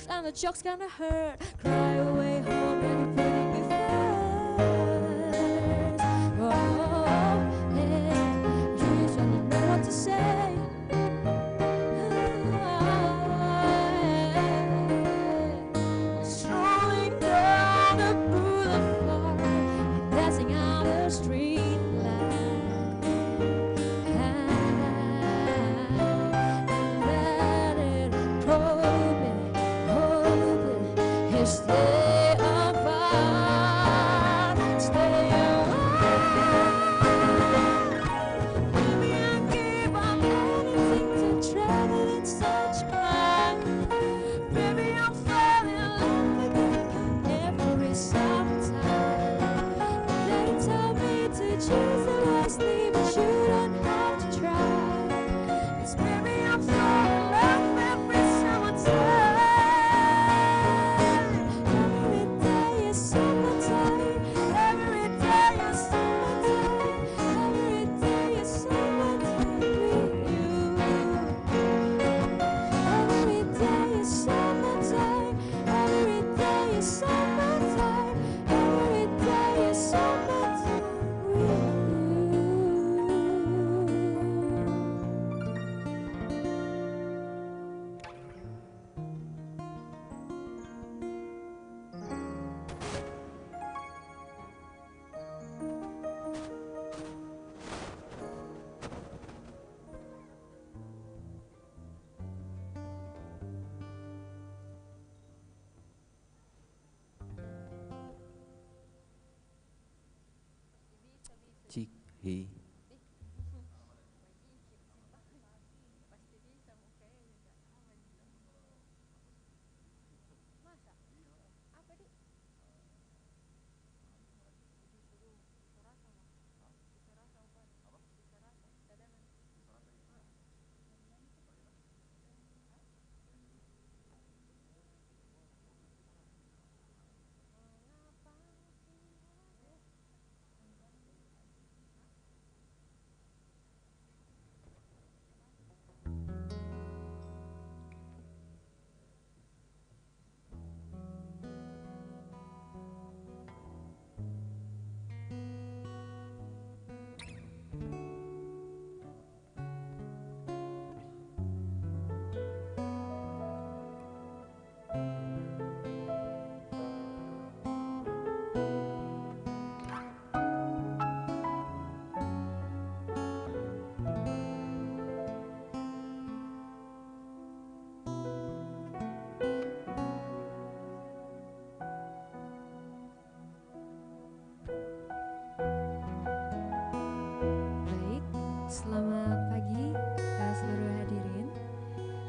And the joke's gonna hurt. Cry away home when you're putting me first. Oh, yeah. You just don't know what to say. Strolling down the boulevard, dancing on the street light. And let it hold me. Stay apart, stay away. Maybe I give up anything to travel in such mind. Maybe I'm falling in love again every summertime. They tell me to choose the wisely, but you don't have to try. 'Cause maybe I'm falling in love every summertime. Cik, hei. Selamat pagi seluruh hadirin.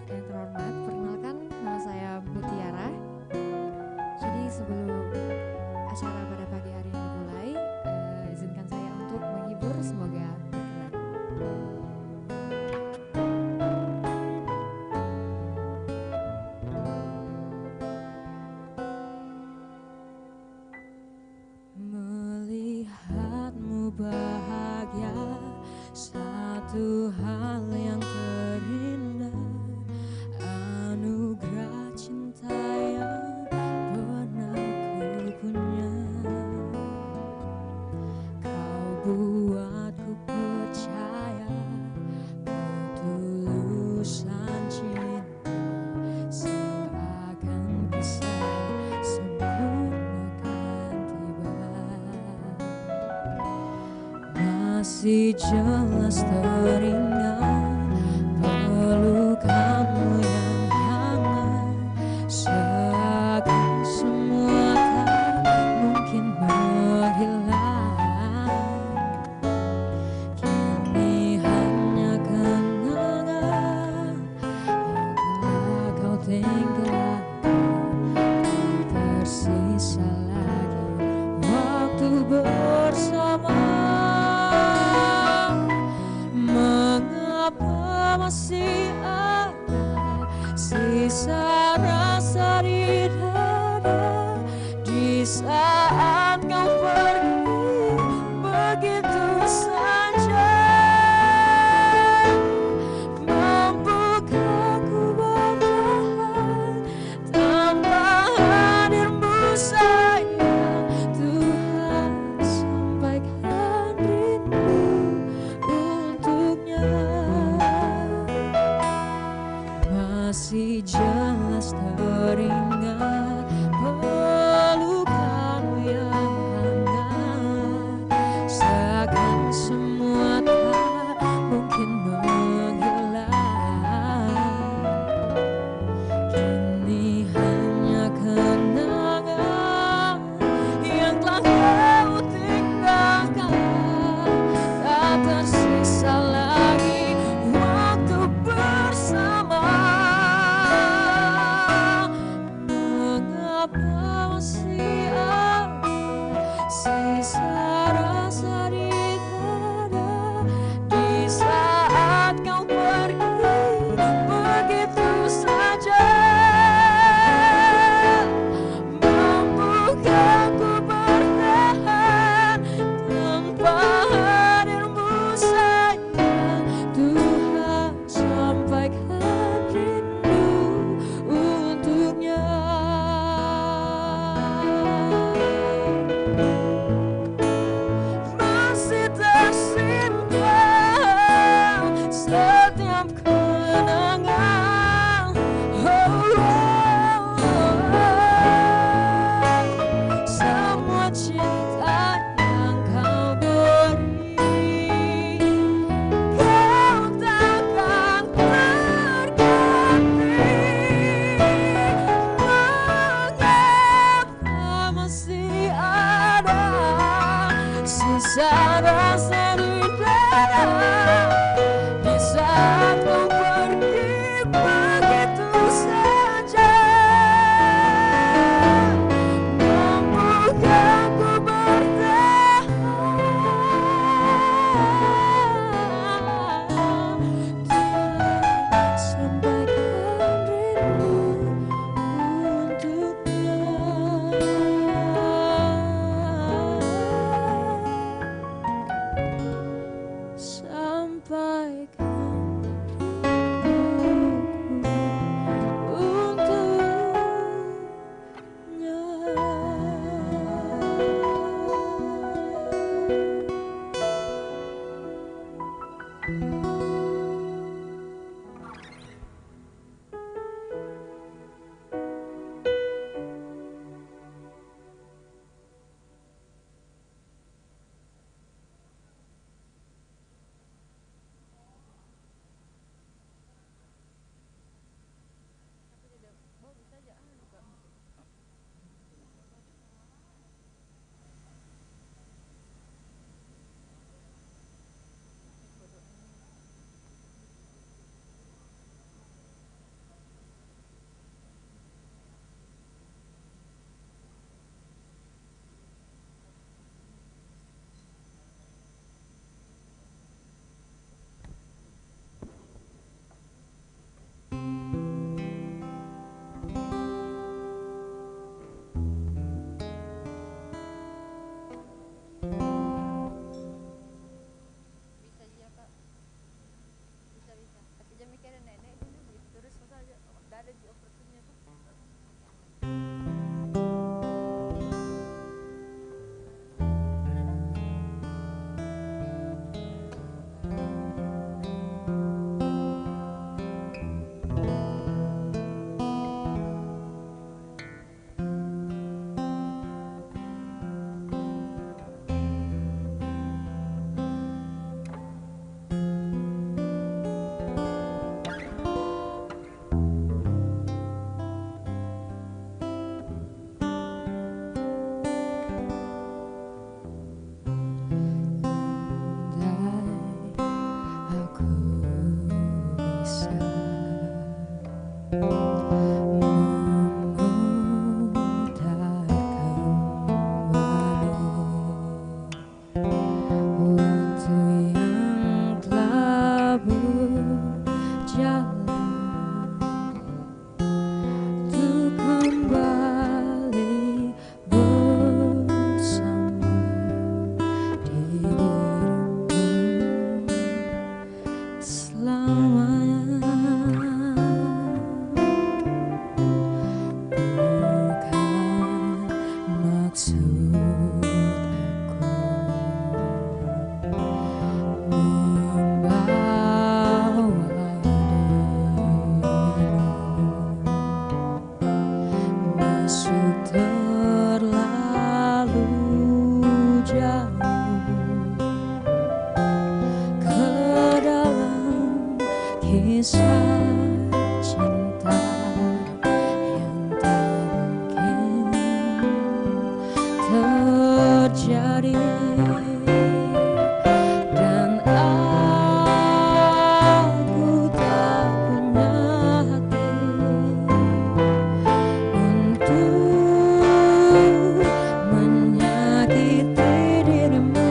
Yang terhormat, perkenalkan nama saya Mutiara. Jadi sebelum acara pada pagi hari ini dimulai, izinkan saya untuk menghibur, semoga berkenan. Masih jelas teringat pelukanmu yang hangat, seakan semua tak mungkin menghilang. Kini hanya kenangan yang telah kau tinggalkan. Tersisa lagi waktu bersama. Mengapa masih ada sisa rasa di dada, di saat kau pergi begitu saja? Mampukah ku bertahan tanpa hadirmu sayang? Tuhan, sampaikan rindu untuknya. Masih jelas teringat pelukanmu yang hangat, seakan semua tak mungkin menghilang. Kini hanya kenangan yang telah kau tinggalkan. Tak tersisa lagi waktu bersama. Mengapa masih ada sisa rasa di dada, di saat kau pergi begitu saja? Mampukah ku bertahan tanpa hadirmu sayang? Tuhan, sampaikan rindu untuknya. Masih tersimpan setiap kenangan, semua cinta yang kau beri, kau takkan terganti. Mengapa masih ada sisa rasa di dada, di saat kau pergi begitu saja? Mampukah ku bertahan? Tuhan, sampaikan rindu untuknya. Sampaikan terjadi. Dan aku tak punya hati untuk menyakiti dirimu.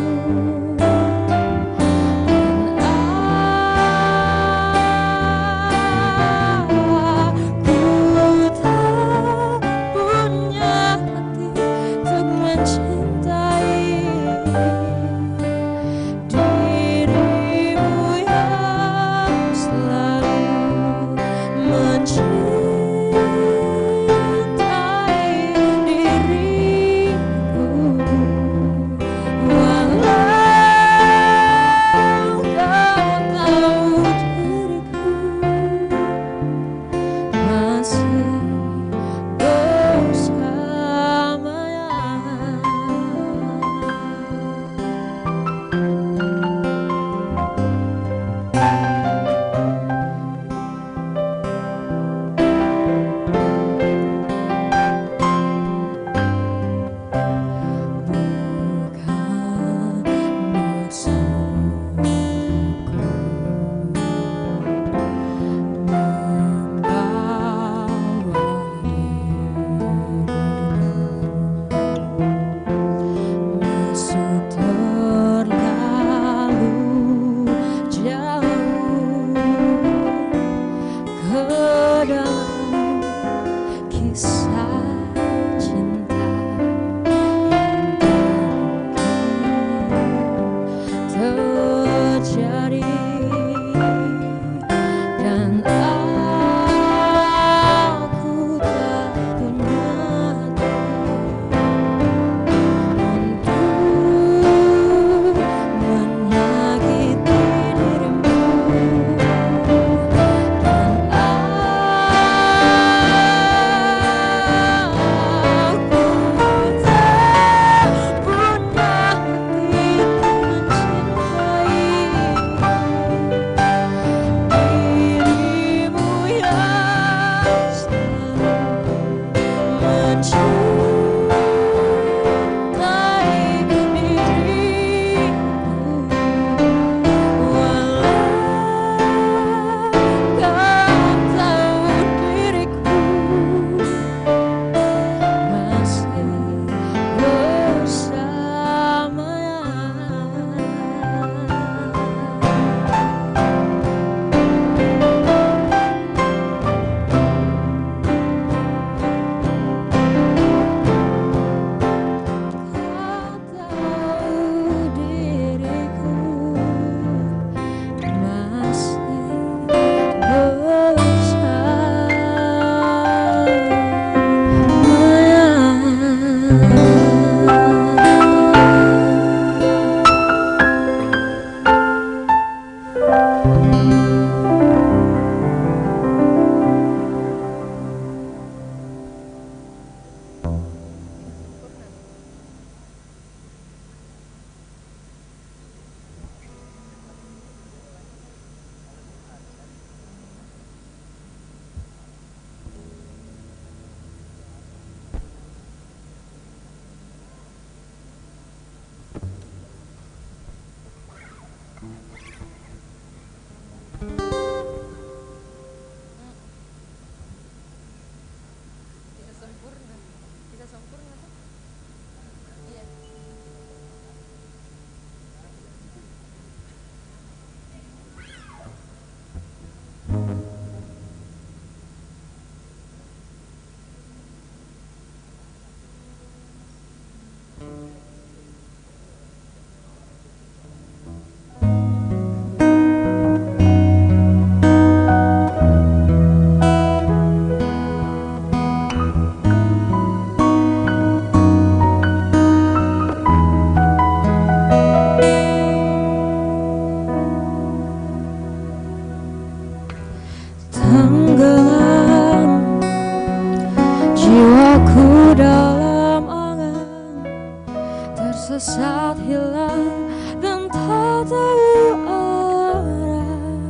tersesat hilang dan tak tahu arah.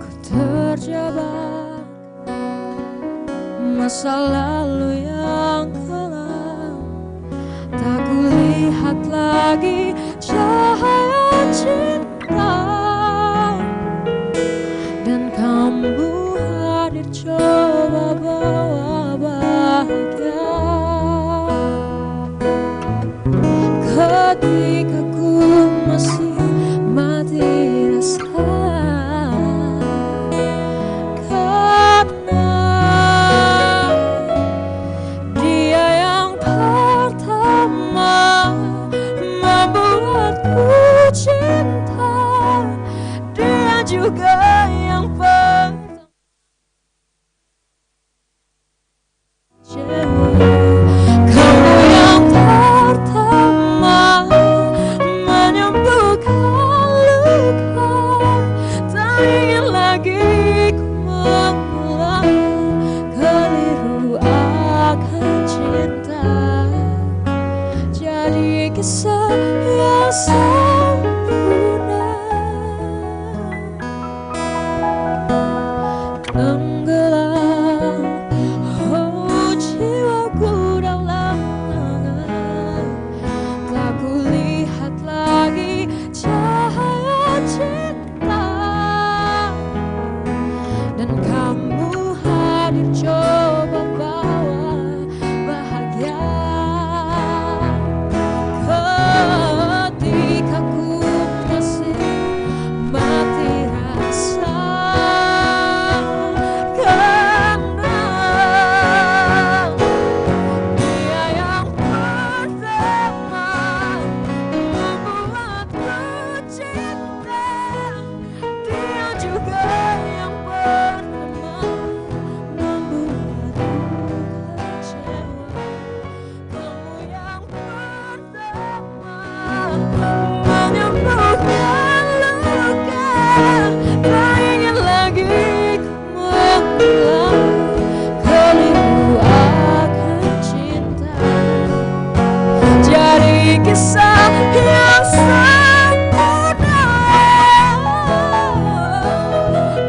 Ku terjebak masa lalu yang kelam. lagi cahaya cinta, dan kamu hadir coba bawa bahagia. Ketika ku masih mati rasa, karena dia yang pertama membuatku cinta, dia juga yang pertama kecewa. Kamu yang pertama menyembuhkan luka, tak ingin lagi ku mengulang keliru akan cinta. Jadi kisah yang sempurna, tenggelam oh jiwaku dalam angan, tak kulihat lagi cahaya cinta, dan kamu hadir coba bawa bahagia. Ketika ku masih mati rasa, karena dia yang pertama membuatku cinta, dia juga yang pertama membuatku kecewa. Kamu yang pertama menyembuhkan luka, tak ingin lagi ku mengulang keliru akan cinta. Jadi kisah yang sempurna,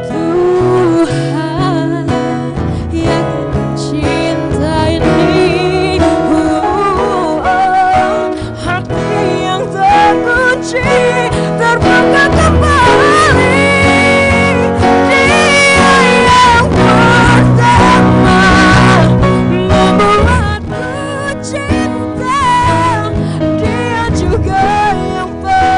Tuhan yakin cinta ini, hati yang terkunci terbuka kembali. Dia yang pertama membuatku cinta, dia juga yang pertama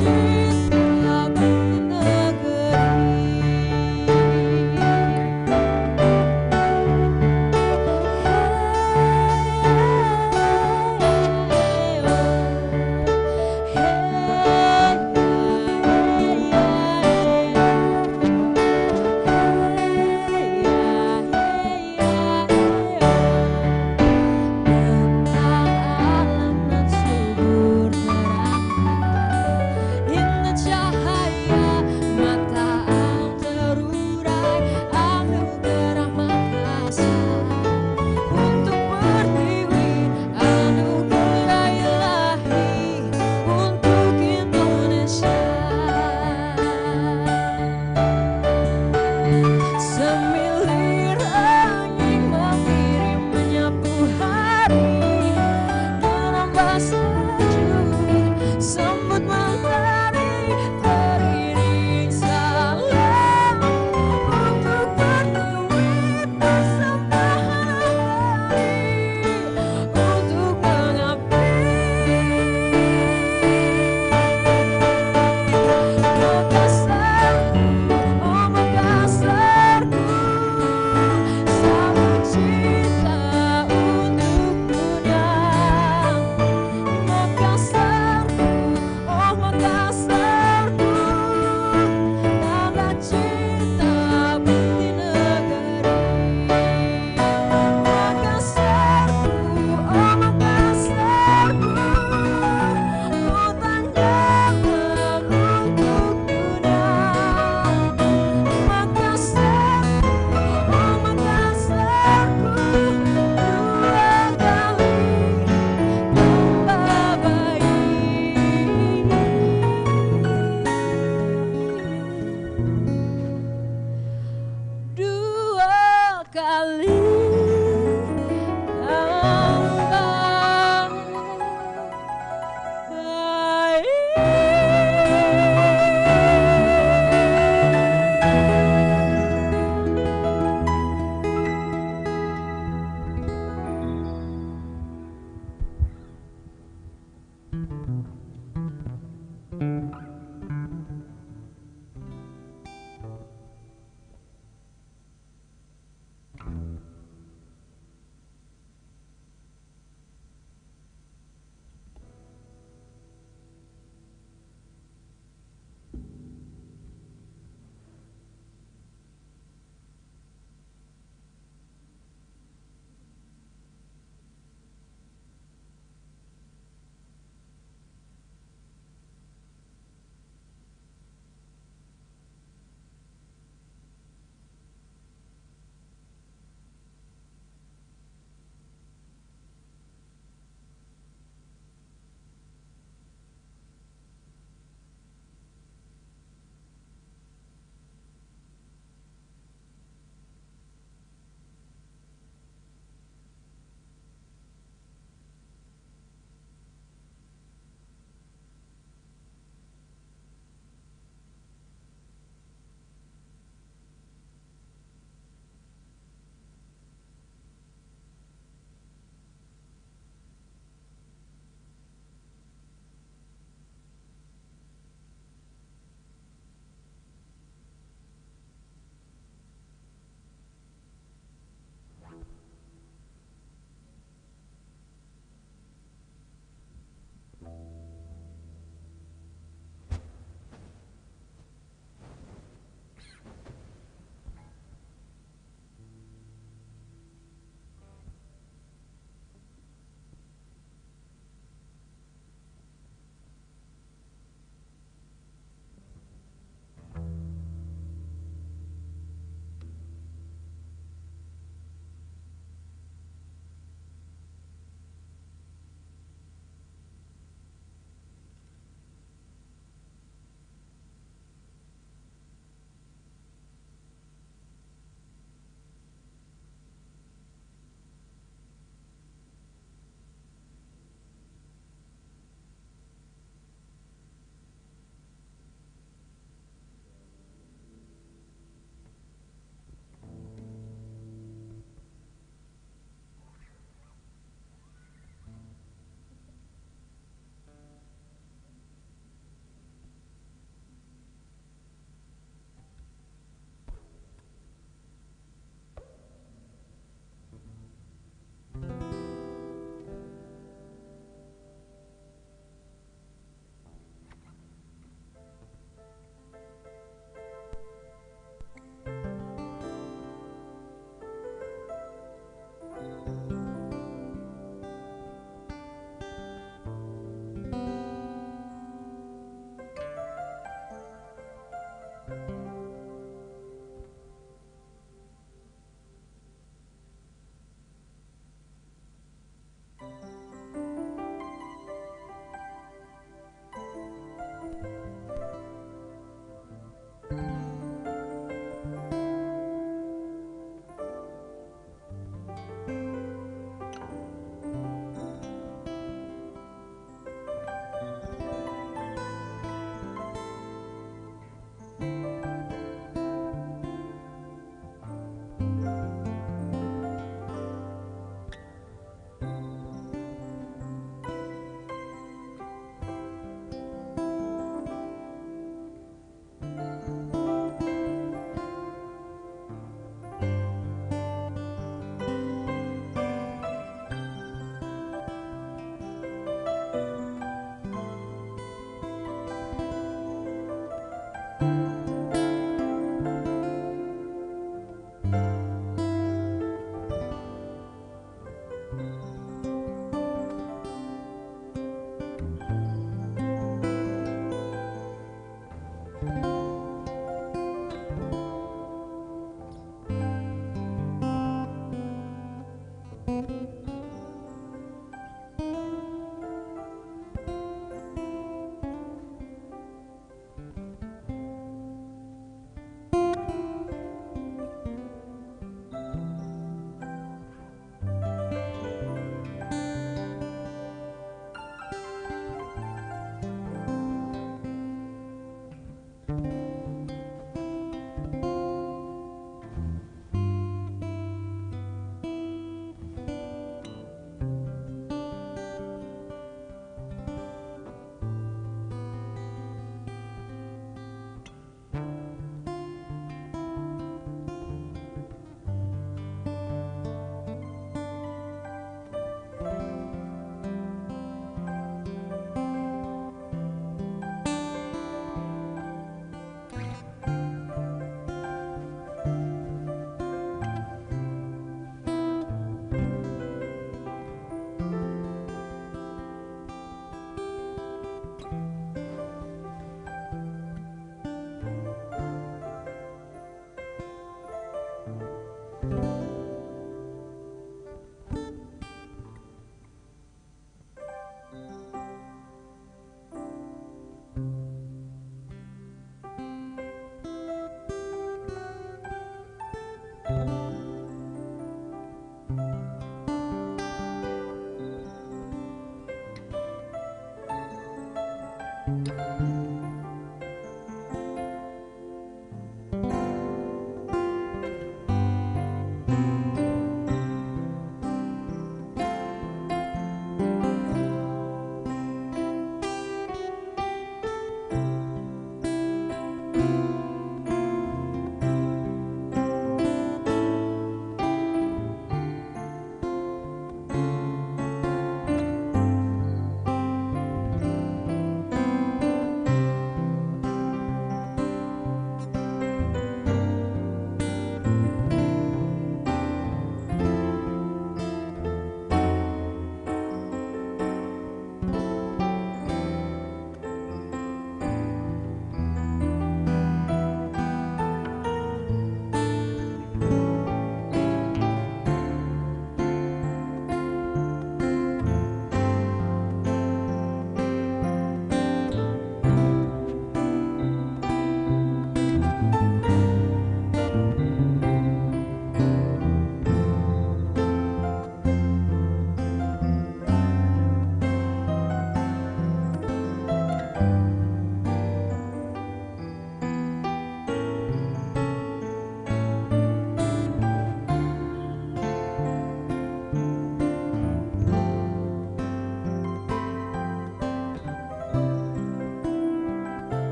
cinta bernegeri. Bentang alam dan subur terang,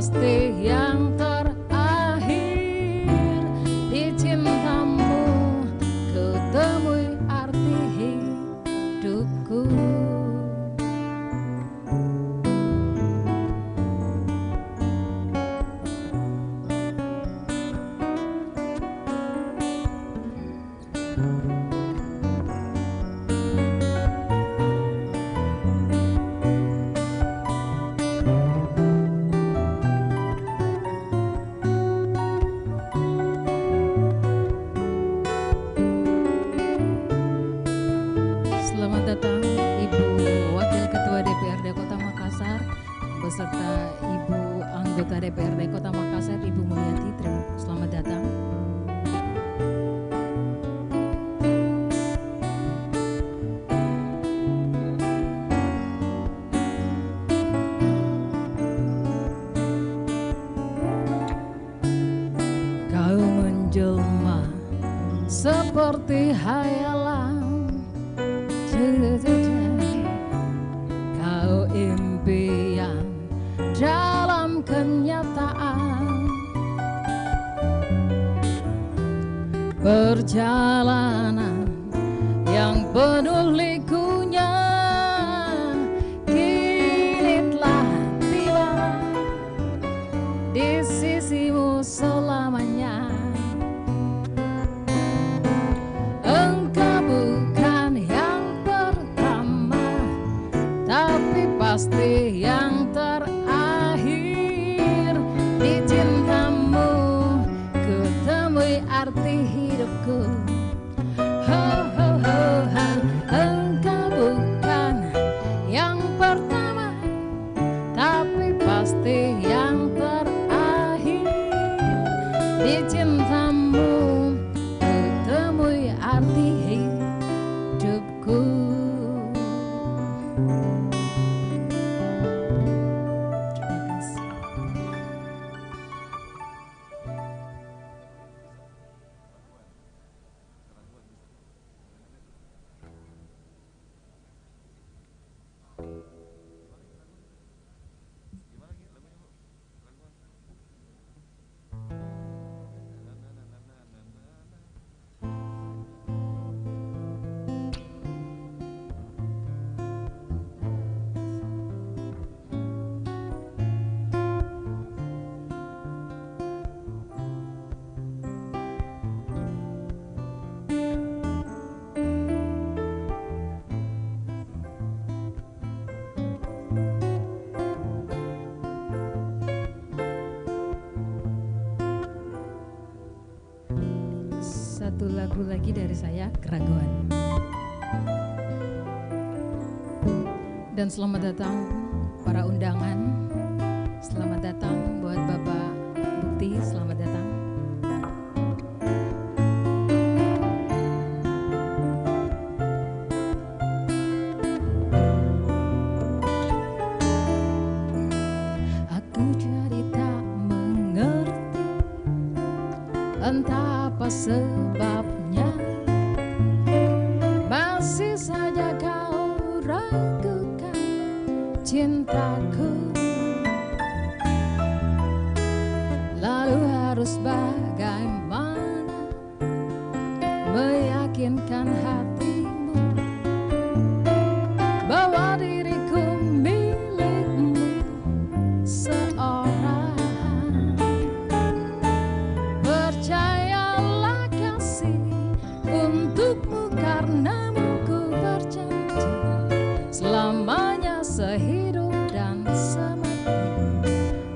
pasti yang terakhir. Di cintamu kutemui arti hidupku. Selamat datang Ibu Wakil Ketua DPRD Kota Makassar beserta Ibu Anggota DPRD Kota Makassar, Ibu Mulyati. Selamat datang. Kau menjelma seperti hayalan, kau impian dalam kenyataan. Perjalanan yang penuh likunya kini telah tiba di sisimu selamanya. Engkau bukan yang pertama, tapi pasti yang terakhir. Di cintamu kutemui arti hidupku. Ho, ho, ho, ha. Engkau bukan yang pertama, tapi pasti yang terakhir. Di cintamu kutemui arti hidupku. Terima kasih. Satu lagu lagi dari saya, Keraguan. Dan selamat datang para undangan. Selamat datang buat Bapak Bukti, selamat datang. Aku jadi tak mengerti entah apa sebabnya, masih saja kau ragukan cintaku. Lalu harus bagaimana meyakinkan hatimu bahwa diriku milikmu seorang. Percayalah kasih, untukmu karenamu ku berjanji selamanya sehidup dan semati.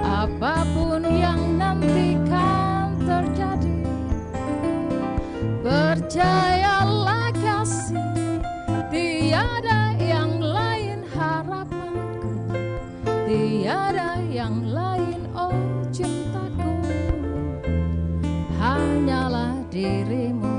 Apapun yang nanti kan terjadi, percayalah kasih, tiada yang lain harapanku, tiada yang lain oh cintaku, hanyalah dirimu.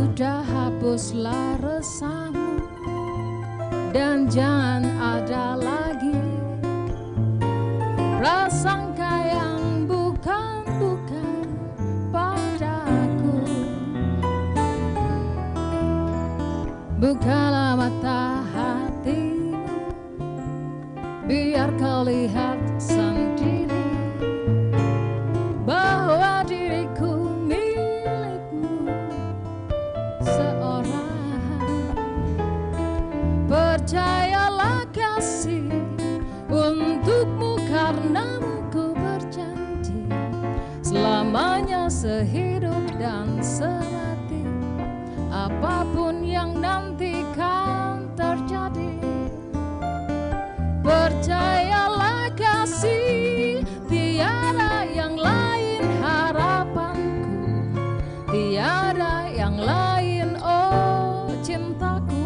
Sudah hapuslah resahmu dan jangan ada lagi prasangka yang bukan-bukan padaku. Bukalah mata hatimu, biar kau lihat sendiri bahwa diriku milikmu seorang. Percayalah kasih, untukmu karenamu ku berjanji, selamanya sehidup dan semati, apapun yang nanti kan terjadi. Percayalah kasih, tiada yang lain harapanku, tiada yang lain oh cintaku,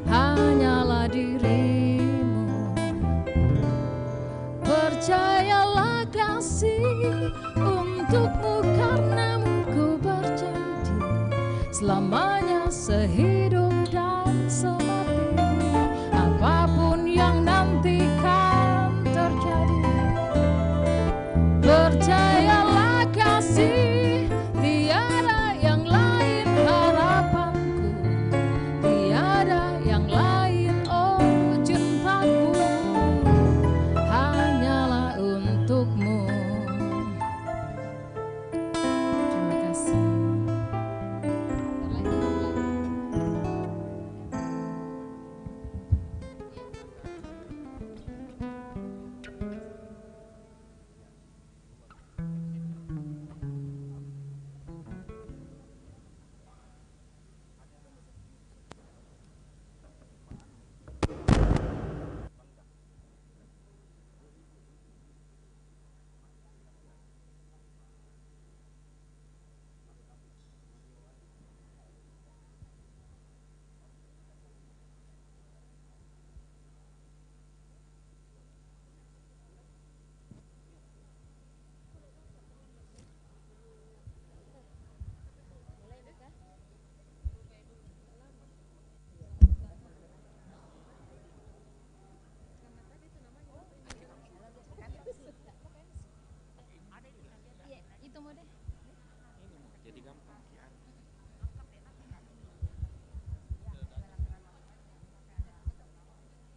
hanyalah dirimu. Percayalah kasih, untukmu karenamu ku berjanji, selamanya sehidup dan semati, apapun yang nanti kan terjadi. Percayalah kasih, tiada yang lain harapanku, tiada yang lain oh cintaku, hanyalah untukmu. Terima kasih. Itu mau deh. Jadi gampang ya.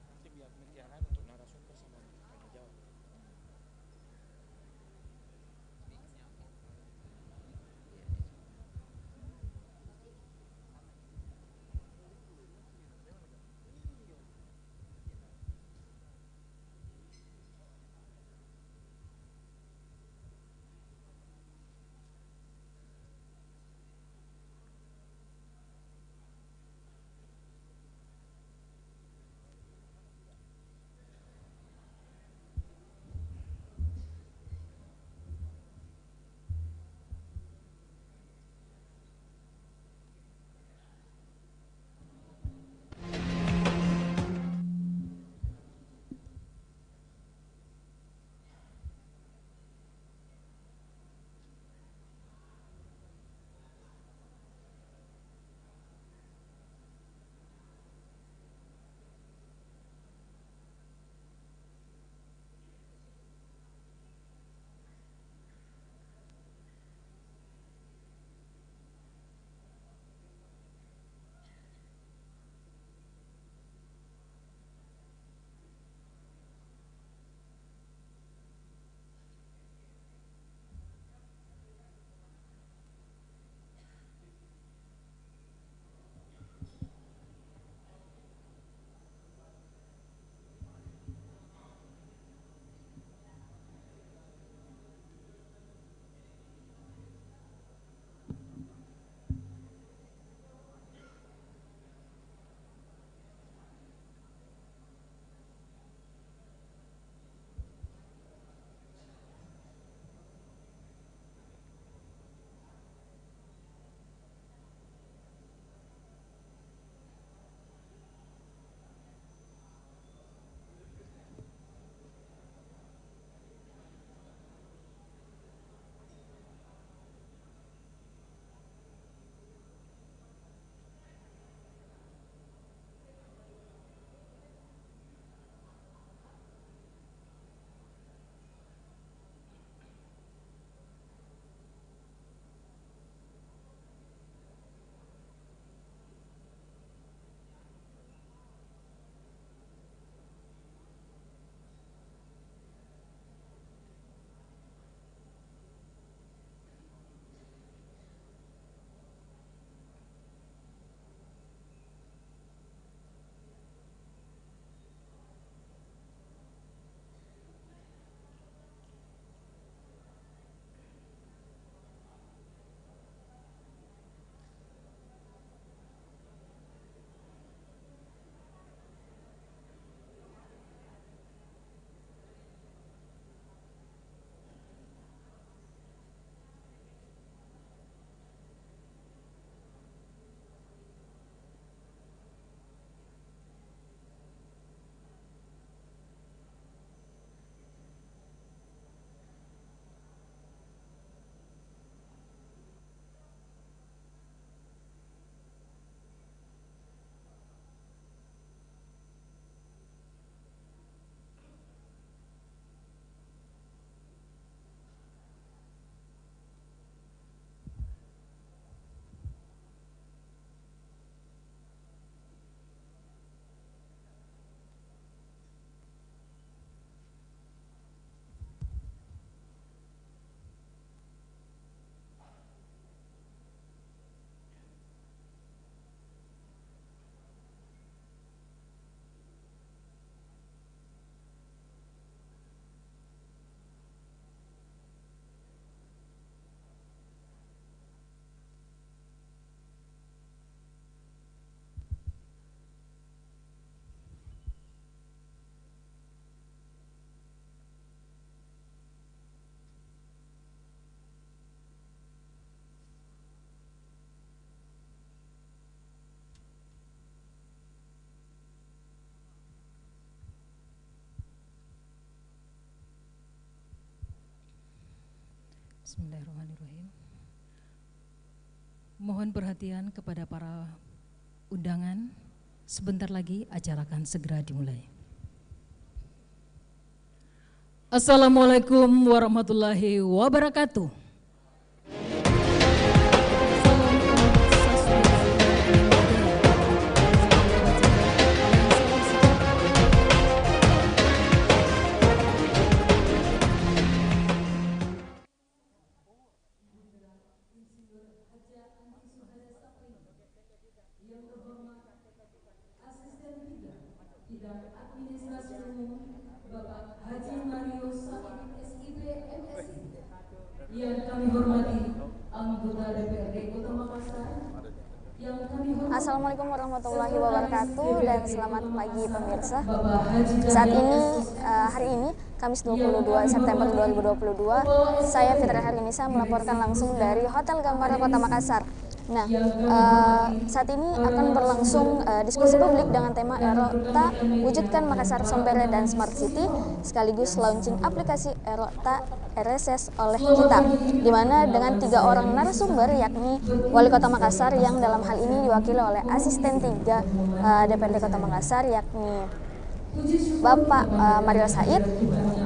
Nanti biar mutiara untuk narasumber sama tanya jawab. Bismillahirrahmanirrahim. Mohon perhatian kepada para undangan. Sebentar lagi acara akan segera dimulai. Assalamualaikum warahmatullahi wabarakatuh. Yang kami hormati anggota DPRD Kota Makassar. Assalamualaikum warahmatullahi wabarakatuh dan selamat pagi pemirsa. Saat ini, hari ini, Kamis 22 September 2022, saya Fitri Harinisa melaporkan langsung dari Hotel Gambara Kota Makassar. Nah, saat ini akan berlangsung diskusi publik dengan tema Erota Wujudkan Makassar Sombere dan Smart City, sekaligus launching aplikasi Erota RSS oleh kita, di mana dengan 3 orang narasumber, yakni Wali Kota Makassar yang dalam hal ini diwakili oleh asisten 3 DPRD Kota Makassar, yakni Bapak Mario Said,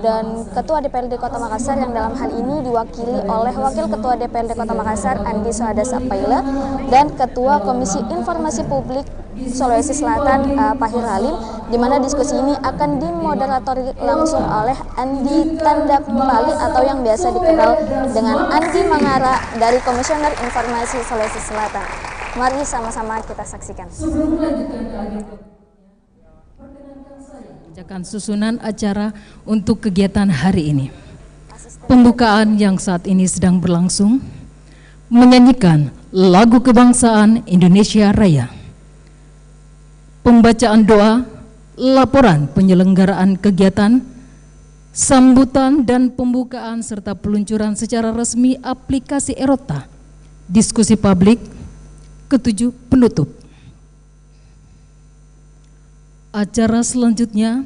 dan Ketua DPRD Kota Makassar yang dalam hal ini diwakili oleh Wakil Ketua DPRD Kota Makassar Andi Sohada Sapaila, dan Ketua Komisi Informasi Publik Sulawesi Selatan Pahir Halim, di mana diskusi ini akan dimoderatori langsung oleh Andi Tanda Kembali atau yang biasa dikenal dengan Andi Mangara dari Komisioner Informasi Sulawesi Selatan. Mari sama-sama kita saksikan. Bacakan susunan acara untuk kegiatan hari ini. Pembukaan yang saat ini sedang berlangsung menyanyikan lagu kebangsaan Indonesia Raya. Pembacaan doa, laporan penyelenggaraan kegiatan, sambutan dan pembukaan serta peluncuran secara resmi aplikasi Erota, diskusi publik, ketujuh penutup. Acara selanjutnya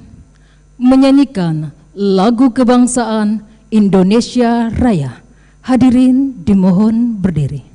menyanyikan lagu kebangsaan Indonesia Raya. Hadirin dimohon berdiri.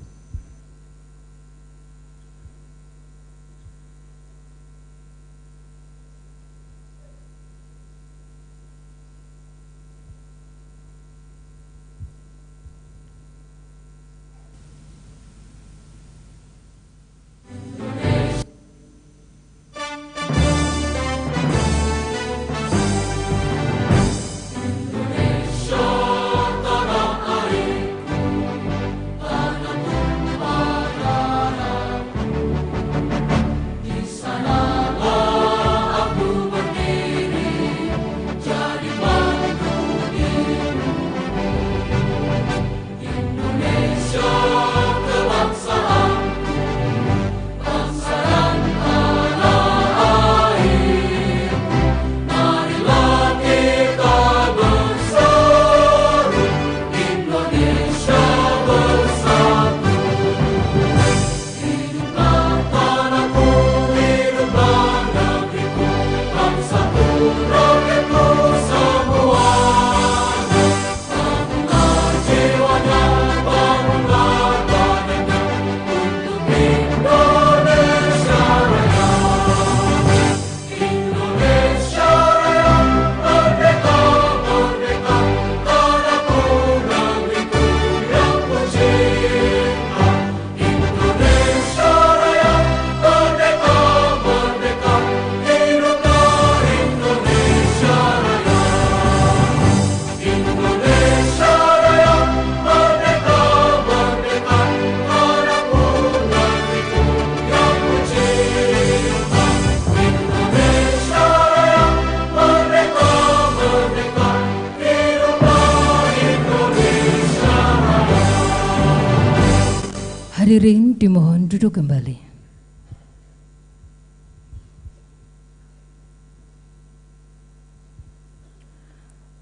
Hadirin dimohon duduk kembali.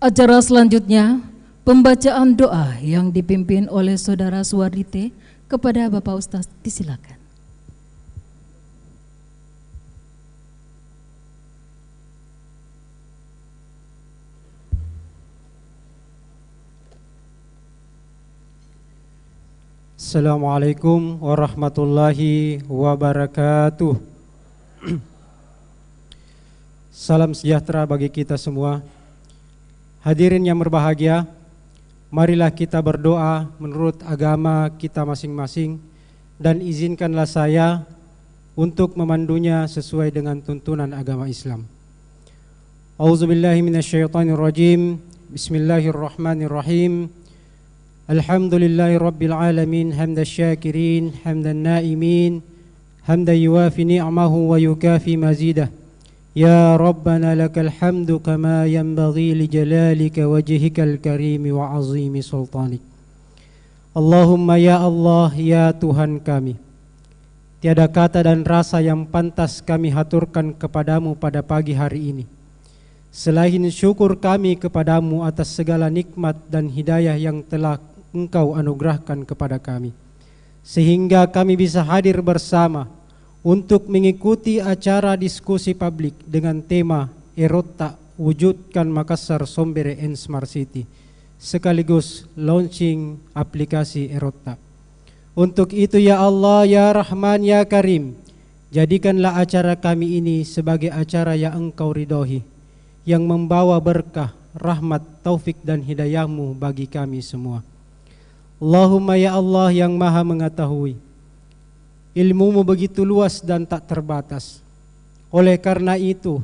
Acara selanjutnya pembacaan doa yang dipimpin oleh Saudara Suwardite kepada Bapak Ustaz, disilakan. Assalamualaikum warahmatullahi wabarakatuh. Salam sejahtera bagi kita semua. Hadirin yang berbahagia, marilah kita berdoa menurut agama kita masing-masing, dan izinkanlah saya untuk memandunya sesuai dengan tuntunan agama Islam. A'udzubillahi minasyaitonirrajim. Bismillahirrahmanirrahim. Alhamdulillahi rabbil alamin, hamdan syakirin, hamdan naimin, hamdan yuwafi ni'amahu wa yukafi mazidah. Ya Rabbana lakal hamdu kama yanbaghi li jalalika wajhikal karimi wa azimi sultanik. Allahumma ya Allah, ya Tuhan kami, tiada kata dan rasa yang pantas kami haturkan kepadamu pada pagi hari ini selain syukur kami kepadamu atas segala nikmat dan hidayah yang telah Engkau anugerahkan kepada kami, sehingga kami bisa hadir bersama untuk mengikuti acara diskusi publik dengan tema Erotta Wujudkan Makassar Sombere and Smart City, sekaligus launching aplikasi Erotta. Untuk itu ya Allah, ya Rahman, ya Karim, jadikanlah acara kami ini sebagai acara yang Engkau ridhoi, yang membawa berkah, rahmat, taufik dan hidayahmu bagi kami semua. Allahumma ya Allah yang maha mengetahui, ilmumu begitu luas dan tak terbatas. Oleh karena itu,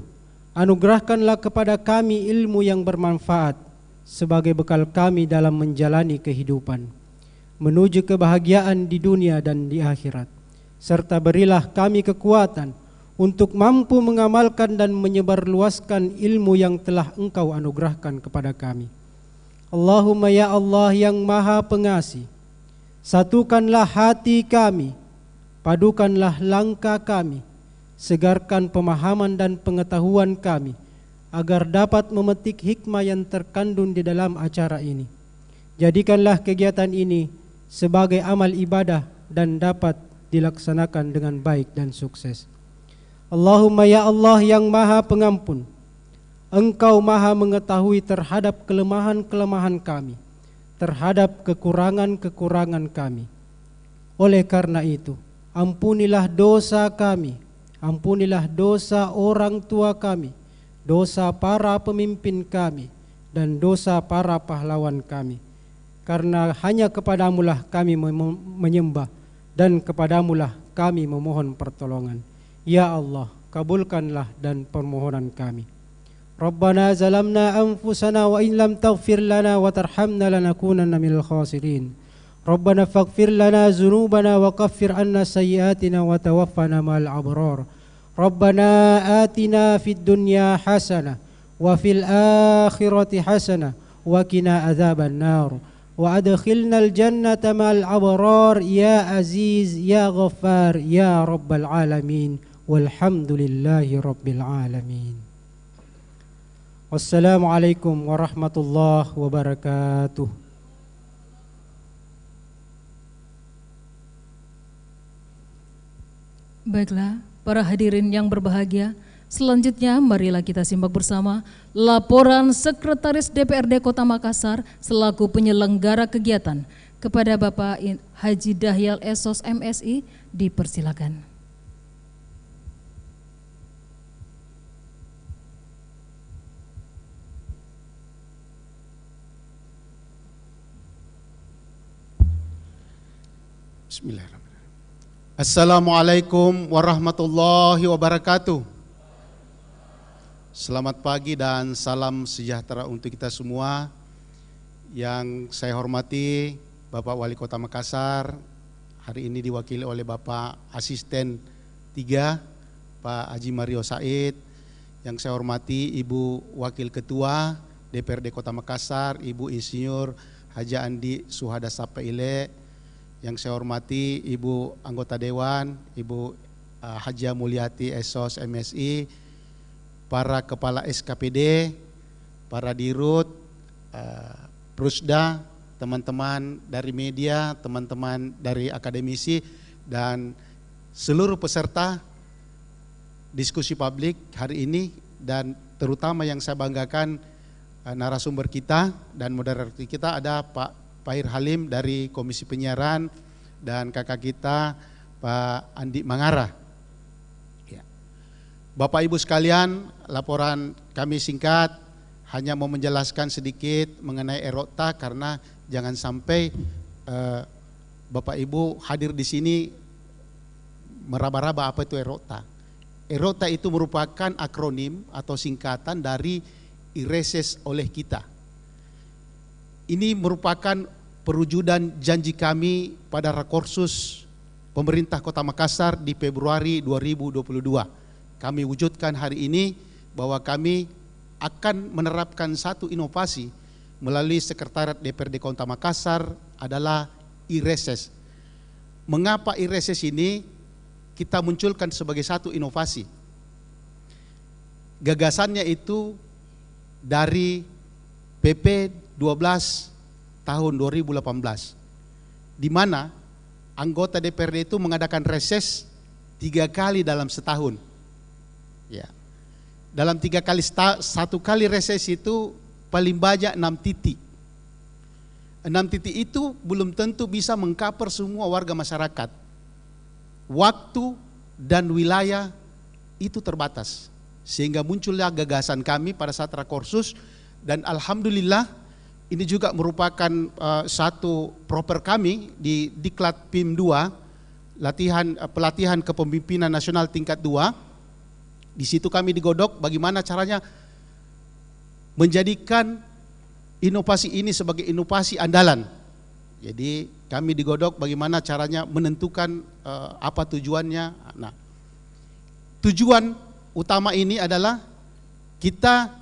anugerahkanlah kepada kami ilmu yang bermanfaat sebagai bekal kami dalam menjalani kehidupan menuju kebahagiaan di dunia dan di akhirat, serta berilah kami kekuatan untuk mampu mengamalkan dan menyebarluaskan ilmu yang telah Engkau anugerahkan kepada kami. Allahumma ya Allah yang maha pengasih, satukanlah hati kami, padukanlah langkah kami, segarkan pemahaman dan pengetahuan kami, agar dapat memetik hikmah yang terkandung di dalam acara ini. Jadikanlah kegiatan ini sebagai amal ibadah dan dapat dilaksanakan dengan baik dan sukses. Allahumma ya Allah yang maha pengampun, Engkau maha mengetahui terhadap kelemahan-kelemahan kami, terhadap kekurangan-kekurangan kami. Oleh karena itu, ampunilah dosa kami, ampunilah dosa orang tua kami, dosa para pemimpin kami, dan dosa para pahlawan kami. Karena hanya kepadamulah kami menyembah, dan kepadamulah kami memohon pertolongan. Ya Allah, kabulkanlah dan permohonan kami. Rabbana zalamna anfusana wa in lam taghfir lana wa tarhamna lanakunanna minal khasirin. Rabbana faghfir lana dzunubana wa kaffir anna sayyiatina wa tawaffana ma'al abrar. Rabbana atina fid dunya hasanah wa fil akhirati hasanah wa qina adzaban nar wa adkhilnal jannata ma'al abrar ya aziz ya ghaffar ya rabbal alamin walhamdulillahi rabbil alamin. Wassalamualaikum warahmatullahi wabarakatuh. Baiklah, para hadirin yang berbahagia, selanjutnya marilah kita simak bersama laporan Sekretaris DPRD Kota Makassar selaku penyelenggara kegiatan. Kepada Bapak Haji Dahyal Esos MSI, dipersilakan. Bismillahirrahmanirrahim. Assalamualaikum warahmatullahi wabarakatuh. Selamat pagi dan salam sejahtera untuk kita semua. Yang saya hormati Bapak Wali Kota Makassar, hari ini diwakili oleh Bapak Asisten 3, Pak Haji Mario Said. Yang saya hormati Ibu Wakil Ketua DPRD Kota Makassar, Ibu Insinyur Haji Andi Suhada Sapaile. Yang saya hormati Ibu Anggota Dewan, Ibu Hajia Mulyati Esos MSI, para Kepala SKPD, para Dirut, Prusda, teman-teman dari media, teman-teman dari akademisi, dan seluruh peserta diskusi publik hari ini, dan terutama yang saya banggakan narasumber kita dan moderator kita ada Pak Pahir Halim dari Komisi Penyiaran, dan kakak kita Pak Andi Mangara. Ya. Bapak Ibu sekalian, laporan kami singkat, hanya mau menjelaskan sedikit mengenai Erota karena jangan sampai Bapak Ibu hadir di sini meraba-raba apa itu Erota. Erota itu merupakan akronim atau singkatan dari Ireses oleh kita. Ini merupakan perwujudan janji kami pada Rakorsus Pemerintah Kota Makassar di Februari 2022. Kami wujudkan hari ini bahwa kami akan menerapkan satu inovasi melalui Sekretariat DPRD Kota Makassar adalah Ireses. Mengapa Ireses ini kita munculkan sebagai satu inovasi? Gagasannya itu dari PP 12 tahun 2018, di mana anggota DPRD itu mengadakan reses 3 kali dalam setahun. Ya. Dalam 3 kali, 1 kali reses itu paling banyak 6 titik. 6 titik itu belum tentu bisa mengcover semua warga masyarakat. Waktu dan wilayah itu terbatas, sehingga muncullah gagasan kami pada saat Rakorsus, dan alhamdulillah ini juga merupakan satu proper kami di Diklat PIM 2, pelatihan kepemimpinan nasional tingkat 2. Di situ kami digodok bagaimana caranya menjadikan inovasi ini sebagai inovasi andalan. Jadi kami digodok bagaimana caranya menentukan apa tujuannya. Nah, tujuan utama ini adalah kita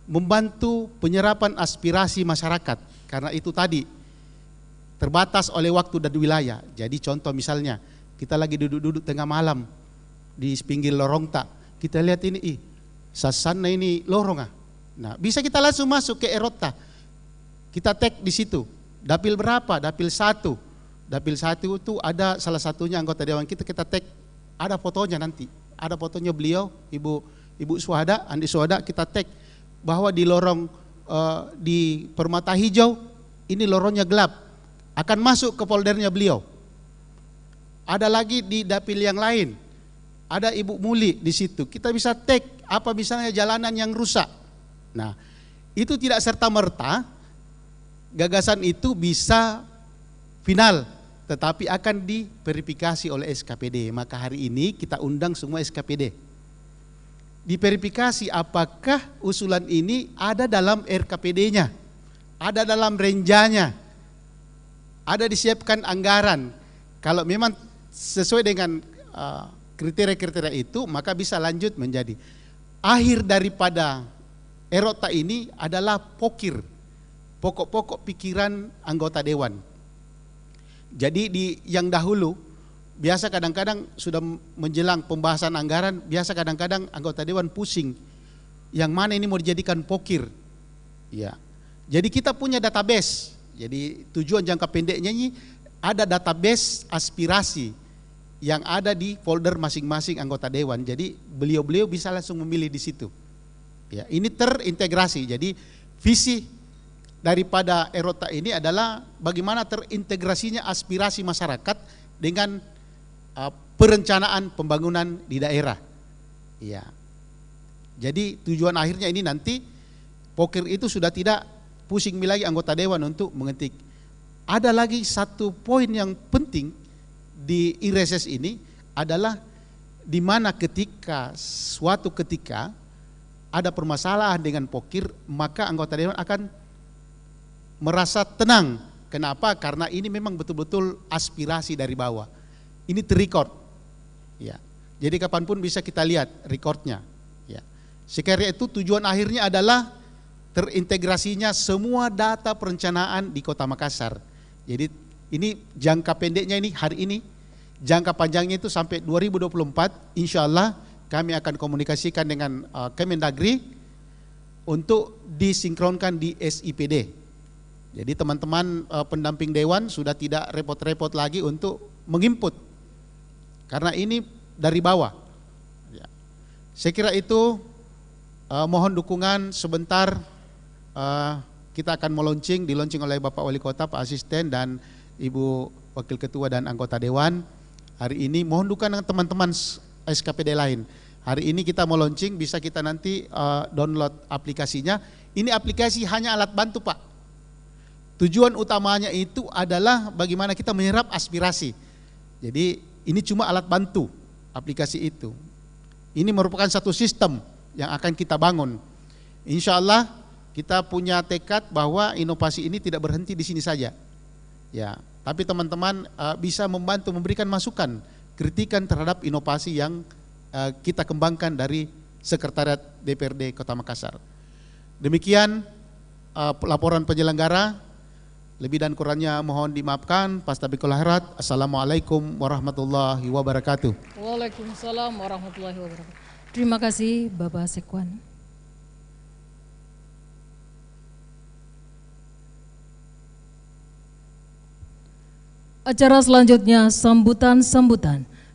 membantu penyerapan aspirasi masyarakat, karena itu tadi terbatas oleh waktu dan wilayah. Jadi contoh misalnya kita lagi duduk-duduk tengah malam di pinggir lorong tak, kita lihat ini, sasana ini lorong ah. Nah, bisa kita langsung masuk ke Erota, kita tag di situ, dapil berapa, dapil 1. Dapil 1 itu ada salah satunya anggota dewan kita tag, ada fotonya nanti, ada fotonya beliau, Ibu Suhada, Andi Suhada, kita tag bahwa di lorong di Permata Hijau ini lorongnya gelap, akan masuk ke foldernya beliau. Ada lagi di dapil yang lain, ada Ibu Muli di situ, kita bisa tag apa misalnya jalanan yang rusak. Nah, itu tidak serta-merta gagasan itu bisa final, tetapi akan diverifikasi oleh SKPD. Maka hari ini kita undang semua SKPD. Diverifikasi apakah usulan ini ada dalam RKPD-nya, ada dalam renjanya, ada disiapkan anggaran. Kalau memang sesuai dengan kriteria-kriteria itu, maka bisa lanjut menjadi. Akhir daripada Erota ini adalah pokir, pokok-pokok pikiran anggota dewan. Jadi di yang dahulu, biasa kadang-kadang sudah menjelang pembahasan anggaran, biasa kadang-kadang anggota dewan pusing, yang mana ini mau dijadikan pokir. Ya. Jadi kita punya database. Jadi tujuan jangka pendeknya ini ada database aspirasi yang ada di folder masing-masing anggota dewan. Jadi beliau-beliau bisa langsung memilih di situ. Ya, ini terintegrasi. Jadi visi daripada Erota ini adalah bagaimana terintegrasinya aspirasi masyarakat dengan perencanaan pembangunan di daerah. Ya. Jadi tujuan akhirnya ini nanti pokir itu sudah tidak pusing lagi anggota dewan untuk mengetik. Ada lagi satu poin yang penting di Ireses ini adalah di mana suatu ketika ada permasalahan dengan pokir, maka anggota dewan akan merasa tenang. Kenapa? Karena ini memang betul-betul aspirasi dari bawah. Ini terrecord, ya. Jadi kapanpun bisa kita lihat recordnya, ya. Sekiranya itu tujuan akhirnya adalah terintegrasinya semua data perencanaan di Kota Makassar. Jadi ini jangka pendeknya ini hari ini, jangka panjangnya itu sampai 2024. Insya Allah kami akan komunikasikan dengan Kemendagri untuk disinkronkan di SIPD. Jadi teman-teman pendamping dewan sudah tidak repot-repot lagi untuk menginput. Karena ini dari bawah. Ya. Saya kira itu mohon dukungan sebentar. Kita akan dilaunching oleh Bapak Wali Kota, Pak Asisten dan Ibu Wakil Ketua dan anggota Dewan. Hari ini mohon dukungan teman-teman SKPD lain. Hari ini kita mau launching, bisa kita nanti download aplikasinya. Ini aplikasi hanya alat bantu Pak. Tujuan utamanya itu adalah bagaimana kita menyerap aspirasi. Jadi ini cuma alat bantu aplikasi itu. Ini merupakan satu sistem yang akan kita bangun. Insya Allah kita punya tekad bahwa inovasi ini tidak berhenti di sini saja. Ya, tapi teman-teman bisa membantu memberikan masukan, kritikan terhadap inovasi yang kita kembangkan dari Sekretariat DPRD Kota Makassar. Demikian laporan penyelenggara. Lebih dan kurangnya mohon dimaafkan. Fastabiqul khairat. Assalamualaikum warahmatullahi wabarakatuh. Waalaikumsalam warahmatullahi wabarakatuh. Terima kasih Bapak Sekwan. Acara selanjutnya sambutan.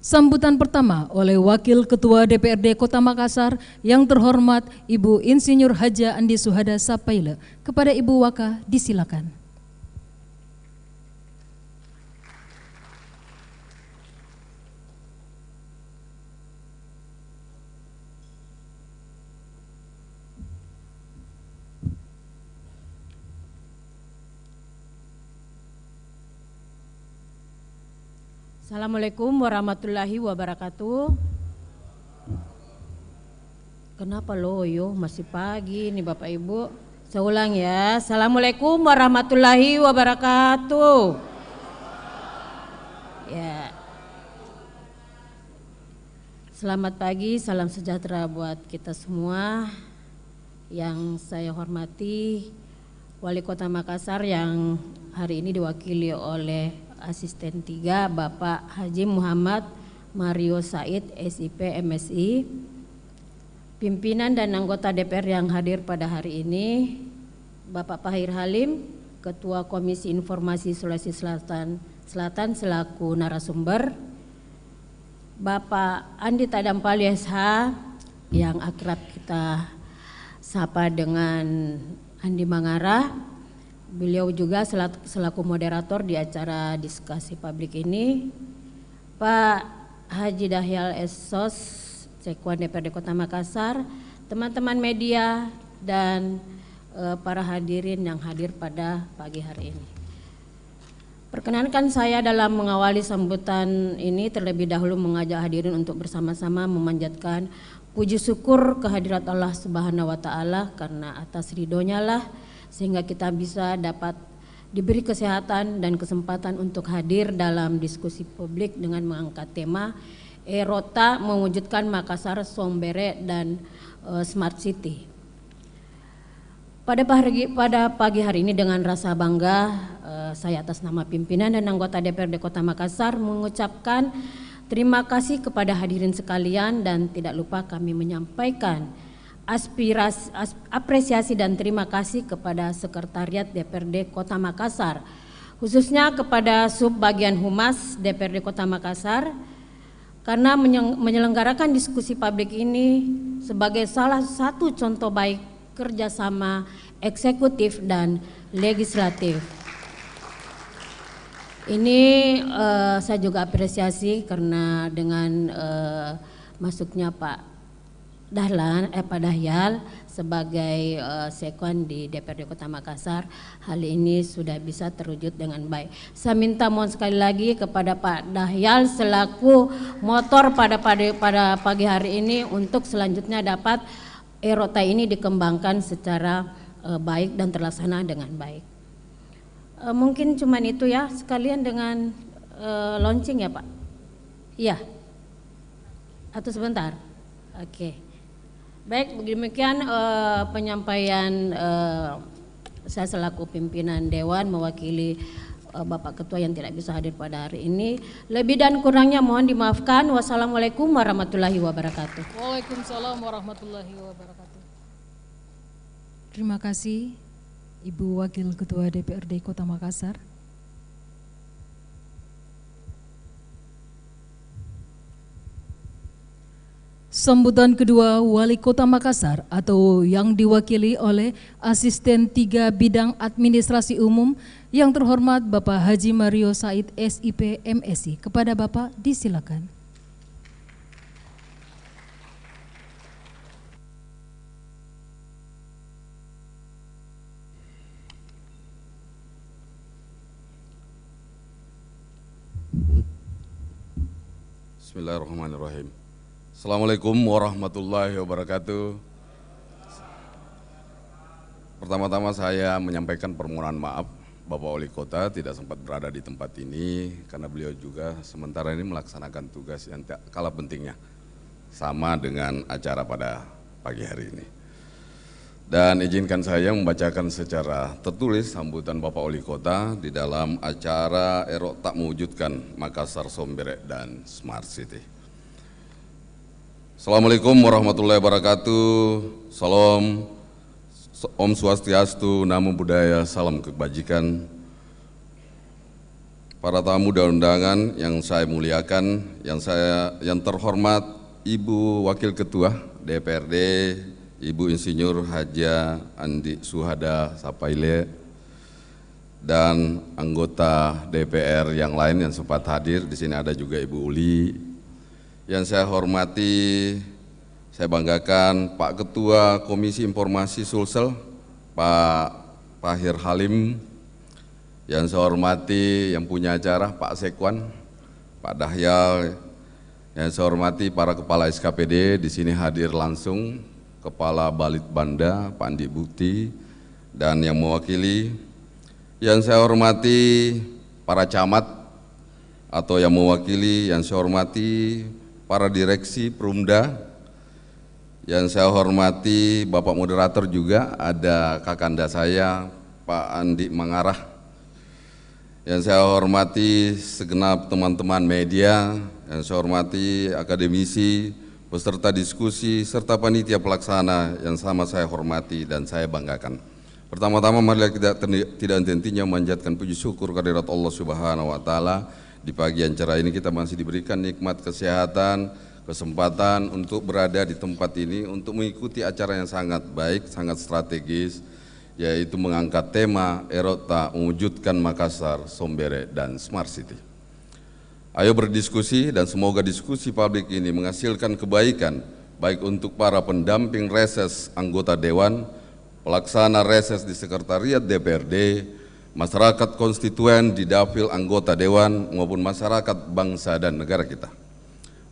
Sambutan pertama oleh Wakil Ketua DPRD Kota Makassar yang terhormat Ibu Insinyur Haja Andi Suhada Sapaile. Kepada Ibu Waka disilakan. Assalamualaikum warahmatullahi wabarakatuh. Kenapa loyo? Masih pagi nih Bapak Ibu. Saya ulang ya. Assalamualaikum warahmatullahi wabarakatuh. Ya. Selamat pagi, salam sejahtera buat kita semua. Yang saya hormati Wali Kota Makassar yang hari ini diwakili oleh Asisten 3 Bapak Haji Muhammad Mario Said SIP MSI, pimpinan dan anggota DPR yang hadir pada hari ini, Bapak Pahir Halim, Ketua Komisi Informasi Sulawesi Selatan selaku narasumber, Bapak Andi Tadampali SH yang akrab kita sapa dengan Andi Mangara. Beliau juga selaku moderator di acara diskusi publik ini. Pak Haji Dahyal Sos, Sekwan DPRD Kota Makassar, teman-teman media dan para hadirin yang hadir pada pagi hari ini. Perkenankan saya dalam mengawali sambutan ini terlebih dahulu mengajak hadirin untuk bersama-sama memanjatkan puji syukur kehadirat Allah Subhanahu wa taala karena atas ridhonya lah sehingga kita bisa dapat diberi kesehatan dan kesempatan untuk hadir dalam diskusi publik dengan mengangkat tema Erota mewujudkan Makassar Sombere dan Smart City. Pada pagi hari ini dengan rasa bangga saya atas nama pimpinan dan anggota DPRD Kota Makassar mengucapkan terima kasih kepada hadirin sekalian dan tidak lupa kami menyampaikan apresiasi dan terima kasih kepada Sekretariat DPRD Kota Makassar, khususnya kepada Subbagian Humas DPRD Kota Makassar karena menyelenggarakan diskusi publik ini sebagai salah satu contoh baik kerjasama eksekutif dan legislatif. Ini saya juga apresiasi karena dengan masuknya Pak Dahyal sebagai sekwan di DPRD Kota Makassar, hal ini sudah bisa terwujud dengan baik. Saya minta mohon sekali lagi kepada Pak Dahyal selaku motor pada pagi hari ini untuk selanjutnya dapat Erota ini dikembangkan secara baik dan terlaksana dengan baik. Mungkin cuman itu ya, sekalian dengan launching ya Pak. Iya. Atau sebentar. Oke. Baik, demikian penyampaian saya selaku pimpinan Dewan mewakili Bapak Ketua yang tidak bisa hadir pada hari ini. Lebih dan kurangnya mohon dimaafkan. Wassalamualaikum warahmatullahi wabarakatuh. Waalaikumsalam warahmatullahi wabarakatuh. Terima kasih Ibu Wakil Ketua DPRD Kota Makassar. Sambutan kedua Wali Kota Makassar atau yang diwakili oleh Asisten 3 Bidang Administrasi Umum yang terhormat Bapak Haji Mario Said SIP MSI. Kepada Bapak disilakan. Bismillahirrahmanirrahim. Assalamualaikum warahmatullahi wabarakatuh. Pertama-tama saya menyampaikan permohonan maaf, Bapak Wali Kota tidak sempat berada di tempat ini karena beliau juga sementara ini melaksanakan tugas yang tak kalah pentingnya, sama dengan acara pada pagi hari ini. Dan izinkan saya membacakan secara tertulis sambutan Bapak Wali Kota di dalam acara Erok Tak Mewujudkan Makassar Sombere dan Smart City. Assalamualaikum warahmatullahi wabarakatuh. Salam, Om Swastiastu, Namo Buddhaya, salam kebajikan. Para tamu dan undangan yang saya muliakan, yang terhormat Ibu Wakil Ketua DPRD, Ibu Insinyur Haja Andi Suhada Sapaile, dan anggota DPR yang lain yang sempat hadir. Di sini ada juga Ibu Uli. Yang saya hormati, saya banggakan Pak Ketua Komisi Informasi Sulsel, Pak Fahir Halim. Yang saya hormati yang punya acara, Pak Sekwan, Pak Dahyal. Yang saya hormati para kepala SKPD di sini hadir langsung. Kepala Balit Banda, Pak Andi Bukti, dan yang mewakili. Yang saya hormati para camat atau yang mewakili, yang saya hormati para direksi Perumda. Yang saya hormati Bapak Moderator juga, ada kakanda saya, Pak Andi Mangarah. Yang saya hormati segenap teman-teman media, yang saya hormati akademisi, peserta diskusi, serta panitia pelaksana yang sama saya hormati dan saya banggakan. Pertama-tama marilah kita tidak henti-hentinya memanjatkan puji syukur kehadirat Allah Subhanahu wa Ta'ala. Di pagi yang cerah ini kita masih diberikan nikmat kesehatan, kesempatan untuk berada di tempat ini untuk mengikuti acara yang sangat baik, sangat strategis, yaitu mengangkat tema Erok Tak Mewujudkan Makassar, Sombere, dan Smart City. Ayo berdiskusi dan semoga diskusi publik ini menghasilkan kebaikan baik untuk para pendamping reses anggota Dewan, pelaksana reses di Sekretariat DPRD, masyarakat konstituen di dapil anggota Dewan maupun masyarakat bangsa dan negara kita.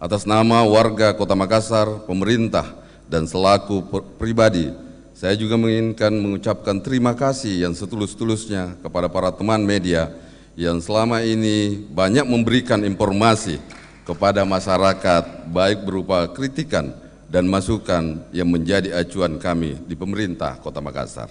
Atas nama warga Kota Makassar, pemerintah, dan selaku pribadi, saya juga menginginkan mengucapkan terima kasih yang setulus-tulusnya kepada para teman media yang selama ini banyak memberikan informasi kepada masyarakat, baik berupa kritikan dan masukan yang menjadi acuan kami di pemerintah Kota Makassar.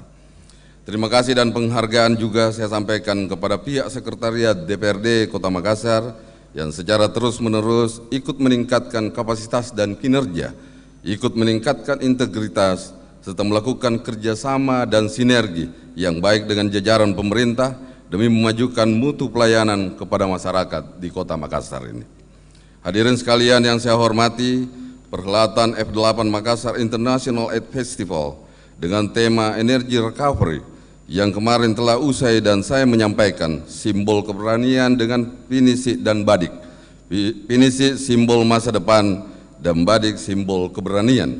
Terima kasih dan penghargaan juga saya sampaikan kepada pihak Sekretariat DPRD Kota Makassar yang secara terus-menerus ikut meningkatkan kapasitas dan kinerja, ikut meningkatkan integritas, serta melakukan kerjasama dan sinergi yang baik dengan jajaran pemerintah demi memajukan mutu pelayanan kepada masyarakat di Kota Makassar ini. Hadirin sekalian yang saya hormati, perhelatan F8 Makassar International Aid Festival dengan tema Energy Recovery yang kemarin telah usai dan saya menyampaikan simbol keberanian dengan pinisi dan badik. Pinisi simbol masa depan dan badik simbol keberanian.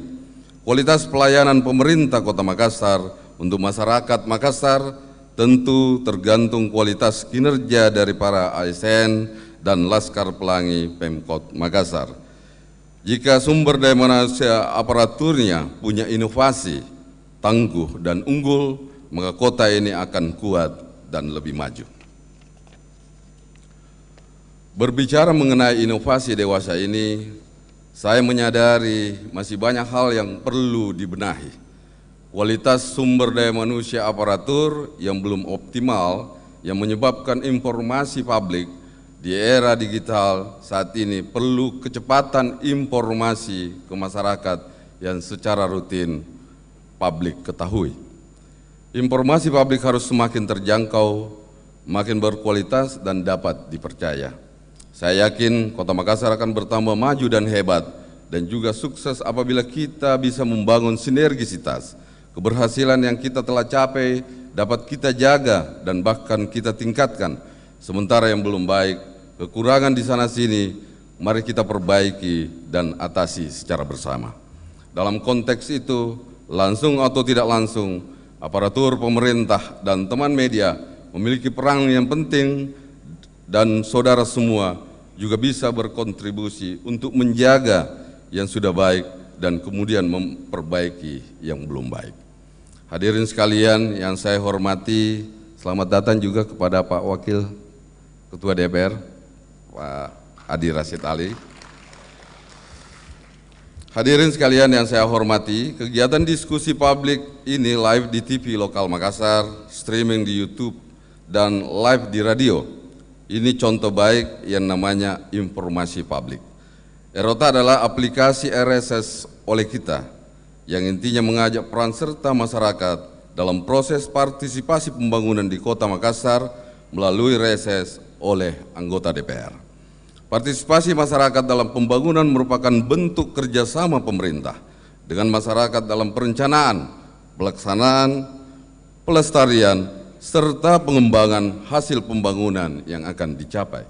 Kualitas pelayanan pemerintah Kota Makassar untuk masyarakat Makassar tentu tergantung kualitas kinerja dari para ASN dan Laskar Pelangi Pemkot Makassar. Jika sumber daya manusia aparaturnya punya inovasi, tangguh dan unggul, maka kota ini akan kuat dan lebih maju. Berbicara mengenai inovasi dewasa ini, saya menyadari masih banyak hal yang perlu dibenahi. Kualitas sumber daya manusia aparatur yang belum optimal yang menyebabkan informasi publik di era digital saat ini perlu kecepatan informasi ke masyarakat yang secara rutin publik ketahui. Informasi publik harus semakin terjangkau, makin berkualitas dan dapat dipercaya. Saya yakin Kota Makassar akan bertambah maju dan hebat dan juga sukses apabila kita bisa membangun sinergisitas. Keberhasilan yang kita telah capai dapat kita jaga dan bahkan kita tingkatkan. Sementara yang belum baik, kekurangan di sana-sini, mari kita perbaiki dan atasi secara bersama. Dalam konteks itu, langsung atau tidak langsung, aparatur pemerintah dan teman media memiliki peran yang penting dan saudara semua juga bisa berkontribusi untuk menjaga yang sudah baik dan kemudian memperbaiki yang belum baik. Hadirin sekalian yang saya hormati, selamat datang juga kepada Pak Wakil Ketua DPR, Pak Adi Rashid Ali. Hadirin sekalian yang saya hormati, kegiatan diskusi publik ini live di TV lokal Makassar, streaming di YouTube, dan live di radio. Ini contoh baik yang namanya informasi publik. Erota adalah aplikasi RSS oleh kita, yang intinya mengajak peran serta masyarakat dalam proses partisipasi pembangunan di Kota Makassar melalui RSS oleh anggota DPR. Partisipasi masyarakat dalam pembangunan merupakan bentuk kerjasama pemerintah dengan masyarakat dalam perencanaan, pelaksanaan, pelestarian, serta pengembangan hasil pembangunan yang akan dicapai.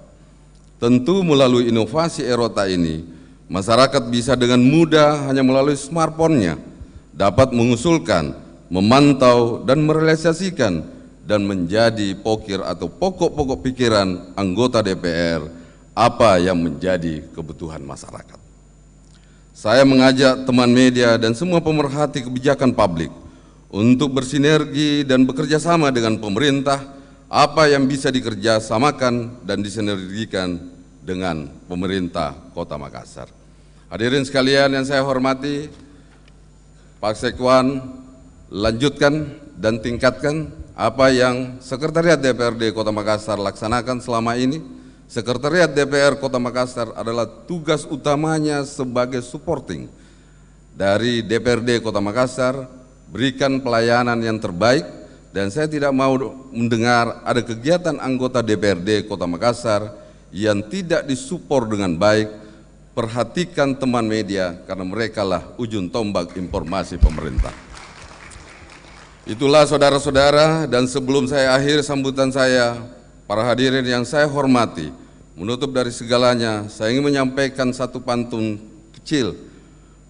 Tentu melalui inovasi Erota ini, masyarakat bisa dengan mudah hanya melalui smartphone-nya dapat mengusulkan, memantau, dan merealisasikan dan menjadi pokir atau pokok-pokok pikiran anggota DPR apa yang menjadi kebutuhan masyarakat. Saya mengajak teman media dan semua pemerhati kebijakan publik untuk bersinergi dan bekerja sama dengan pemerintah apa yang bisa dikerjasamakan dan disinergikan dengan pemerintah Kota Makassar. Hadirin sekalian yang saya hormati, Pak Sekwan, lanjutkan dan tingkatkan apa yang Sekretariat DPRD Kota Makassar laksanakan selama ini. Sekretariat DPR Kota Makassar adalah tugas utamanya sebagai supporting dari DPRD Kota Makassar, berikan pelayanan yang terbaik, dan saya tidak mau mendengar ada kegiatan anggota DPRD Kota Makassar yang tidak disupport dengan baik. Perhatikan teman media karena mereka lah ujung tombak informasi pemerintah. Itulah saudara-saudara, dan sebelum saya akhir sambutan saya, para hadirin yang saya hormati, menutup dari segalanya, saya ingin menyampaikan satu pantun kecil.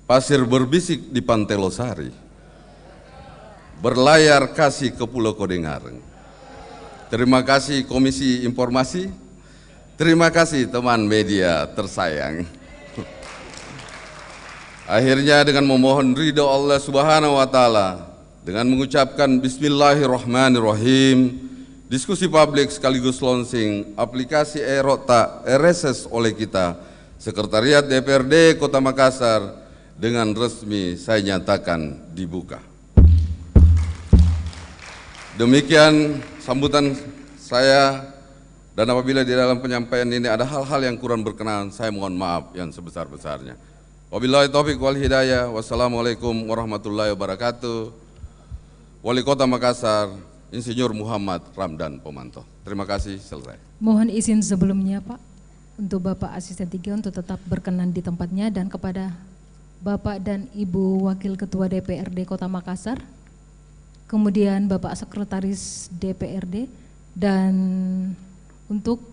Pasir berbisik di Pantai Losari, berlayar kasih ke Pulau Kodengareng. Terima kasih Komisi Informasi, terima kasih teman media tersayang. Akhirnya dengan memohon ridho Allah Subhanahu wa Ta'ala, dengan mengucapkan Bismillahirrahmanirrahim, diskusi publik sekaligus launching aplikasi Erota RSS oleh kita, Sekretariat DPRD Kota Makassar, dengan resmi saya nyatakan dibuka. Demikian sambutan saya, dan apabila di dalam penyampaian ini ada hal-hal yang kurang berkenan, saya mohon maaf yang sebesar-besarnya. Wabillahi taufiq wal hidayah. Wassalamualaikum warahmatullahi wabarakatuh. Wali Kota Makassar, Insinyur Muhammad Ramdan Pomanto. Terima kasih, selesai. Mohon izin sebelumnya Pak, untuk Bapak Asisten 3 untuk tetap berkenan di tempatnya, dan kepada Bapak dan Ibu Wakil Ketua DPRD Kota Makassar, kemudian Bapak Sekretaris DPRD, dan untuk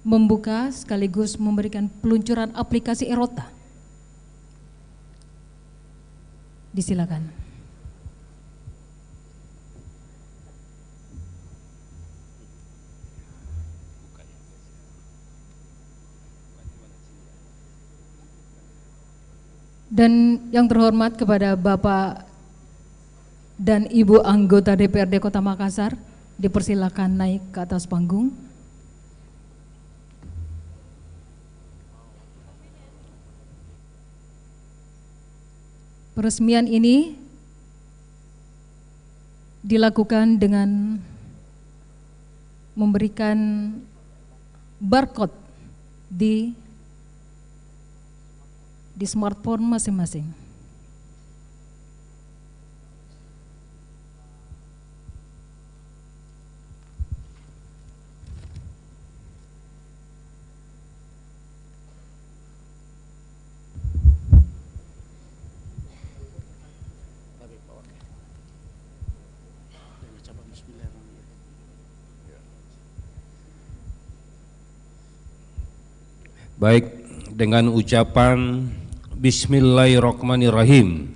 membuka sekaligus memberikan peluncuran aplikasi Erota. Disilakan. Dan yang terhormat kepada Bapak dan Ibu anggota DPRD Kota Makassar, dipersilakan naik ke atas panggung. Peresmian ini dilakukan dengan memberikan barcode di smartphone masing-masing. Baik, dengan ucapan Bismillahirrahmanirrahim,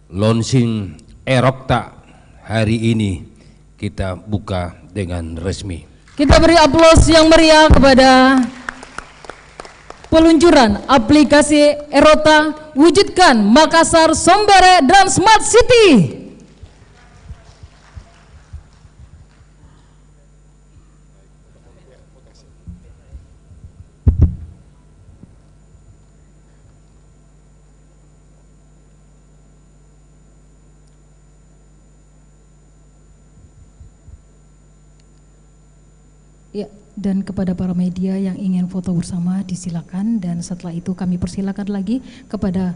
launching Erokta hari ini kita buka dengan resmi. Kita beri aplaus yang meriah kepada peluncuran aplikasi Erokta Wujudkan Makassar, Sombere, dan Smart City. Ya, dan kepada para media yang ingin foto bersama disilakan, dan setelah itu kami persilakan lagi kepada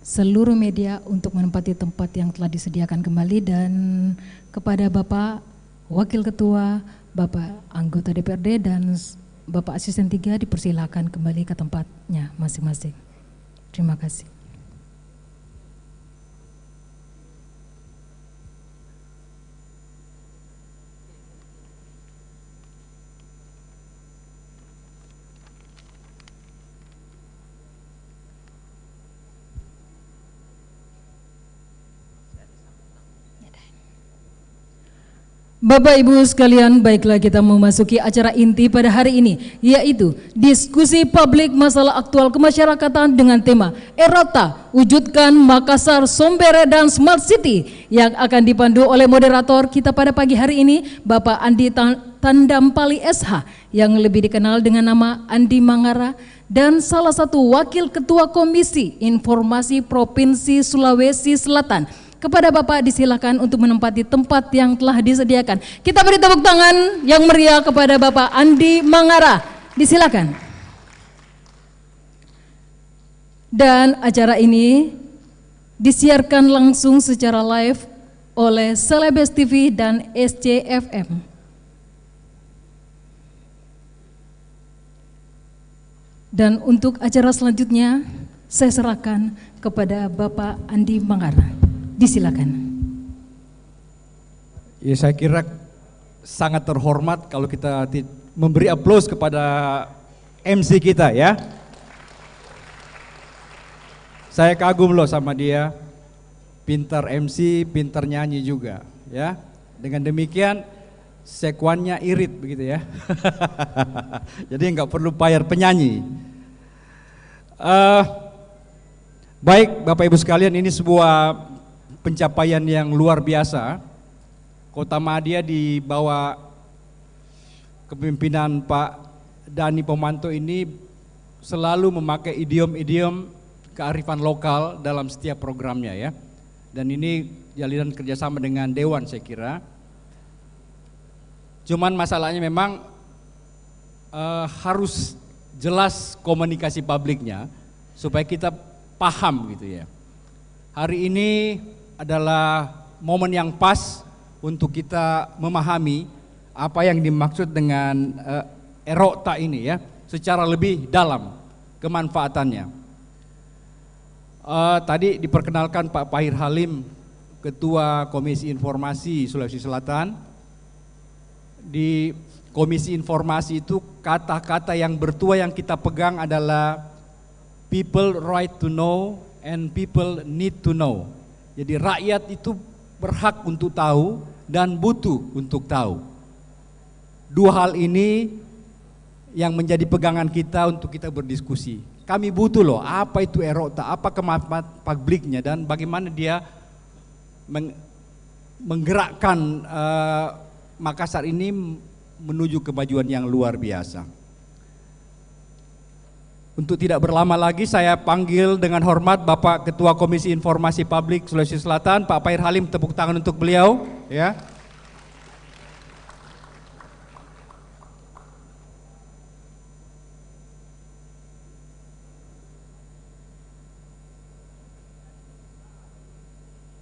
seluruh media untuk menempati tempat yang telah disediakan kembali, dan kepada Bapak Wakil Ketua, Bapak Anggota DPRD, dan Bapak Asisten 3 dipersilakan kembali ke tempatnya masing-masing. Terima kasih. Bapak Ibu sekalian, baiklah kita memasuki acara inti pada hari ini, yaitu diskusi publik masalah aktual kemasyarakatan dengan tema Erokta Wujudkan Makassar, Sombere, dan Smart City, yang akan dipandu oleh moderator kita pada pagi hari ini, Bapak Andi Tandampali SH, yang lebih dikenal dengan nama Andi Mangara, dan salah satu Wakil Ketua Komisi Informasi Provinsi Sulawesi Selatan. Kepada Bapak disilakan untuk menempati tempat yang telah disediakan. Kita beri tepuk tangan yang meriah kepada Bapak Andi Mangara. Disilakan. Dan acara ini disiarkan langsung secara live oleh Celebes TV dan SCFM. Dan untuk acara selanjutnya saya serahkan kepada Bapak Andi Mangara. Disilakan. Ya, saya kira sangat terhormat kalau kita memberi aplaus kepada MC kita ya. Saya kagum loh sama dia, pintar MC, pintar nyanyi juga ya. Dengan demikian sekuannya irit begitu ya. Jadi nggak perlu bayar penyanyi. Baik Bapak Ibu sekalian, ini sebuah pencapaian yang luar biasa. Kota Madia di bawah kepemimpinan Pak Dani Pomanto ini selalu memakai idiom-idiom kearifan lokal dalam setiap programnya ya. Dan ini jalinan kerjasama dengan Dewan saya kira. Cuman masalahnya memang harus jelas komunikasi publiknya supaya kita paham gitu ya. Hari ini adalah momen yang pas untuk kita memahami apa yang dimaksud dengan Erokta ini ya, secara lebih dalam kemanfaatannya. Tadi diperkenalkan Pak Pahir Halim, Ketua Komisi Informasi Sulawesi Selatan. Di Komisi Informasi itu kata-kata yang bertua yang kita pegang adalah people right to know and people need to know. Jadi rakyat itu berhak untuk tahu dan butuh untuk tahu. Dua hal ini yang menjadi pegangan kita untuk kita berdiskusi. Kami butuh loh, apa itu Erokta, apa kemanfaatan publiknya, dan bagaimana dia menggerakkan Makassar ini menuju kemajuan yang luar biasa. Untuk tidak berlama lagi saya panggil dengan hormat Bapak Ketua Komisi Informasi Publik Sulawesi Selatan, Pak Pahir Halim, tepuk tangan untuk beliau ya.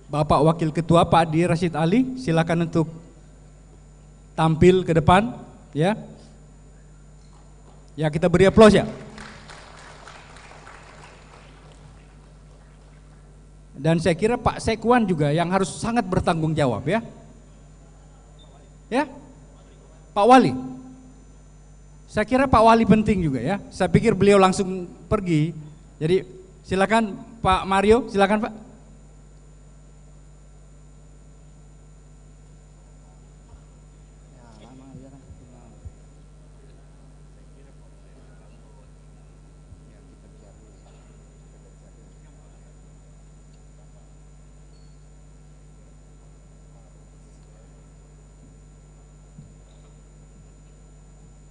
Bapak Wakil Ketua Pak Adi Rashid Ali, silakan untuk tampil ke depan ya. Ya, kita beri aplaus ya. Dan saya kira Pak Sekwan juga yang harus sangat bertanggung jawab ya. Ya, Pak Wali. Saya kira Pak Wali penting juga ya. Saya pikir beliau langsung pergi. Jadi silakan Pak Mario, silakan Pak.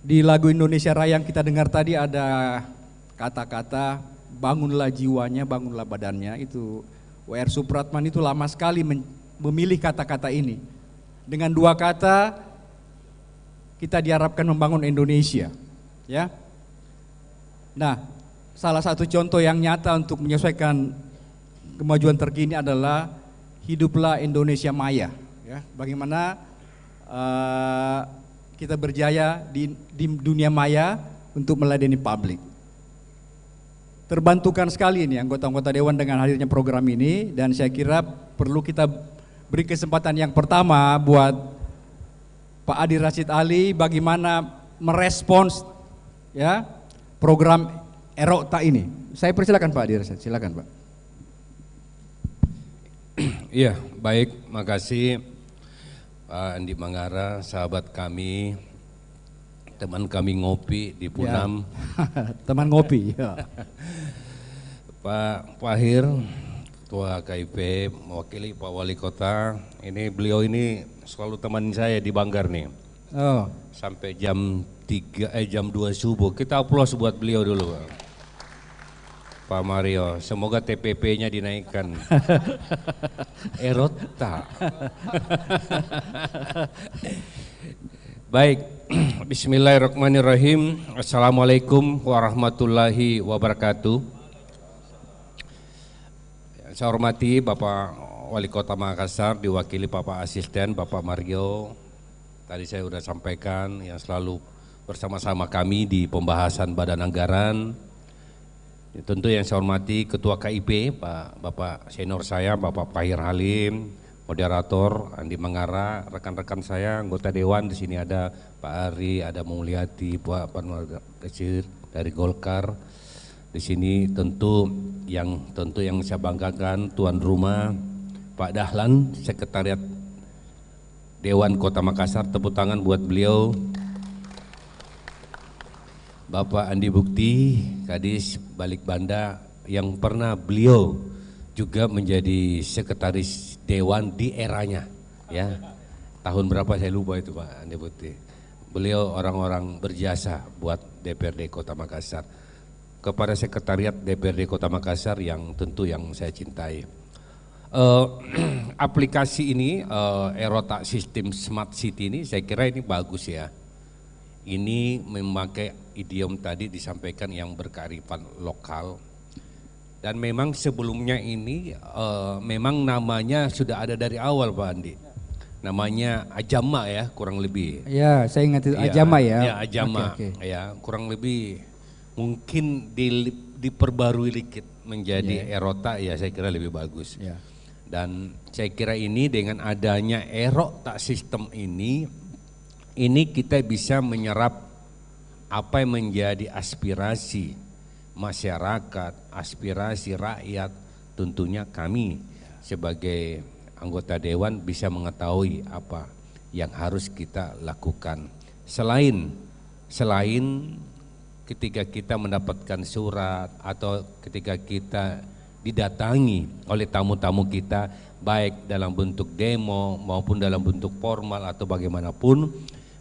Di lagu Indonesia Raya yang kita dengar tadi ada kata-kata bangunlah jiwanya, bangunlah badannya. Itu W.R. Supratman itu lama sekali memilih kata-kata ini. Dengan dua kata kita diharapkan membangun Indonesia, ya. Nah, salah satu contoh yang nyata untuk menyesuaikan kemajuan terkini adalah hiduplah Indonesia Maya, ya. Bagaimana kita berjaya di dunia maya untuk melayani publik. Terbantukan sekali ini anggota-anggota Dewan dengan hadirnya program ini, dan saya kira perlu kita beri kesempatan yang pertama buat Pak Adi Rashid Ali bagaimana merespons ya program Erokta ini. Saya persilakan Pak Adi Rashid, silakan Pak. Iya, baik, makasih Pak Andi Mangara, sahabat kami, teman kami ngopi di Punam. Ya. Teman ngopi. Ya. Pak Pahir, Ketua KIP, mewakili Pak Wali Kota. Ini beliau ini selalu teman saya di Banggar nih. Oh. Sampai jam 2 subuh. Kita aplaus buat beliau dulu, Pak Mario, semoga TPP-nya dinaikkan. Erokta. Baik, bismillahirrahmanirrahim. Assalamualaikum warahmatullahi wabarakatuh. Saya hormati Bapak Wali Kota Makassar, diwakili Bapak Asisten, Bapak Mario. Tadi saya sudah sampaikan yang selalu bersama-sama kami di pembahasan Badan Anggaran. Tentu yang saya hormati Ketua KIP, Bapak senior saya, Bapak Pahir Halim, moderator Andi Mangara, rekan-rekan saya, anggota Dewan di sini ada Pak Ari, ada Mulyati, Pak Panwar Kecil dari Golkar. Di sini tentu yang saya banggakan tuan rumah Pak Dahlan, Sekretariat Dewan Kota Makassar, tepuk tangan buat beliau. Bapak Andi Bukti, Kadis Balik Banda, yang pernah beliau juga menjadi sekretaris dewan di eranya, ya. Tahun berapa saya lupa itu Pak Andi Bukti. Beliau orang-orang berjasa buat DPRD Kota Makassar. Kepada sekretariat DPRD Kota Makassar yang tentu yang saya cintai. Aplikasi ini, Erokta Sistem Smart City ini saya kira ini bagus ya. Ini memakai idiom tadi disampaikan yang berkearifan lokal, dan memang sebelumnya ini memang namanya sudah ada dari awal Pak Andi, namanya Ajama ya kurang lebih. Ya, saya ingat itu Ajama ya. Ya Ajama, okay. Ya kurang lebih mungkin diperbarui dikit menjadi Erokta ya, saya kira lebih bagus. Ya. Dan saya kira ini dengan adanya Erokta sistem ini kita bisa menyerap apa yang menjadi aspirasi masyarakat, aspirasi rakyat. Tentunya kami sebagai anggota dewan bisa mengetahui apa yang harus kita lakukan. Selain ketika kita mendapatkan surat atau ketika kita didatangi oleh tamu-tamu kita, baik dalam bentuk demo maupun dalam bentuk formal atau bagaimanapun,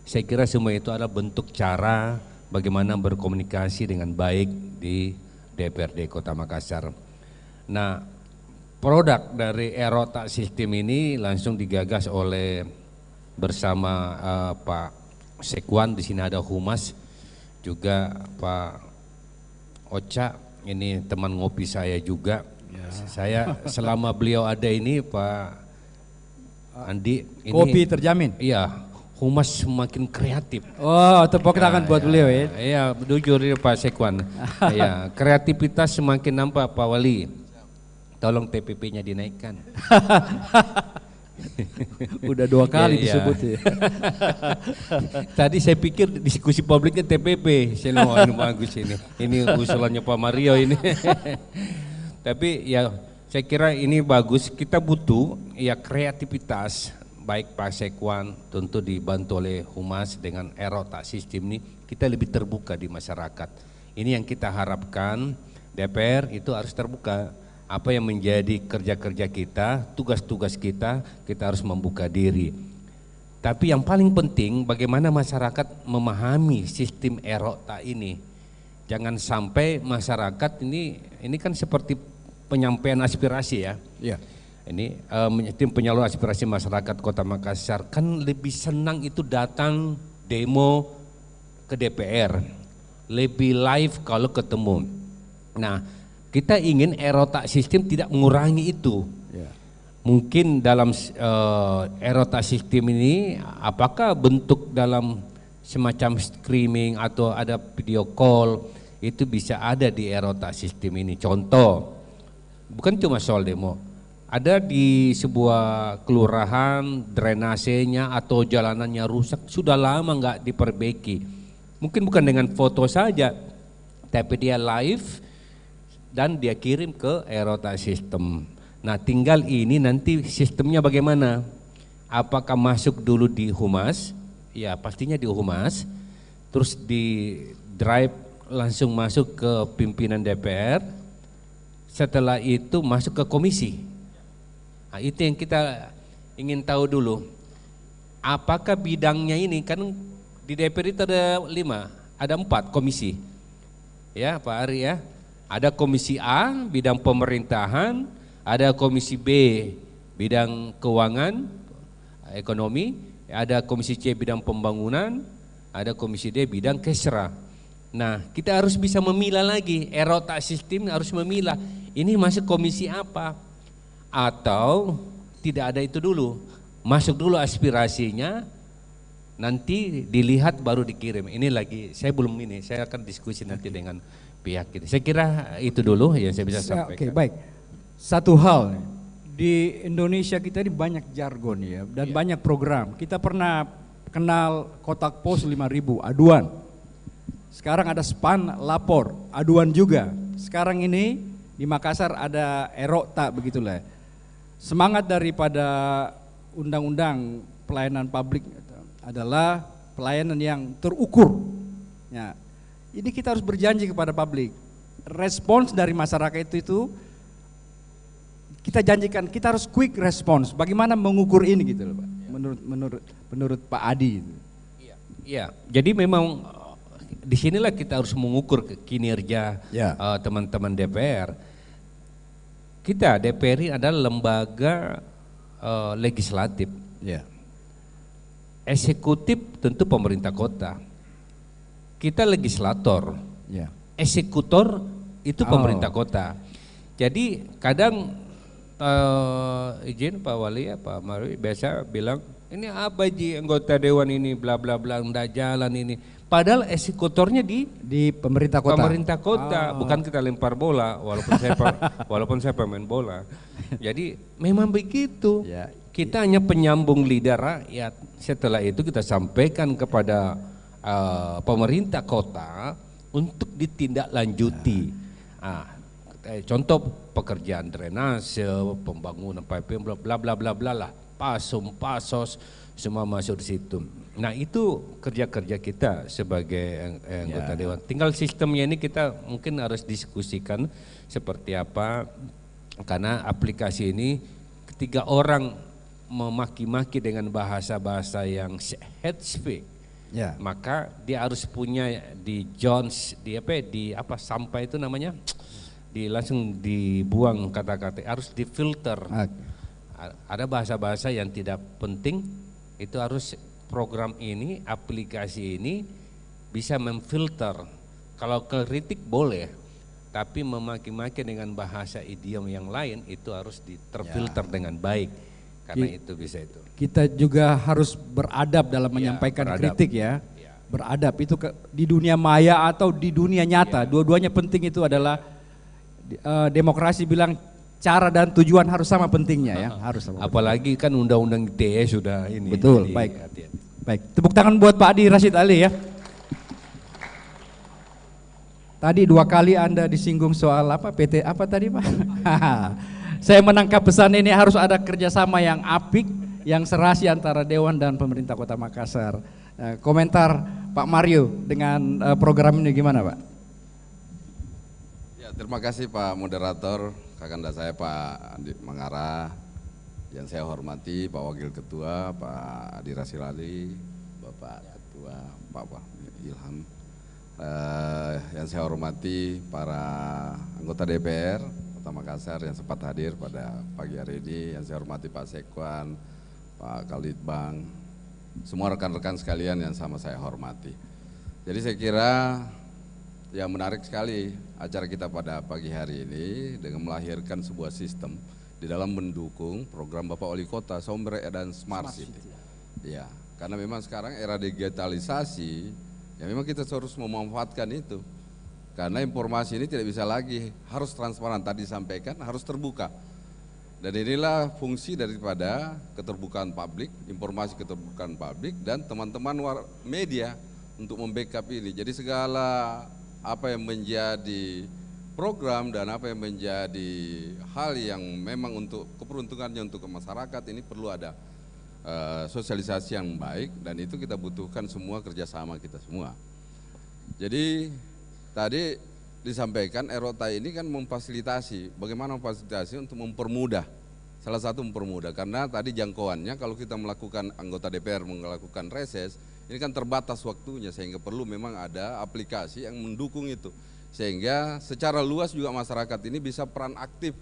saya kira semua itu adalah bentuk cara bagaimana berkomunikasi dengan baik di DPRD Kota Makassar. Nah, produk dari Erokta Sistem ini langsung digagas oleh bersama Pak Sekwan, di sini ada Humas, juga Pak Ocha, ini teman ngopi saya juga. Ya. Saya selama beliau ada ini Pak Andi, ini kopi terjamin. Iya. Humas semakin kreatif. Oh, tepuk tangan buat beliau ya. Iya, jujur ya Pak Sekwan. Iya, kreativitas semakin nampak Pak Wali. Tolong TPP-nya dinaikkan. Udah 2 kali Iya. disebut ya. Tadi saya pikir diskusi publiknya TPP, saya bilang, "Oh, ini bagus ini. Ini usulannya Pak Mario ini." Tapi ya saya kira ini bagus, kita butuh ya kreativitas, baik Pak Sekwan tentu dibantu oleh Humas dengan erota sistem ini, kita lebih terbuka di masyarakat. Ini yang kita harapkan, DPR itu harus terbuka. Apa yang menjadi kerja-kerja kita, tugas-tugas kita harus membuka diri. Tapi yang paling penting bagaimana masyarakat memahami sistem erota ini. Jangan sampai masyarakat ini kan seperti penyampaian aspirasi ya. Iya. Ini tim penyalur aspirasi masyarakat Kota Makassar kan lebih senang itu datang demo ke DPR, lebih live kalau ketemu. Nah, kita ingin erota sistem tidak mengurangi itu. Ya. Mungkin dalam erota sistem ini apakah bentuk dalam semacam streaming atau ada video call itu bisa ada di erota sistem ini. Contoh, bukan cuma soal demo, ada di sebuah kelurahan drainasenya atau jalanannya rusak sudah lama nggak diperbaiki. Mungkin bukan dengan foto saja, tapi dia live dan dia kirim ke erota sistem. Nah, tinggal ini nanti sistemnya bagaimana? Apakah masuk dulu di Humas? Ya, pastinya di Humas. Terus di drive langsung masuk ke pimpinan DPR. Setelah itu masuk ke komisi. Nah, itu yang kita ingin tahu dulu. Apakah bidangnya ini, kan di DPR itu ada 5, ada 4 komisi. Ya, Pak Ari ya. Ada komisi A bidang pemerintahan, ada komisi B bidang keuangan, ekonomi, ada komisi C bidang pembangunan, ada komisi D bidang kesra. Nah, kita harus bisa memilah lagi, erota sistem harus memilah, ini masuk komisi apa? Atau tidak ada itu dulu, masuk dulu aspirasinya, nanti dilihat baru dikirim. Ini lagi, saya akan diskusi nanti dengan pihak ini. Saya kira itu dulu yang saya bisa sampaikan. Oke, baik. Satu hal, di Indonesia kita ini banyak jargon ya dan banyak program. Kita pernah kenal kotak pos 5.000 aduan. Sekarang ada span lapor, aduan juga. Sekarang ini di Makassar ada erota begitulah. Semangat daripada undang-undang pelayanan publik adalah pelayanan yang terukur. Ya. Ini kita harus berjanji kepada publik. Respons dari masyarakat itu kita janjikan, kita harus quick response. Bagaimana mengukur ini gitu loh, Pak. Menurut Pak Adi. Iya. Jadi memang disinilah kita harus mengukur kinerja teman-teman DPR. Kita DPR ini adalah lembaga legislatif. Ya. Eksekutif tentu pemerintah kota. Kita legislator, ya. Eksekutor itu pemerintah kota. Jadi kadang izin Pak Wali ya Pak Marwi biasa bilang ini apa Ji anggota dewan ini bla bla bla nggak jalan ini. Padahal eksekutornya di pemerintah kota. Pemerintah kota, bukan kita lempar bola walaupun saya pemain bola. Jadi memang begitu. Ya. Kita hanya penyambung lidah rakyat. Setelah itu kita sampaikan kepada pemerintah kota untuk ditindaklanjuti. Contoh pekerjaan drainase, pembangunan pipe, bla bla bla bla lah, pasos semua masuk di situ. Nah, itu kerja-kerja kita sebagai anggota dewan. Tinggal sistemnya ini kita mungkin harus diskusikan seperti apa, karena aplikasi ini ketika orang memaki-maki dengan bahasa-bahasa yang hate speech, maka dia harus punya di Jones di sampah itu namanya, langsung dibuang kata-kata, harus difilter. Ada bahasa-bahasa yang tidak penting, itu harus program ini, aplikasi ini bisa memfilter. Kalau kritik boleh, tapi memaki-maki dengan bahasa idiom yang lain itu harus terfilter dengan baik, karena itu bisa itu. Kita juga harus beradab dalam menyampaikan kritik ya. Beradab itu di dunia maya atau di dunia nyata, dua-duanya penting. Itu adalah demokrasi bilang cara dan tujuan harus sama pentingnya ya, harus sama. Apalagi kan undang-undang ITE sudah ini. Betul, jadi baik. hati-hati. Baik, tepuk tangan buat Pak Adi Rashid Ali ya. Tadi 2 kali Anda disinggung soal apa, PT apa tadi Pak? Saya menangkap pesan ini harus ada kerjasama yang apik, yang serasi antara Dewan dan pemerintah Kota Makassar. Komentar Pak Mario dengan program ini gimana Pak? Ya, terima kasih Pak Moderator, kakanda saya Pak Andi Mangara, yang saya hormati Pak Wakil Ketua, Pak Adi Rashid Ali, Bapak Ketua, Pak Ilham. Yang saya hormati para anggota DPR Kota Makassar yang sempat hadir pada pagi hari ini, yang saya hormati Pak Sekwan, Pak Kalitbang, semua rekan-rekan sekalian yang sama saya hormati. Jadi saya kira yang menarik sekali acara kita pada pagi hari ini dengan melahirkan sebuah sistem di dalam mendukung program Bapak Wali Kota Sombre dan Smart City. Ya, karena memang sekarang era digitalisasi, ya memang kita harus memanfaatkan itu. Karena informasi ini tidak bisa lagi, harus transparan, tadi disampaikan harus terbuka. Dan inilah fungsi daripada keterbukaan publik, informasi keterbukaan publik dan teman-teman media untuk membackup ini. Jadi segala apa yang menjadi program dan apa yang menjadi hal yang memang untuk keperuntungannya untuk masyarakat ini perlu ada sosialisasi yang baik, dan itu kita butuhkan semua kerjasama kita semua. Jadi tadi disampaikan Erota ini kan memfasilitasi, bagaimana memfasilitasi untuk mempermudah, salah satu mempermudah, karena tadi jangkauannya kalau kita melakukan anggota DPR melakukan reses, ini kan terbatas waktunya sehingga perlu memang ada aplikasi yang mendukung itu. Sehingga secara luas juga masyarakat ini bisa peran aktif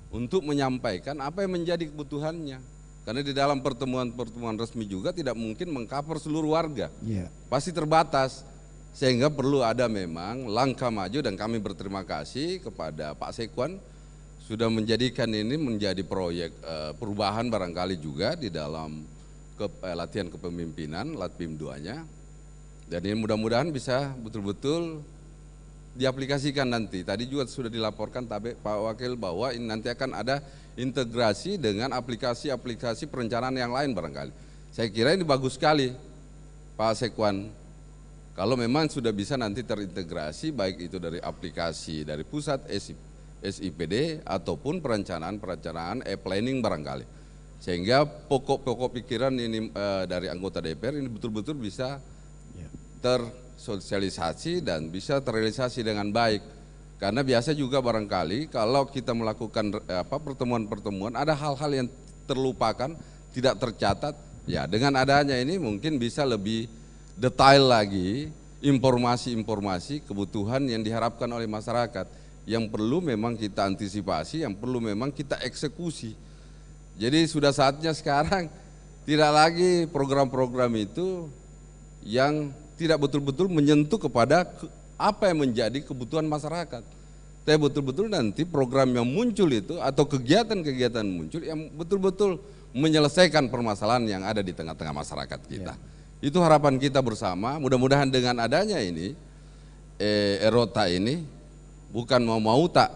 untuk menyampaikan apa yang menjadi kebutuhannya. Karena di dalam pertemuan-pertemuan resmi juga tidak mungkin mengcover seluruh warga, pasti terbatas. Sehingga perlu ada memang langkah maju, dan kami berterima kasih kepada Pak Sekwan sudah menjadikan ini menjadi proyek perubahan barangkali juga di dalam latihan kepemimpinan, Latpim 2-nya. Dan ini mudah-mudahan bisa betul-betul diaplikasikan nanti. Tadi juga sudah dilaporkan Pak Wakil bahwa ini nanti akan ada integrasi dengan aplikasi-aplikasi perencanaan yang lain barangkali. Saya kira ini bagus sekali Pak Sekwan. Kalau memang sudah bisa nanti terintegrasi baik itu dari aplikasi dari pusat SIPD ataupun perencanaan planning barangkali. Sehingga pokok-pokok pikiran ini dari anggota DPR ini betul-betul bisa tersosialisasi dan bisa terrealisasi dengan baik. Karena biasa juga barangkali kalau kita melakukan pertemuan-pertemuan ada hal-hal yang terlupakan, tidak tercatat. Ya, dengan adanya ini mungkin bisa lebih detail lagi informasi-informasi kebutuhan yang diharapkan oleh masyarakat yang perlu memang kita antisipasi, yang perlu memang kita eksekusi. Jadi sudah saatnya sekarang tidak lagi program-program itu yang tidak betul-betul menyentuh kepada apa yang menjadi kebutuhan masyarakat. Tapi betul-betul nanti program yang muncul itu atau kegiatan-kegiatan muncul yang betul-betul menyelesaikan permasalahan yang ada di tengah-tengah masyarakat kita. Itu harapan kita bersama, mudah-mudahan dengan adanya ini, Erota ini bukan mau tak,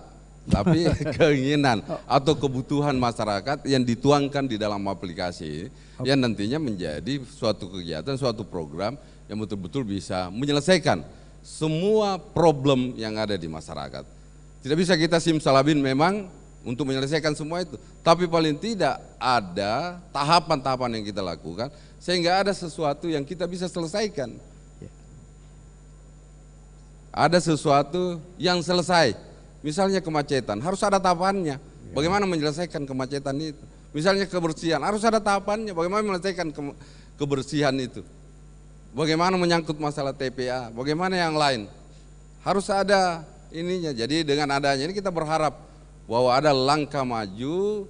tapi keinginan atau kebutuhan masyarakat yang dituangkan di dalam aplikasi yang nantinya menjadi suatu kegiatan, suatu program yang betul-betul bisa menyelesaikan semua problem yang ada di masyarakat. Tidak bisa kita simsalabim memang untuk menyelesaikan semua itu, tapi paling tidak ada tahapan-tahapan yang kita lakukan sehingga ada sesuatu yang kita bisa selesaikan. Ada sesuatu yang selesai, misalnya kemacetan, harus ada tahapannya. Bagaimana menyelesaikan kemacetan itu? Misalnya kebersihan, harus ada tahapannya. Bagaimana menyelesaikan kebersihan itu? Bagaimana menyangkut masalah TPA? Bagaimana yang lain? Harus ada ininya. Jadi dengan adanya ini kita berharap bahwa ada langkah maju,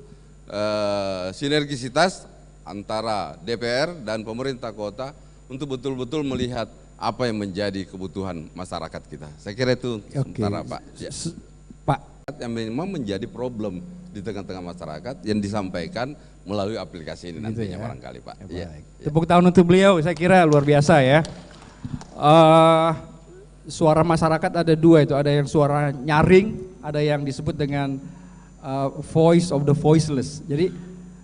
sinergisitas antara DPR dan pemerintah kota untuk betul-betul melihat apa yang menjadi kebutuhan masyarakat kita. Saya kira itu sementara Pak. Ya. Pak, yang memang menjadi problem di tengah-tengah masyarakat yang disampaikan melalui aplikasi ini nantinya barangkali Pak. Ya, Tepuk tangan untuk beliau, saya kira luar biasa ya. Suara masyarakat ada dua itu, ada yang suara nyaring, ada yang disebut dengan voice of the voiceless. Jadi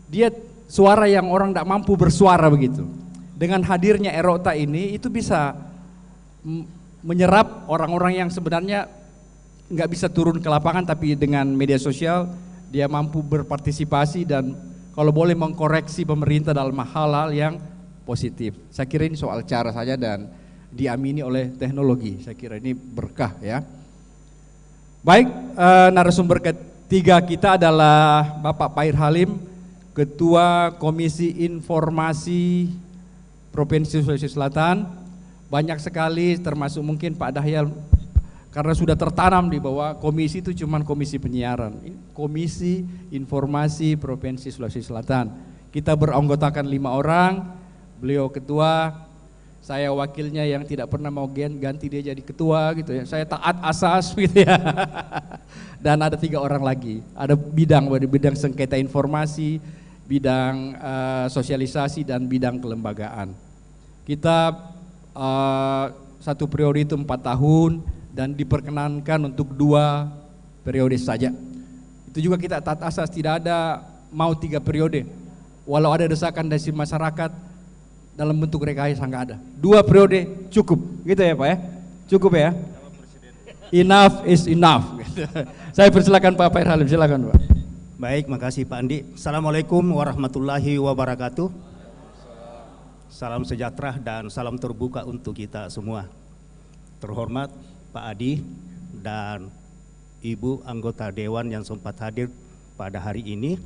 dia suara yang orang tidak mampu bersuara begitu. Dengan hadirnya Erota ini itu bisa menyerap orang-orang yang sebenarnya nggak bisa turun ke lapangan, tapi dengan media sosial dia mampu berpartisipasi dan kalau boleh mengkoreksi pemerintah dalam hal-hal yang positif. Saya kira ini soal cara saja dan diamini oleh teknologi. Saya kira ini berkah ya. Baik, narasumber ketiga kita adalah Bapak Pahir Halim, Ketua Komisi Informasi Provinsi Sulawesi Selatan. Banyak sekali termasuk mungkin Pak Dahyal karena sudah tertanam di bahwa komisi itu cuma komisi penyiaran. Komisi Informasi Provinsi Sulawesi Selatan. Kita beranggotakan 5 orang, beliau ketua, saya wakilnya yang tidak pernah mau ganti dia jadi ketua gitu ya. Saya taat asas gitu ya. Dan ada 3 orang lagi. Ada bidang sengketa informasi, bidang sosialisasi dan bidang kelembagaan. Kita 1 periode itu 4 tahun dan diperkenankan untuk 2 periode saja. Itu juga kita taat asas, tidak ada mau 3 periode. Walau ada desakan dari masyarakat dalam bentuk rekayasa nggak ada. 2 periode cukup, gitu ya Pak ya? Cukup ya? Enough is enough. Saya persilakan Pak Pahir Halim, silakan Pak. Baik, makasih Pak Andi. Assalamualaikum warahmatullahi wabarakatuh. Salam sejahtera dan salam terbuka untuk kita semua. Terhormat Pak Adi dan Ibu anggota Dewan yang sempat hadir pada hari ini,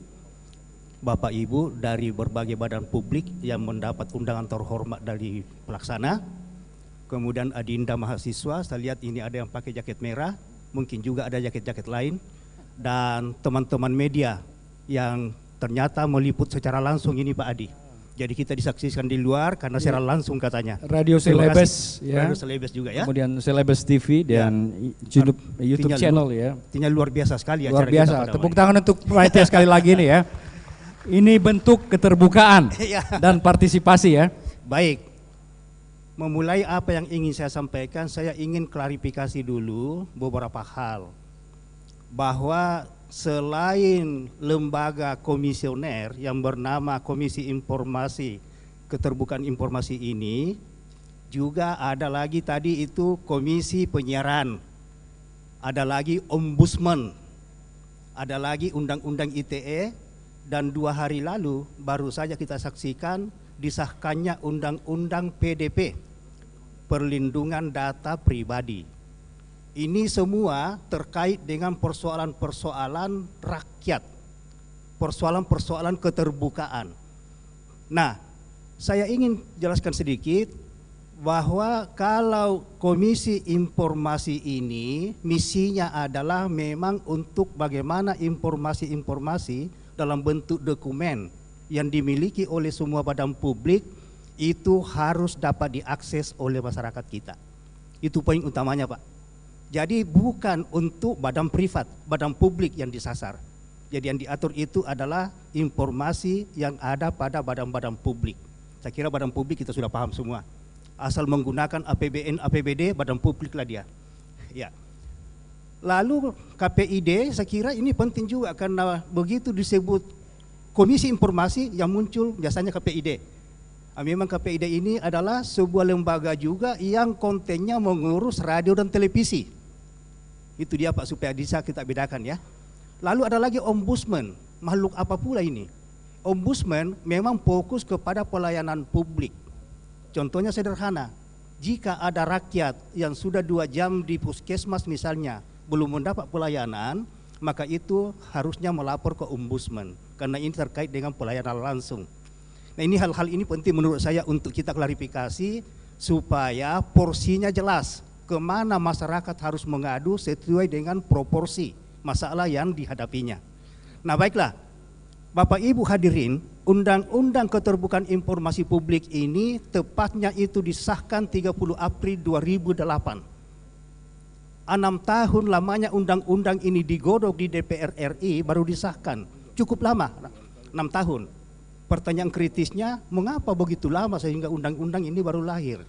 Bapak Ibu dari berbagai badan publik yang mendapat undangan terhormat dari pelaksana, kemudian adinda mahasiswa, saya lihat ini ada yang pakai jaket merah, mungkin juga ada jaket-jaket lain, dan teman-teman media yang ternyata meliput secara langsung ini Pak Adi. Jadi kita disaksikan di luar karena secara langsung katanya. Radio Celebes ya. Radio Celebes juga ya. Kemudian Celebes TV dan YouTube channel ya. Artinya luar biasa sekali luar acara biasa. kita. Tepuk tangan untuk panitia sekali lagi nih ya. Ini bentuk keterbukaan dan partisipasi ya. Baik. Memulai apa yang ingin saya sampaikan, saya ingin klarifikasi dulu beberapa hal. Bahwa selain lembaga komisioner yang bernama Komisi Informasi Keterbukaan Informasi ini, juga ada lagi tadi itu Komisi Penyiaran, ada lagi Ombudsman, ada lagi Undang-Undang ITE, dan 2 hari lalu baru saja kita saksikan disahkannya Undang-Undang PDP, Perlindungan Data Pribadi. Ini semua terkait dengan persoalan-persoalan rakyat, persoalan-persoalan keterbukaan. Nah, saya ingin jelaskan sedikit bahwa kalau Komisi Informasi ini misinya adalah memang untuk bagaimana informasi-informasi dalam bentuk dokumen yang dimiliki oleh semua badan publik itu harus dapat diakses oleh masyarakat kita. Itu poin utamanya Pak. Jadi bukan untuk badan privat, badan publik yang disasar. Jadi yang diatur itu adalah informasi yang ada pada badan-badan publik. Saya kira badan publik kita sudah paham semua. Asal menggunakan APBN, APBD, badan publik lah dia. Ya. Lalu KPID saya kira ini penting juga karena begitu disebut Komisi Informasi yang muncul biasanya KPID. Memang KPID ini adalah sebuah lembaga juga yang kontennya mengurus radio dan televisi. Itu dia Pak supaya bisa kita bedakan ya. Lalu ada lagi Ombudsman, makhluk apa pula ini? Ombudsman memang fokus kepada pelayanan publik. Contohnya sederhana, jika ada rakyat yang sudah 2 jam di puskesmas misalnya belum mendapat pelayanan, maka itu harusnya melapor ke Ombudsman karena ini terkait dengan pelayanan langsung. Nah ini hal-hal ini penting menurut saya untuk kita klarifikasi supaya porsinya jelas kemana masyarakat harus mengadu sesuai dengan proporsi masalah yang dihadapinya. Nah baiklah, Bapak Ibu hadirin, Undang-Undang Keterbukaan Informasi Publik ini tepatnya itu disahkan 30 April 2008. 6 tahun lamanya undang-undang ini digodok di DPR RI baru disahkan. Cukup lama, 6 tahun. Pertanyaan kritisnya, mengapa begitu lama sehingga undang-undang ini baru lahir?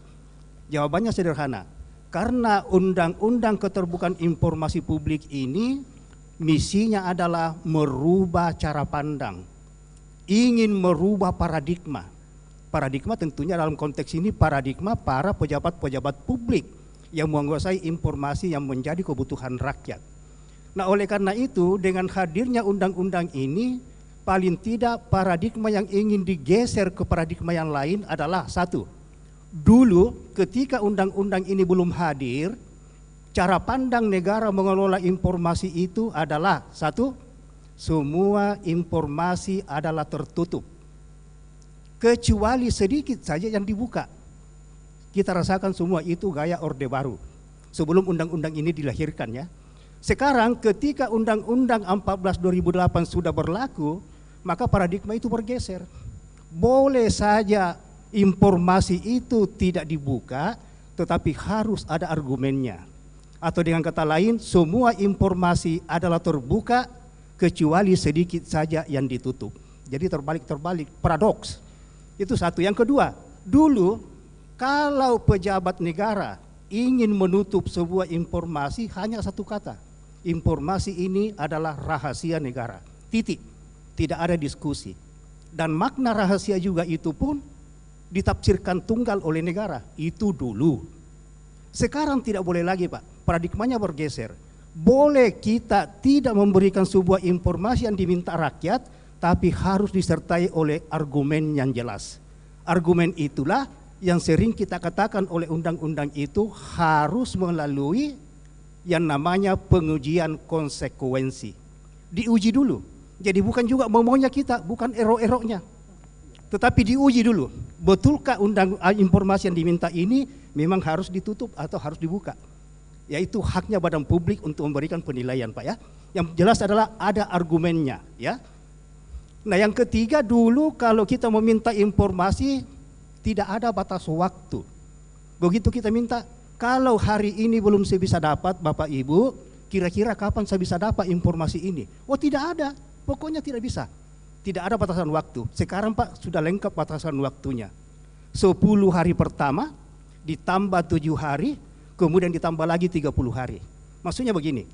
Jawabannya sederhana, karena Undang-Undang Keterbukaan Informasi Publik ini misinya adalah merubah cara pandang, ingin merubah paradigma. Paradigma tentunya dalam konteks ini paradigma para pejabat-pejabat publik yang menguasai informasi yang menjadi kebutuhan rakyat. Nah, oleh karena itu dengan hadirnya undang-undang ini, paling tidak paradigma yang ingin digeser ke paradigma yang lain adalah satu. Dulu ketika undang-undang ini belum hadir, cara pandang negara mengelola informasi itu adalah satu, semua informasi adalah tertutup, kecuali sedikit saja yang dibuka. Kita rasakan semua itu gaya Orde Baru sebelum undang-undang ini dilahirkan ya. Sekarang ketika Undang-Undang 14 2008 sudah berlaku, maka paradigma itu bergeser. Boleh saja informasi itu tidak dibuka, tetapi harus ada argumennya. Atau dengan kata lain, semua informasi adalah terbuka kecuali sedikit saja yang ditutup. Jadi terbalik-terbalik, paradoks. Itu satu. Yang kedua, dulu kalau pejabat negara ingin menutup sebuah informasi hanya satu kata. Informasi ini adalah rahasia negara. Titik. Tidak ada diskusi. Dan makna rahasia juga itu pun ditafsirkan tunggal oleh negara. Itu dulu. Sekarang tidak boleh lagi, Pak. Paradigmanya bergeser. Boleh kita tidak memberikan sebuah informasi yang diminta rakyat, tapi harus disertai oleh argumen yang jelas. Argumen itulah yang sering kita katakan oleh undang-undang itu harus melalui yang namanya pengujian konsekuensi. Diuji dulu. Jadi bukan juga maunya kita, bukan erok-eroknya. Tetapi diuji dulu. Betulkah informasi yang diminta ini memang harus ditutup atau harus dibuka? Yaitu haknya badan publik untuk memberikan penilaian, Pak ya. Yang jelas adalah ada argumennya, ya. Nah, yang ketiga, dulu kalau kita meminta informasi tidak ada batas waktu. Begitu kita minta, kalau hari ini belum saya bisa dapat, Bapak Ibu, kira-kira kapan saya bisa dapat informasi ini? Oh, tidak ada. Pokoknya tidak bisa. Tidak ada batasan waktu. Sekarang Pak sudah lengkap batasan waktunya. 10 hari pertama ditambah 7 hari, kemudian ditambah lagi 30 hari. Maksudnya begini,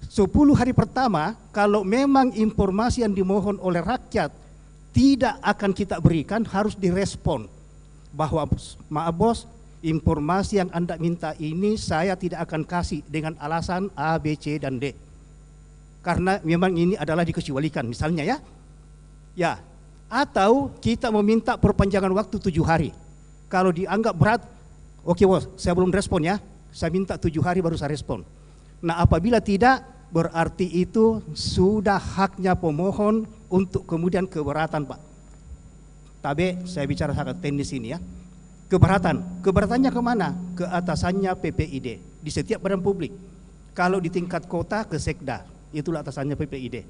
10 hari pertama kalau memang informasi yang dimohon oleh rakyat tidak akan kita berikan, harus direspon bahwa maaf bos, informasi yang Anda minta ini saya tidak akan kasih dengan alasan A, B, C, dan D. Karena memang ini adalah dikecualikan misalnya ya. Ya, atau kita meminta perpanjangan waktu 7 hari. Kalau dianggap berat, oke bos, saya belum respon ya. Saya minta 7 hari baru saya respon. Nah, apabila tidak, berarti itu sudah haknya pemohon untuk kemudian keberatan, Pak. Tabe, saya bicara sangat teknis ini ya. Keberatan. Keberatannya kemana? Ke atasannya PPID. Di setiap badan publik. Kalau di tingkat kota ke Sekda. Itulah atasannya PPID.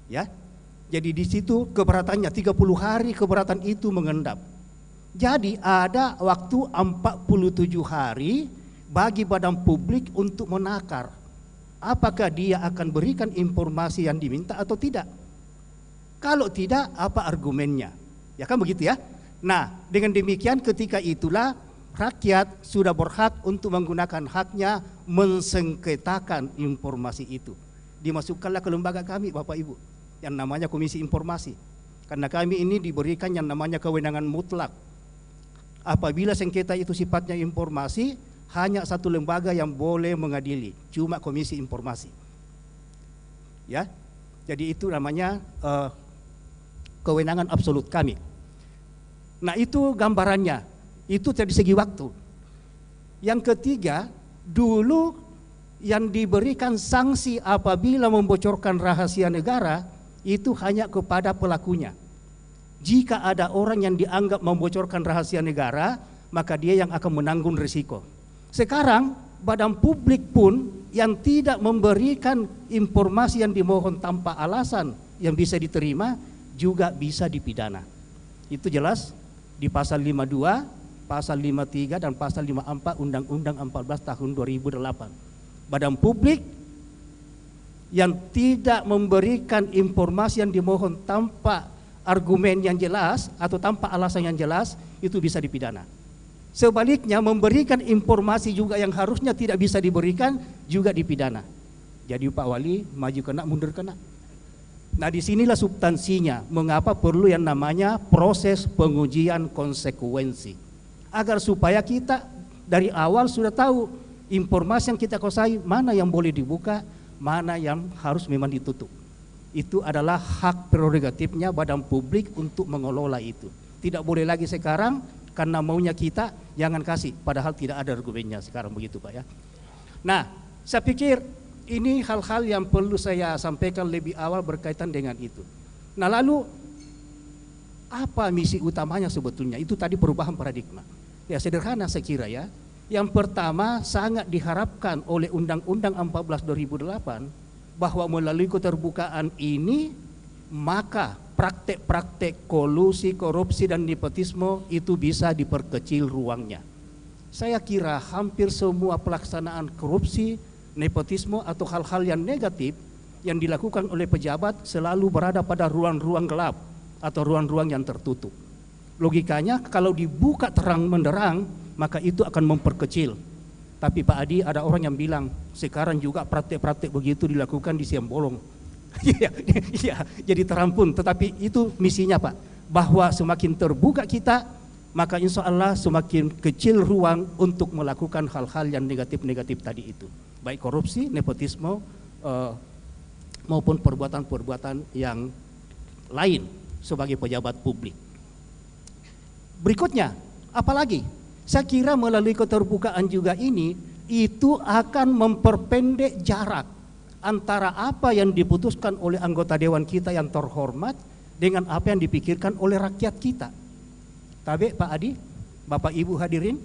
Ya. Jadi di situ keberatannya 30 hari keberatan itu mengendap. Jadi ada waktu 47 hari bagi badan publik untuk menakar. Apakah dia akan berikan informasi yang diminta atau tidak? Kalau tidak, apa argumennya? Ya kan begitu ya? Nah, dengan demikian ketika itulah rakyat sudah berhak untuk menggunakan haknya mensengketakan informasi itu. Dimasukkanlah ke lembaga kami Bapak Ibu yang namanya Komisi Informasi. Karena kami ini diberikan yang namanya kewenangan mutlak. Apabila sengketa itu sifatnya informasi, hanya satu lembaga yang boleh mengadili, cuma Komisi Informasi. Ya. Jadi itu namanya kewenangan absolut kami. Nah, itu gambarannya. Itu dari segi waktu. Yang ketiga, dulu yang diberikan sanksi apabila membocorkan rahasia negara itu hanya kepada pelakunya. Jika ada orang yang dianggap membocorkan rahasia negara, maka dia yang akan menanggung risiko. Sekarang badan publik pun yang tidak memberikan informasi yang dimohon tanpa alasan yang bisa diterima juga bisa dipidana. Itu jelas di pasal 52, pasal 53 dan pasal 54 Undang-Undang 14 tahun 2008. Badan publik yang tidak memberikan informasi yang dimohon tanpa argumen yang jelas atau tanpa alasan yang jelas itu bisa dipidana. Sebaliknya memberikan informasi juga yang harusnya tidak bisa diberikan juga dipidana. Jadi Pak Wali maju kena, mundur kena. Nah disinilah substansinya, mengapa perlu yang namanya proses pengujian konsekuensi. Agar supaya kita dari awal sudah tahu informasi yang kita kuasai, mana yang boleh dibuka, mana yang harus memang ditutup. Itu adalah hak prerogatifnya badan publik untuk mengelola itu. Tidak boleh lagi sekarang karena maunya kita, jangan kasih, padahal tidak ada argumennya sekarang begitu Pak ya. Nah, saya pikir ini hal-hal yang perlu saya sampaikan lebih awal berkaitan dengan itu. Nah lalu apa misi utamanya sebetulnya? Itu tadi perubahan paradigma. Ya sederhana saya kira ya. Yang pertama sangat diharapkan oleh Undang-Undang 14 2008 bahwa melalui keterbukaan ini maka praktek-praktek kolusi, korupsi dan nepotisme itu bisa diperkecil ruangnya. Saya kira hampir semua pelaksanaan korupsi, nepotisme atau hal-hal yang negatif yang dilakukan oleh pejabat selalu berada pada ruang-ruang gelap atau ruang-ruang yang tertutup. Logikanya kalau dibuka terang menderang maka itu akan memperkecil. Tapi Pak Adi, ada orang yang bilang sekarang juga praktek-praktek begitu dilakukan di Siambolong. Iya, jadi terampun. Tetapi itu misinya Pak, bahwa semakin terbuka kita, maka insya Allah semakin kecil ruang untuk melakukan hal-hal yang negatif-negatif tadi itu. Baik korupsi, nepotisme, maupun perbuatan-perbuatan yang lain sebagai pejabat publik. Berikutnya, apalagi? Saya kira melalui keterbukaan juga ini, itu akan memperpendek jarak antara apa yang diputuskan oleh anggota dewan kita yang terhormat dengan apa yang dipikirkan oleh rakyat kita. Tapi Pak Adi, Bapak Ibu hadirin,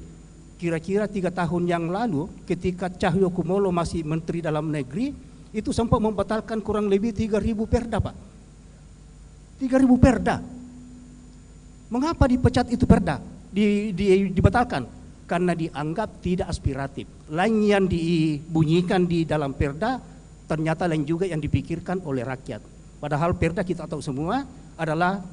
kira-kira 3 tahun yang lalu ketika Cahyokumolo masih Menteri Dalam Negeri, itu sempat membatalkan kurang lebih 3.000 perda Pak. 3.000 perda. Mengapa dipecat itu perda? Dibatalkan? Karena dianggap tidak aspiratif. Lain yang dibunyikan di dalam perda, ternyata lain juga yang dipikirkan oleh rakyat. Padahal perda kita tahu semua adalah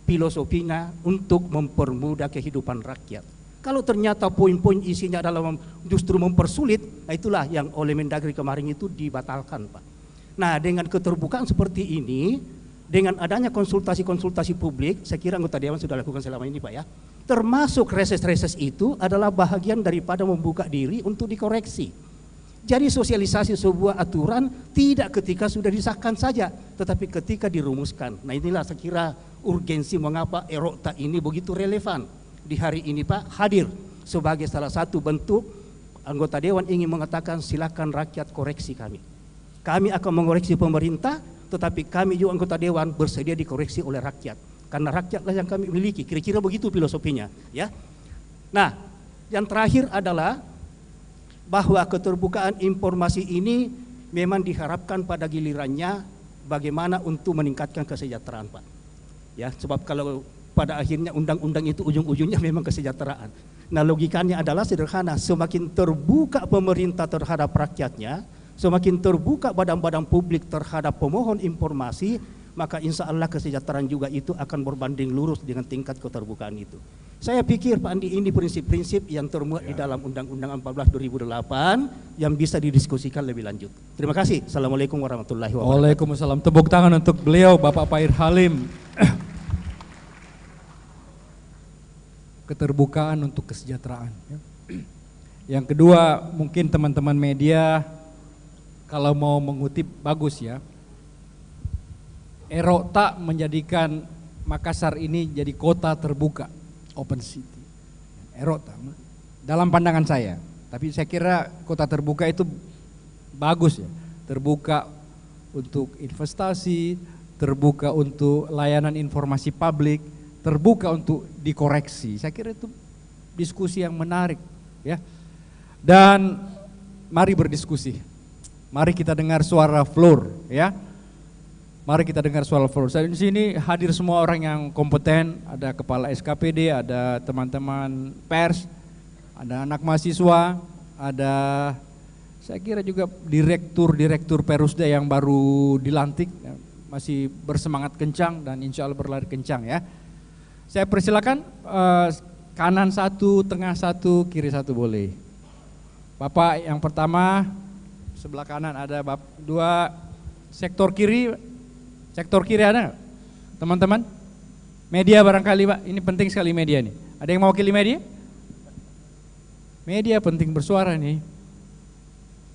filosofinya untuk mempermudah kehidupan rakyat. Kalau ternyata poin-poin isinya adalah justru mempersulit, nah itulah yang oleh Mendagri kemarin itu dibatalkan Pak. Nah dengan keterbukaan seperti ini, dengan adanya konsultasi-konsultasi publik, saya kira anggota dewan sudah lakukan selama ini Pak ya. Termasuk reses-reses itu adalah bahagian daripada membuka diri untuk dikoreksi. Jadi sosialisasi sebuah aturan tidak ketika sudah disahkan saja, tetapi ketika dirumuskan. Nah inilah saya kira urgensi mengapa Erokta ini begitu relevan di hari ini Pak, hadir sebagai salah satu bentuk anggota dewan ingin mengatakan silakan rakyat koreksi kami. Kami akan mengoreksi pemerintah, tetapi kami juga anggota dewan bersedia dikoreksi oleh rakyat. Karena rakyatlah yang kami miliki, kira-kira begitu filosofinya ya. Nah yang terakhir adalah bahwa keterbukaan informasi ini memang diharapkan pada gilirannya bagaimana untuk meningkatkan kesejahteraan Pak ya, sebab kalau pada akhirnya undang-undang itu ujung-ujungnya memang kesejahteraan. Nah logikanya adalah sederhana, semakin terbuka pemerintah terhadap rakyatnya, semakin terbuka badan-badan publik terhadap pemohon informasi, maka insya Allah kesejahteraan juga itu akan berbanding lurus dengan tingkat keterbukaan itu. Saya pikir Pak Andi ini prinsip-prinsip yang termuat di dalam Undang-Undang 14 2008 yang bisa didiskusikan lebih lanjut. Terima kasih. Assalamualaikum warahmatullahi wabarakatuh. Waalaikumsalam. Tepuk tangan untuk beliau Bapak Pahir Halim. Keterbukaan untuk kesejahteraan. Yang kedua, mungkin teman-teman media kalau mau mengutip bagus ya. Erokta menjadikan Makassar ini jadi kota terbuka, open city. Erokta, dalam pandangan saya. Tapi saya kira kota terbuka itu bagus ya. Terbuka untuk investasi, terbuka untuk layanan informasi publik, terbuka untuk dikoreksi. Saya kira itu diskusi yang menarik ya. Dan mari berdiskusi. Mari kita dengar suara floor ya. Mari kita dengar suara floor. Di sini hadir semua orang yang kompeten, ada kepala SKPD, ada teman-teman pers, ada anak mahasiswa, ada saya kira juga direktur Perusda yang baru dilantik, masih bersemangat kencang dan insya Allah berlari kencang ya. Saya persilakan kanan 1, tengah 1, kiri 1 boleh. Bapak yang pertama sebelah kanan ada dua sektor kiri ada nggak? Teman-teman? Media barangkali Pak, ini penting sekali media nih. Ada yang mewakili media? Media penting bersuara nih.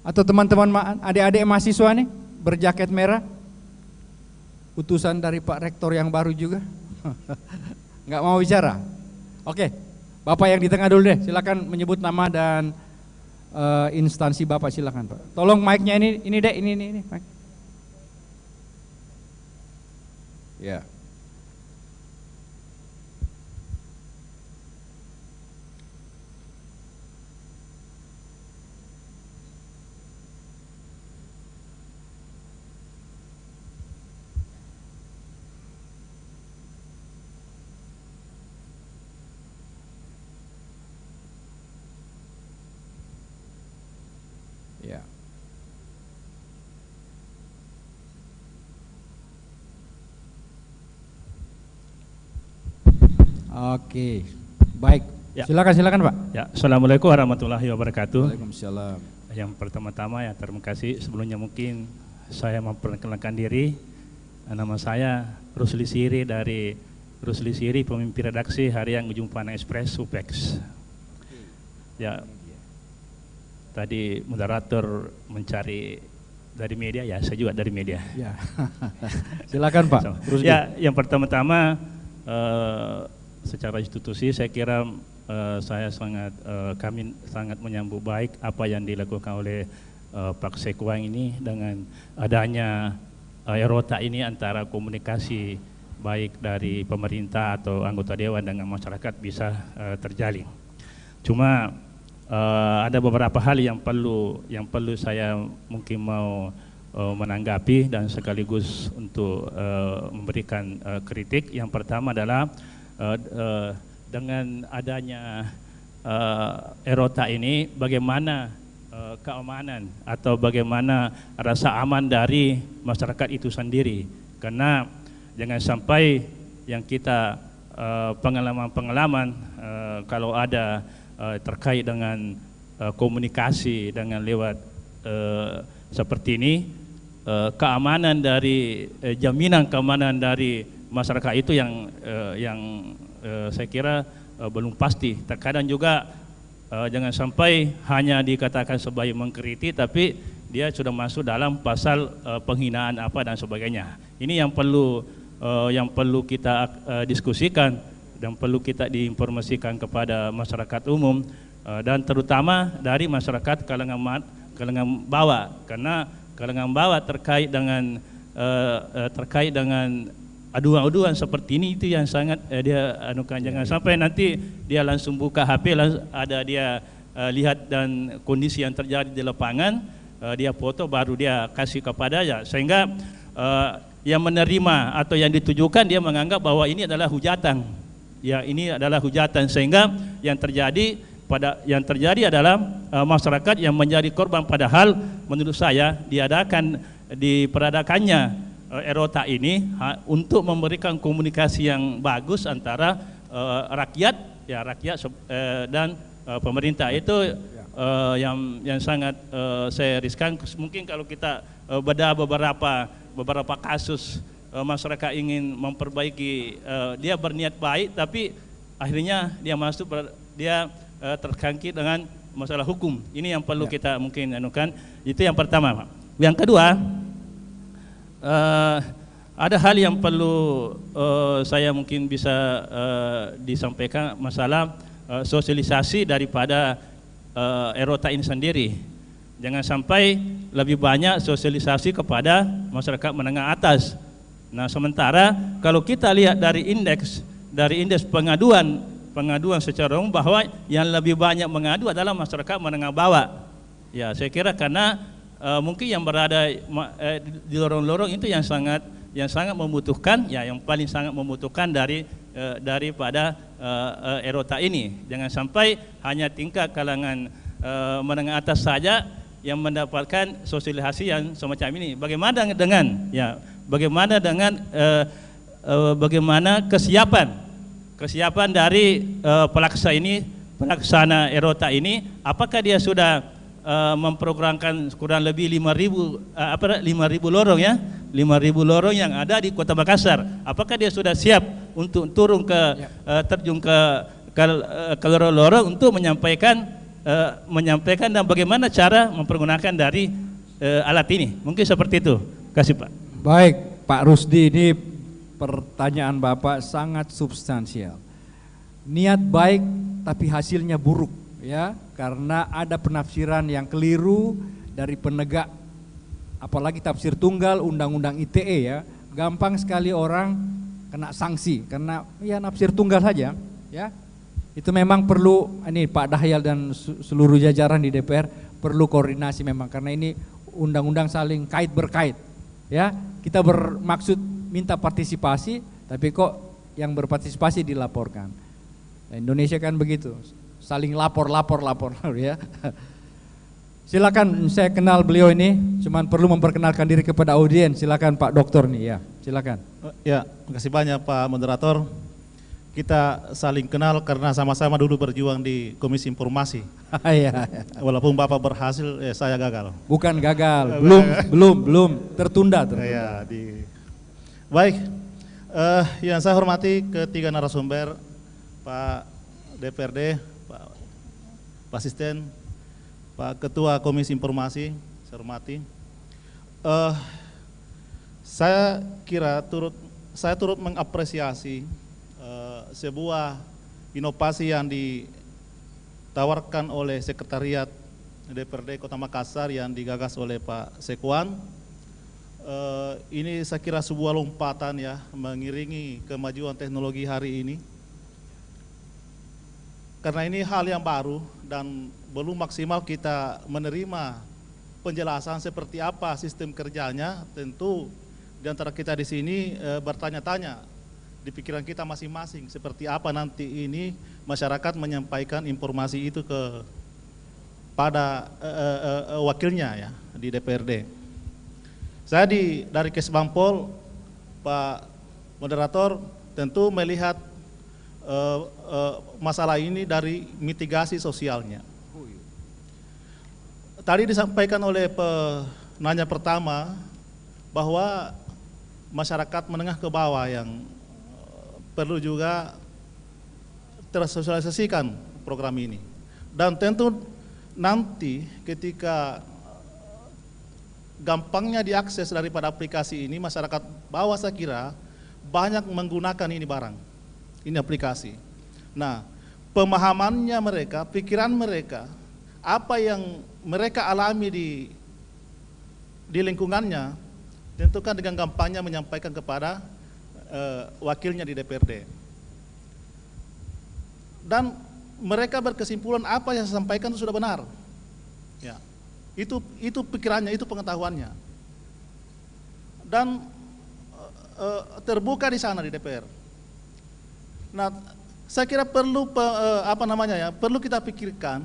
Atau teman-teman adik-adik mahasiswa nih berjaket merah, utusan dari Pak Rektor yang baru juga. Nggak mau bicara? Oke, Bapak yang di tengah dulu deh, silakan menyebut nama dan instansi Bapak, silakan Pak. Tolong mic-nya ini deh, ini mic. Ya. Ya. Oke, baik. Ya. Silakan Pak. Ya, Assalamualaikum warahmatullahi wabarakatuh. Waalaikumsalam. Yang pertama-tama ya terima kasih. Sebelumnya mungkin saya memperkenalkan diri. Nama saya Rusli Siri dari Rusli Siri, pemimpin redaksi Harian Ujung Pandang Express UPEX. Ya, tadi moderator mencari dari media, ya saya juga dari media. Ya. Silakan Pak. Ya, yang pertama-tama secara institusi saya kira kami sangat menyambut baik apa yang dilakukan oleh Pak Sekwang ini dengan adanya erota ini antara komunikasi baik dari pemerintah atau anggota dewan dengan masyarakat bisa terjalin. Cuma ada beberapa hal yang perlu saya mungkin mau menanggapi dan sekaligus untuk memberikan kritik. Yang pertama adalah dengan adanya erota ini, bagaimana keamanan atau bagaimana rasa aman dari masyarakat itu sendiri, karena jangan sampai yang kita pengalaman kalau ada terkait dengan komunikasi dengan lewat seperti ini, keamanan dari jaminan keamanan dari masyarakat itu yang saya kira belum pasti. Terkadang juga jangan sampai hanya dikatakan sebagai mengkritik, tapi dia sudah masuk dalam pasal penghinaan apa dan sebagainya. Ini yang perlu kita diskusikan dan perlu kita diinformasikan kepada masyarakat umum dan terutama dari masyarakat kalangan bawah, karena kalangan bawah terkait dengan aduan-aduan seperti ini itu yang sangat dia anukan. Jangan sampai nanti dia langsung buka HP, ada dia lihat dan kondisi yang terjadi di lapangan, dia foto baru dia kasih kepada ya, sehingga yang menerima atau yang ditujukan dia menganggap bahwa ini adalah hujatan. Ya, ini adalah hujatan, sehingga yang terjadi adalah masyarakat yang menjadi korban, padahal menurut saya diperadakannya erota ini untuk memberikan komunikasi yang bagus antara rakyat dan pemerintah. Itu yang sangat saya riskan. Mungkin kalau kita bedah beberapa kasus masyarakat ingin memperbaiki, dia berniat baik tapi akhirnya dia terkangkit dengan masalah hukum. Ini yang perlu kita mungkin anukan. Itu yang pertama, Pak. Yang kedua, ada hal yang perlu saya mungkin bisa disampaikan, masalah sosialisasi daripada erota ini sendiri. Jangan sampai lebih banyak sosialisasi kepada masyarakat menengah atas. Nah, sementara kalau kita lihat dari indeks pengaduan secara umum, bahwa yang lebih banyak mengadu adalah masyarakat menengah bawah. Ya, saya kira karena mungkin yang berada di lorong-lorong itu yang sangat membutuhkan, ya, yang paling sangat membutuhkan daripada erota ini. Jangan sampai hanya tingkat kalangan menengah atas saja yang mendapatkan sosialisasi yang semacam ini. Bagaimana dengan kesiapan dari pelaksana erota ini? Apakah dia sudah memprogramkan kurang lebih 5.000 lorong ya, 5.000 lorong yang ada di Kota Makassar. Apakah dia sudah siap untuk turun ke terjun ke lorong-lorong untuk menyampaikan dan bagaimana cara mempergunakan dari alat ini? Mungkin seperti itu. Kasih Pak. Baik Pak Rusdi, ini pertanyaan Bapak sangat substansial. Niat baik tapi hasilnya buruk ya, karena ada penafsiran yang keliru dari penegak, apalagi tafsir tunggal undang-undang ITE ya. Gampang sekali orang kena sanksi karena ya nafsir tunggal saja ya. Itu memang perlu, ini Pak Dahyal dan seluruh jajaran di DPR perlu koordinasi memang, karena ini undang-undang saling kait berkait ya. Kita bermaksud minta partisipasi, tapi kok yang berpartisipasi dilaporkan. Indonesia kan begitu, saling lapor ya. Silakan, saya kenal beliau ini, cuman perlu memperkenalkan diri kepada audiens. Silakan Pak Dokter nih ya, silakan. Ya, terima kasih banyak Pak Moderator. Kita saling kenal karena sama-sama dulu berjuang di Komisi Informasi. Iya. Walaupun Bapak berhasil, saya gagal. Bukan gagal, belum tertunda. Ya, baik, yang saya hormati ketiga narasumber, Pak DPRD, Pak Asisten, Pak Ketua Komisi Informasi, saya hormati. Saya turut mengapresiasi sebuah inovasi yang ditawarkan oleh Sekretariat DPRD Kota Makassar yang digagas oleh Pak Sekwan. Ini saya kira sebuah lompatan ya, mengiringi kemajuan teknologi hari ini. Karena ini hal yang baru dan belum maksimal kita menerima penjelasan seperti apa sistem kerjanya. Tentu di antara kita di sini bertanya-tanya di pikiran kita masing-masing seperti apa nanti ini masyarakat menyampaikan informasi itu pada wakilnya ya di DPRD. Saya dari Kesbangpol, Pak Moderator, tentu melihat masalah ini dari mitigasi sosialnya. Tadi disampaikan oleh penanya pertama bahwa masyarakat menengah ke bawah yang perlu juga tersosialisasikan program ini. Dan tentu nanti ketika gampangnya diakses daripada aplikasi ini, masyarakat bawah saya kira banyak menggunakan ini barang, ini aplikasi. Nah, pemahamannya mereka, pikiran mereka, apa yang mereka alami di lingkungannya, tentu kan dengan gampangnya menyampaikan kepada wakilnya di DPRD. Dan mereka berkesimpulan apa yang saya sampaikan itu sudah benar. Ya. Itu pikirannya, itu pengetahuannya. Dan terbuka di sana di DPR. Nah, saya kira perlu perlu kita pikirkan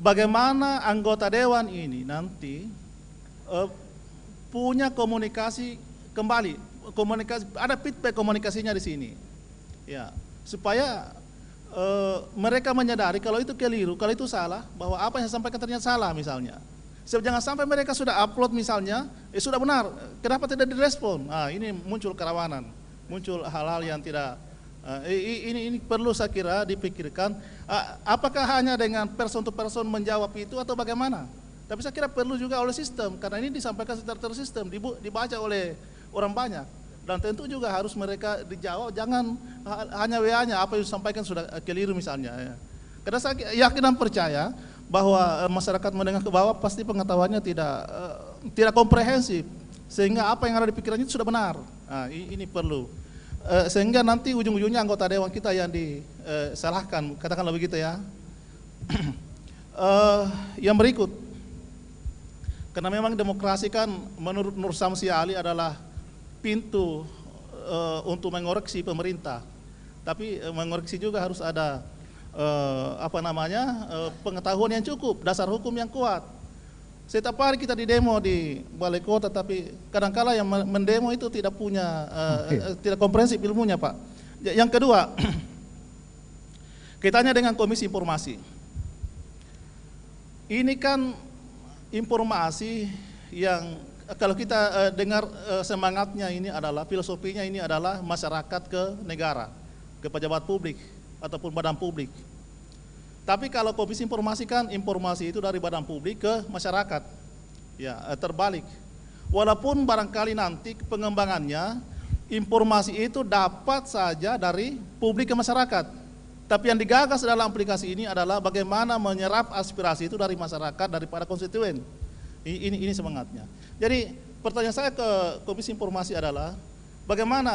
bagaimana anggota dewan ini nanti punya komunikasi kembali. Ada feedback komunikasinya di sini, ya, supaya mereka menyadari kalau itu keliru, kalau itu salah, bahwa apa yang saya sampaikan ternyata salah misalnya. Jangan sampai mereka sudah upload misalnya, sudah benar, kenapa tidak direspon? Nah, ini muncul kerawanan, muncul hal-hal yang tidak. Ini perlu saya kira dipikirkan. Apakah hanya dengan person to person menjawab itu atau bagaimana? Tapi saya kira perlu juga oleh sistem, karena ini disampaikan secara tersistem, dibaca oleh orang banyak, dan tentu juga harus mereka dijawab, jangan hanya WA-nya apa yang disampaikan sudah keliru misalnya ya. Karena saya yakin dan percaya bahwa masyarakat menengah ke bawah pasti pengetahuannya tidak komprehensif, sehingga apa yang ada di pikirannya itu sudah benar. Nah, ini perlu sehingga nanti ujung-ujungnya anggota dewan kita yang disalahkan, katakanlah begitu ya. Yang berikut, karena memang demokrasi kan menurut Nur Samsi Ali adalah pintu untuk mengoreksi pemerintah, tapi mengoreksi juga harus ada pengetahuan yang cukup, dasar hukum yang kuat. Setiap hari kita di demo di balai kota, tapi kadang-kala yang mendemo itu tidak punya tidak komprehensif ilmunya, Pak. Yang kedua, kaitannya dengan Komisi Informasi. ini kan informasi yang kalau kita dengar semangatnya ini adalah, filosofinya ini adalah masyarakat ke negara, ke pejabat publik ataupun badan publik. Tapi kalau komisi informasi kan informasi itu dari badan publik ke masyarakat, ya terbalik. Walaupun barangkali nanti pengembangannya informasi itu dapat saja dari publik ke masyarakat, tapi yang digagas dalam aplikasi ini adalah bagaimana menyerap aspirasi itu dari masyarakat, daripada konstituen. Ini semangatnya. Jadi pertanyaan saya ke Komisi Informasi adalah bagaimana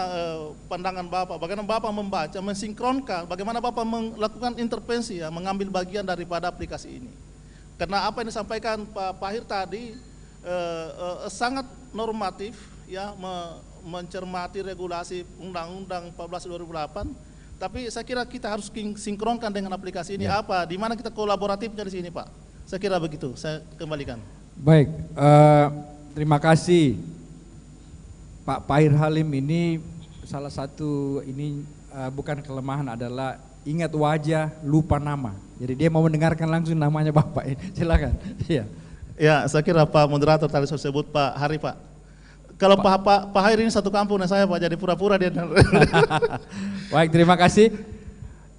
pandangan Bapak, bagaimana Bapak membaca, mensinkronkan, bagaimana Bapak melakukan intervensi, ya, mengambil bagian daripada aplikasi ini. Karena apa yang disampaikan Pak Pahir tadi sangat normatif, ya, mencermati regulasi Undang-Undang 14 2008. Tapi saya kira kita harus sinkronkan dengan aplikasi ini, ya. Apa, di mana kita kolaboratifnya di sini, Pak? Saya kira begitu. Saya kembalikan. Baik, terima kasih Pak Pahir Halim. Ini salah satu ini bukan kelemahan, adalah ingat wajah lupa nama. Jadi dia mau mendengarkan langsung namanya Bapak. Silakan. Iya. Ya, saya kira Pak moderator tadi saya sebut Pak Hari, Pak. Kalau Pak Hair ini satu kampung dengan saya, Pak, jadi pura-pura dia. Baik, terima kasih.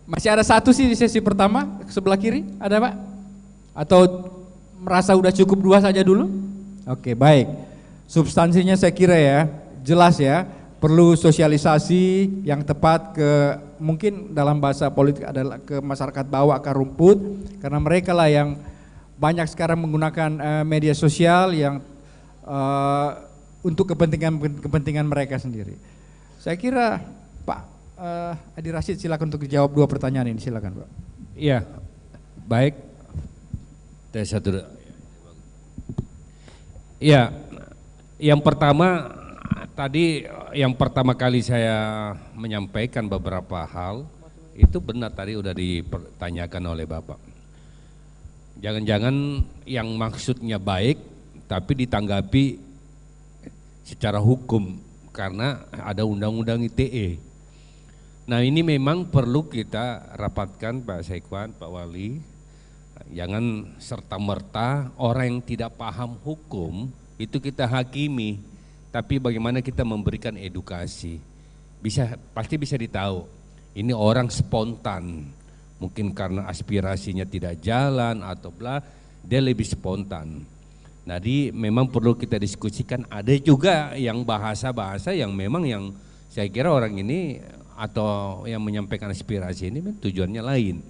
Masih ada satu sih di sesi pertama, sebelah kiri, ada Pak? Atau merasa udah cukup dua saja dulu? Oke, baik. Substansinya saya kira ya, jelas ya, perlu sosialisasi yang tepat ke, mungkin dalam bahasa politik adalah ke masyarakat bawah, akar rumput, karena mereka lah yang banyak sekarang menggunakan media sosial yang untuk kepentingan mereka sendiri. Saya kira Pak Adi Rashid silakan untuk dijawab dua pertanyaan ini, silakan Pak. Iya, baik. Satu. Ya, yang pertama tadi, yang pertama kali saya menyampaikan beberapa hal itu benar, tadi udah dipertanyakan oleh Bapak. Jangan-jangan yang maksudnya baik tapi ditanggapi secara hukum karena ada undang-undang ITE. Nah, ini memang perlu kita rapatkan, Pak Sekwan, Pak Wali. Jangan serta-merta orang yang tidak paham hukum itu kita hakimi, tapi bagaimana kita memberikan edukasi. Pasti bisa ditahu, ini orang spontan, mungkin karena aspirasinya tidak jalan atau bla, dia lebih spontan. Jadi memang perlu kita diskusikan. Ada juga yang bahasa-bahasa yang memang yang saya kira orang ini atau yang menyampaikan aspirasi ini tujuannya lain.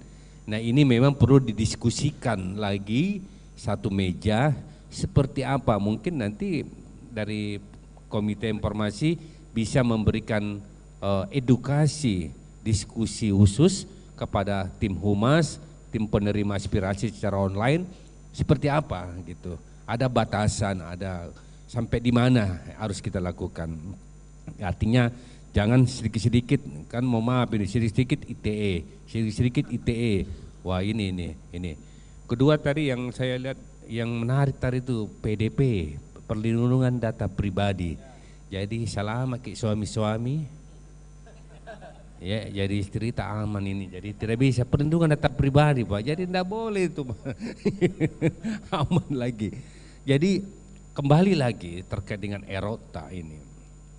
Nah, ini memang perlu didiskusikan lagi satu meja seperti apa. Mungkin nanti dari Komite Informasi bisa memberikan edukasi, diskusi khusus kepada tim humas, tim penerima aspirasi secara online seperti apa gitu. Ada batasan, ada sampai di mana harus kita lakukan. Artinya jangan sedikit-sedikit, kan mau maaf ini sedikit-sedikit ITE, sedikit-sedikit ITE. Wah, ini. Kedua tadi yang saya lihat yang menarik tadi itu PDP, perlindungan data pribadi. Jadi selama suami-suami ya, jadi istri tak aman ini. Jadi tidak bisa perlindungan data pribadi, Pak. Jadi tidak boleh itu aman lagi. Jadi kembali lagi terkait dengan Erota ini.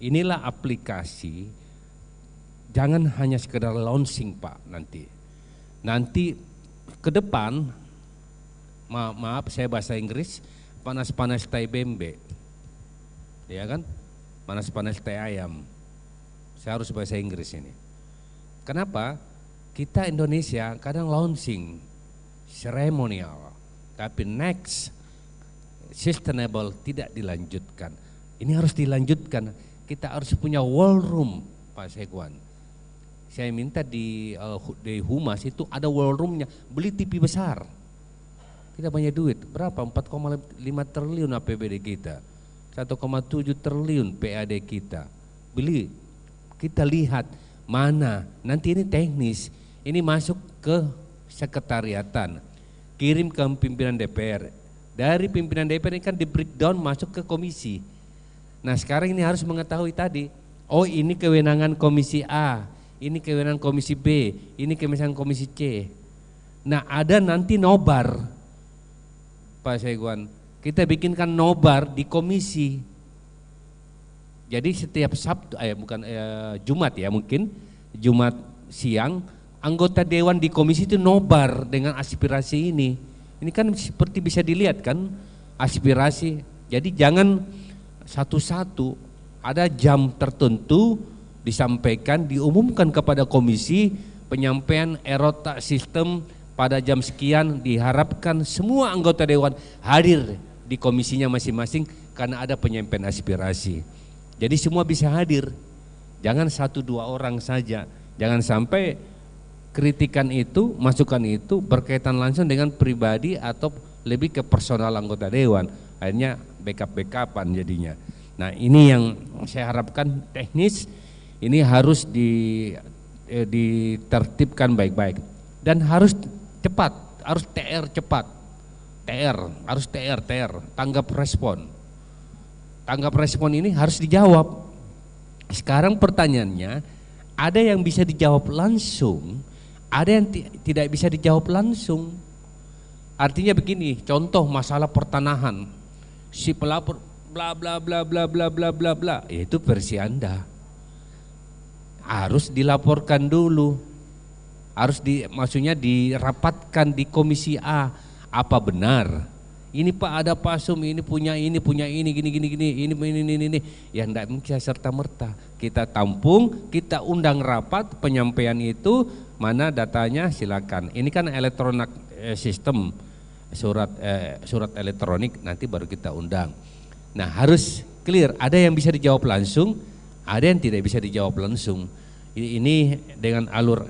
Inilah aplikasi, jangan hanya sekedar launching, Pak, nanti ke depan, maaf saya bahasa Inggris, panas-panas tai bembe, ya kan, panas-panas tai ayam. Saya harus bahasa Inggris ini. Kenapa? Kita Indonesia kadang launching seremonial, tapi next sustainable tidak dilanjutkan. Ini harus dilanjutkan. Kita harus punya war room, Pak Sekwan. Saya minta di Humas itu ada war roomnya, beli TV besar. Kita banyak duit, berapa? 4,5 triliun APBD kita, 1,7 triliun PAD kita. Beli, kita lihat mana, nanti ini teknis, ini masuk ke sekretariatan, kirim ke pimpinan DPR. Dari pimpinan DPR ini kan di breakdown masuk ke komisi. Nah, sekarang ini harus mengetahui tadi, oh ini kewenangan komisi A, ini kewenangan komisi B, ini kewenangan komisi C. Nah, ada nanti nobar Pak Seguan? Kita bikinkan nobar di komisi. Jadi setiap Sabtu, Jumat ya mungkin, Jumat siang, anggota dewan di komisi itu nobar dengan aspirasi ini. Ini kan seperti bisa dilihat kan aspirasi. Jadi jangan satu-satu, ada jam tertentu disampaikan, diumumkan kepada komisi penyampaian erota sistem pada jam sekian, diharapkan semua anggota dewan hadir di komisinya masing-masing karena ada penyampaian aspirasi. Jadi semua bisa hadir, jangan 1-2 orang saja, jangan sampai kritikan itu, masukan itu berkaitan langsung dengan pribadi atau lebih ke personal anggota dewan, akhirnya backup-backupan jadinya. Nah ini yang saya harapkan teknis, ini harus ditertibkan baik-baik dan harus cepat, harus TR cepat, harus TR, tanggap respon. Tanggap respon ini harus dijawab. Sekarang pertanyaannya, ada yang bisa dijawab langsung, ada yang tidak bisa dijawab langsung. Artinya begini, contoh masalah pertanahan, si pelapor bla bla bla bla bla bla bla bla, itu versi Anda. Harus dilaporkan dulu, harus maksudnya dirapatkan di komisi A, apa benar ini Pak ada pasum, ini punya ini gini, ini ya enggak mungkin serta merta kita tampung, kita undang rapat penyampaian itu, mana datanya silakan. Ini kan elektronik sistem surat elektronik, nanti baru kita undang. Nah harus clear, ada yang bisa dijawab langsung, ada yang tidak bisa dijawab langsung. Ini dengan alur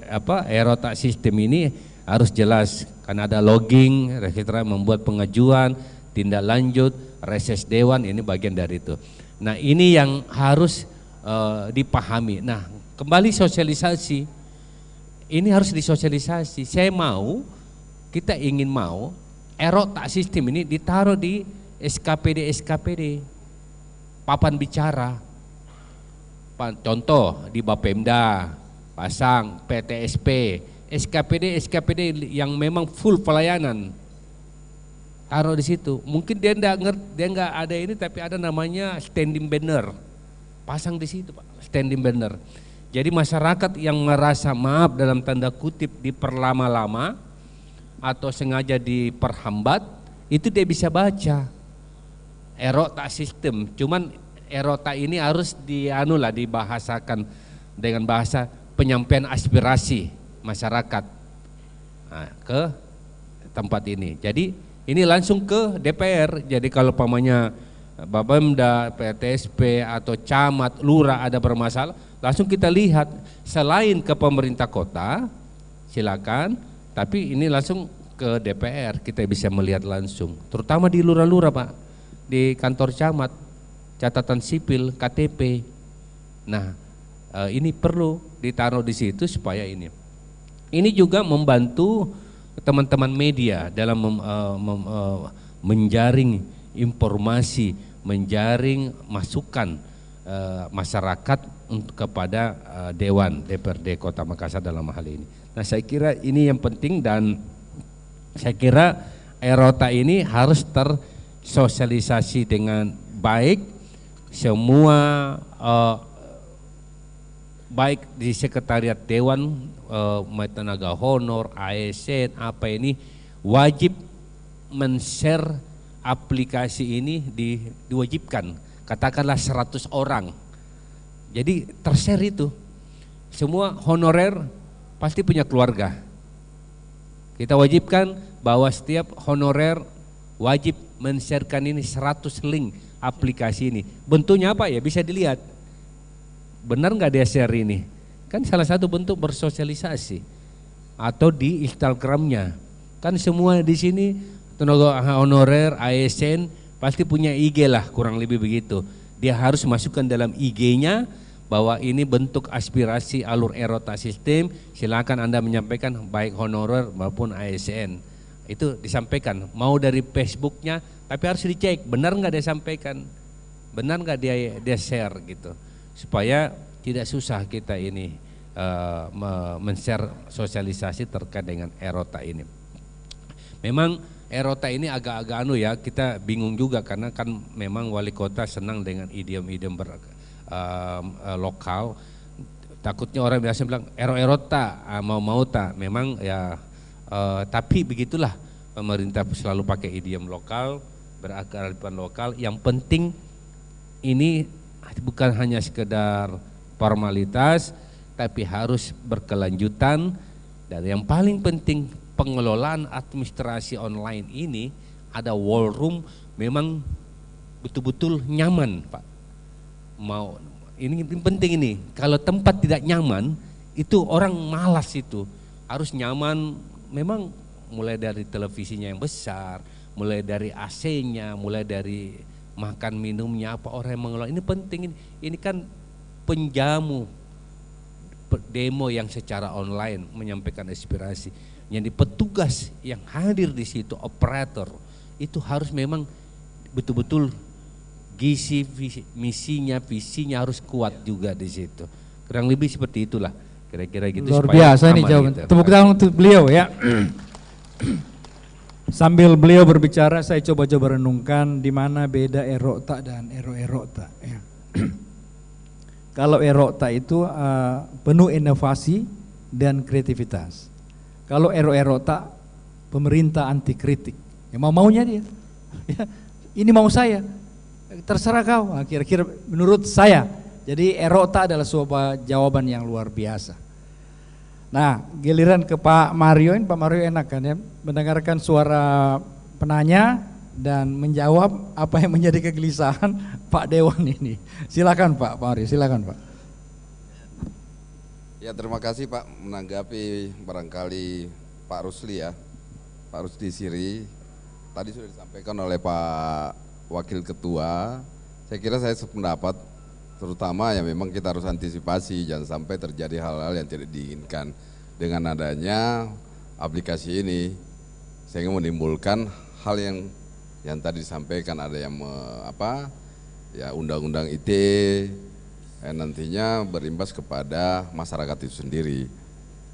erota sistem ini harus jelas, karena ada logging, register membuat pengajuan, tindak lanjut, reses dewan, ini bagian dari itu. Nah ini yang harus dipahami. Nah kembali sosialisasi, ini harus disosialisasi. Kita ingin erota sistem ini ditaruh di SKPD, papan bicara. Contoh di Bapemda, pasang PTSP, SKPD yang memang full pelayanan, taruh di situ. Mungkin dia nggak ada ini, tapi ada namanya standing banner, pasang di situ Pak, standing banner. Jadi masyarakat yang merasa maaf dalam tanda kutip diperlama-lama atau sengaja diperhambat, itu dia bisa baca erota sistem. Cuman erota ini harus dibahasakan dengan bahasa penyampaian aspirasi masyarakat ke tempat ini. Jadi ini langsung ke DPR. Jadi kalau pamannya Bapemda, PTSP atau camat, lurah ada bermasalah, langsung kita lihat. Selain ke pemerintah kota, silakan. Tapi ini langsung ke DPR, kita bisa melihat langsung. Terutama di lurah-lurah Pak, di kantor camat, catatan sipil, KTP. Nah ini perlu ditaruh di situ supaya ini. Ini juga membantu teman-teman media dalam menjaring informasi, menjaring masukan masyarakat kepada Dewan DPRD Kota Makassar dalam hal ini. Nah saya kira ini yang penting, dan saya kira erota ini harus tersosialisasi dengan baik. Semua baik di sekretariat dewan, tenaga honor, ASN, apa ini wajib men-share aplikasi ini, diwajibkan, katakanlah 100 orang. Jadi ter-share itu, semua honorer pasti punya keluarga. Kita wajibkan bahwa setiap honorer wajib men-sharekan ini 100 link aplikasi ini. Bentuknya apa ya, bisa dilihat. Benar nggak dia share ini? Kan salah satu bentuk bersosialisasi. Atau di Instagramnya. Kan semua di sini tenaga honorer, ASN pasti punya IG lah, kurang lebih begitu. Dia harus masukkan dalam IG-nya bahwa ini bentuk aspirasi alur erota sistem, silakan Anda menyampaikan baik honorer maupun ASN. Itu disampaikan, mau dari Facebooknya, tapi harus dicek benar nggak dia sampaikan, benar nggak dia share gitu, supaya tidak susah kita ini men-share sosialisasi terkait dengan erota ini. Memang Erota ini agak-agak ya, kita bingung juga karena kan memang wali kota senang dengan idiom-idiom lokal. Takutnya orang biasa bilang erota, mau tak, memang ya, tapi begitulah pemerintah selalu pakai idiom lokal, berkearifan lokal. Yang penting ini bukan hanya sekedar formalitas, tapi harus berkelanjutan. Dan yang paling penting, pengelolaan administrasi online ini ada war room, memang betul-betul nyaman, Pak. Ini penting ini. Kalau tempat tidak nyaman, itu orang malas itu. Harus nyaman, memang mulai dari televisinya yang besar, mulai dari AC-nya, mulai dari makan minumnya, apa orang yang mengelola. Ini penting, ini kan penjamu demo yang secara online menyampaikan aspirasi. Jadi petugas yang hadir di situ, operator, itu harus memang betul-betul gizi misinya, visinya harus kuat juga di situ. Kurang lebih seperti itulah, kira-kira gitu. Luar biasa nih jawaban. Tepuk tangan untuk beliau ya. Sambil beliau berbicara, saya coba-coba renungkan di mana beda erota dan ero-erota. Ya. Kalau erota itu penuh inovasi dan kreativitas. Kalau ero-erota, pemerintah anti kritik. Ya mau-maunya dia. Ya, ini mau saya, terserah kau. Kira-kira menurut saya. Jadi erota adalah sebuah jawaban yang luar biasa. Nah, giliran ke Pak Mario, Pak Mario enak kan ya, mendengarkan suara penanya dan menjawab apa yang menjadi kegelisahan Pak Dewan ini. Silakan Pak Mario, silakan Pak. Ya, terima kasih Pak, menanggapi barangkali Pak Rusli ya, Pak Rusli Siri. Tadi sudah disampaikan oleh Pak Wakil Ketua. Saya kira saya sependapat, terutama ya memang kita harus antisipasi jangan sampai terjadi hal-hal yang tidak diinginkan dengan adanya aplikasi ini, sehingga menimbulkan hal yang tadi disampaikan, ada yang ya undang-undang ITE nantinya berimbas kepada masyarakat itu sendiri.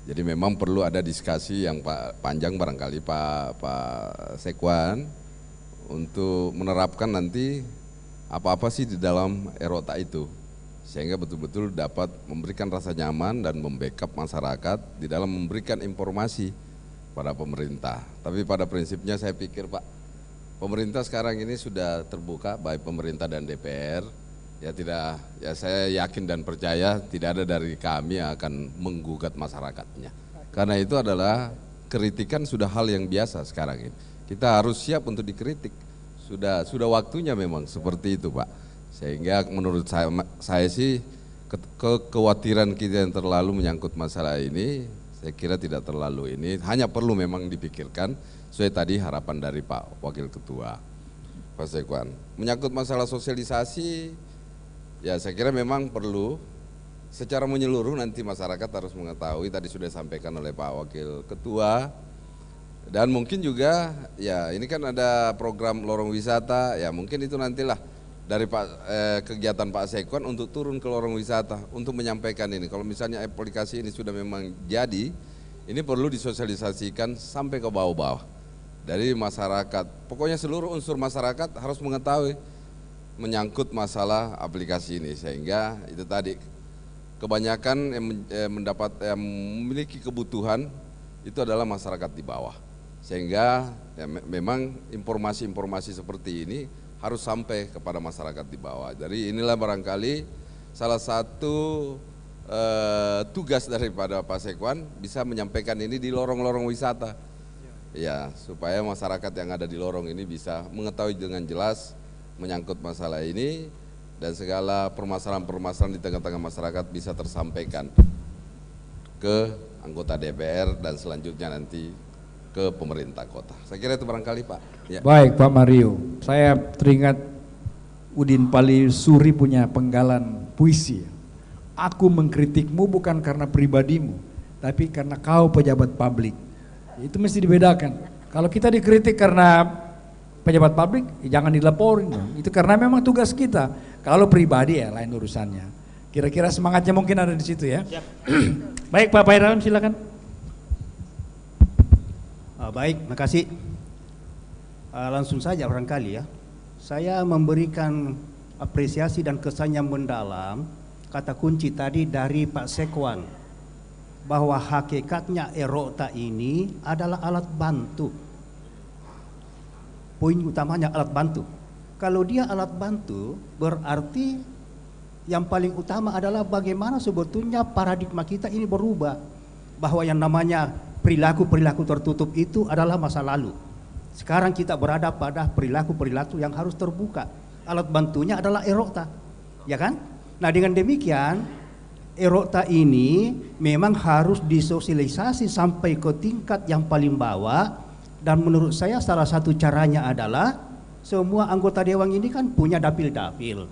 Jadi memang perlu ada diskusi yang panjang barangkali Pak Sekwan untuk menerapkan nanti apa-apa sih di dalam erota itu, sehingga betul-betul dapat memberikan rasa nyaman dan membackup masyarakat di dalam memberikan informasi pada pemerintah. Tapi pada prinsipnya saya pikir Pak, pemerintah sekarang ini sudah terbuka, baik pemerintah dan DPR. Ya saya yakin dan percaya tidak ada dari kami yang akan menggugat masyarakatnya. Karena itu adalah kritikan sudah hal yang biasa sekarang ini. Kita harus siap untuk dikritik. Sudah waktunya memang seperti itu Pak. Sehingga menurut saya sih kekhawatiran kita yang terlalu menyangkut masalah ini, saya kira tidak terlalu ini. Hanya perlu memang dipikirkan sesuai tadi harapan dari Pak Wakil Ketua, Pak Sekwan. Menyangkut masalah sosialisasi, ya saya kira memang perlu secara menyeluruh, nanti masyarakat harus mengetahui, tadi sudah disampaikan oleh Pak Wakil Ketua. Dan mungkin juga ya ini kan ada program lorong wisata, ya mungkin itu nantilah dari kegiatan Pak Sekwan untuk turun ke lorong wisata untuk menyampaikan ini. Kalau misalnya aplikasi ini sudah memang jadi, ini perlu disosialisasikan sampai ke bawah-bawah dari masyarakat. Pokoknya seluruh unsur masyarakat harus mengetahui menyangkut masalah aplikasi ini, sehingga itu tadi kebanyakan yang memiliki kebutuhan itu adalah masyarakat di bawah, sehingga ya, memang informasi-informasi seperti ini harus sampai kepada masyarakat di bawah. Jadi inilah barangkali salah satu tugas daripada Pak Sekwan, bisa menyampaikan ini di lorong-lorong wisata, ya supaya masyarakat yang ada di lorong ini bisa mengetahui dengan jelas menyangkut masalah ini, dan segala permasalahan-permasalahan di tengah-tengah masyarakat bisa tersampaikan ke anggota DPR dan selanjutnya nanti ke pemerintah kota. Saya kira itu barangkali Pak. Ya. Baik Pak Mario, saya teringat Udin Pali Suri punya penggalan puisi. Aku mengkritikmu bukan karena pribadimu, tapi karena kau pejabat publik. Itu mesti dibedakan. Kalau kita dikritik karena pejabat publik, jangan dilaporin. Itu karena memang tugas kita. Kalau pribadi ya lain urusannya. Kira-kira semangatnya mungkin ada di situ ya. Baik Pak Pairawan, silakan. Baik, makasih. langsung saja barangkali ya. Saya memberikan apresiasi dan kesan yang mendalam kata kunci tadi dari Pak Sekwan, bahwa hakikatnya erota ini adalah alat bantu. Poin utamanya alat bantu. Kalau dia alat bantu, berarti yang paling utama adalah bagaimana sebetulnya paradigma kita ini berubah, bahwa yang namanya perilaku-perilaku tertutup itu adalah masa lalu. Sekarang kita berada pada perilaku-perilaku yang harus terbuka. Alat bantunya adalah erota, ya kan? Nah, dengan demikian erota ini memang harus disosialisasi sampai ke tingkat yang paling bawah, dan menurut saya salah satu caranya adalah semua anggota dewan ini kan punya dapil-dapil.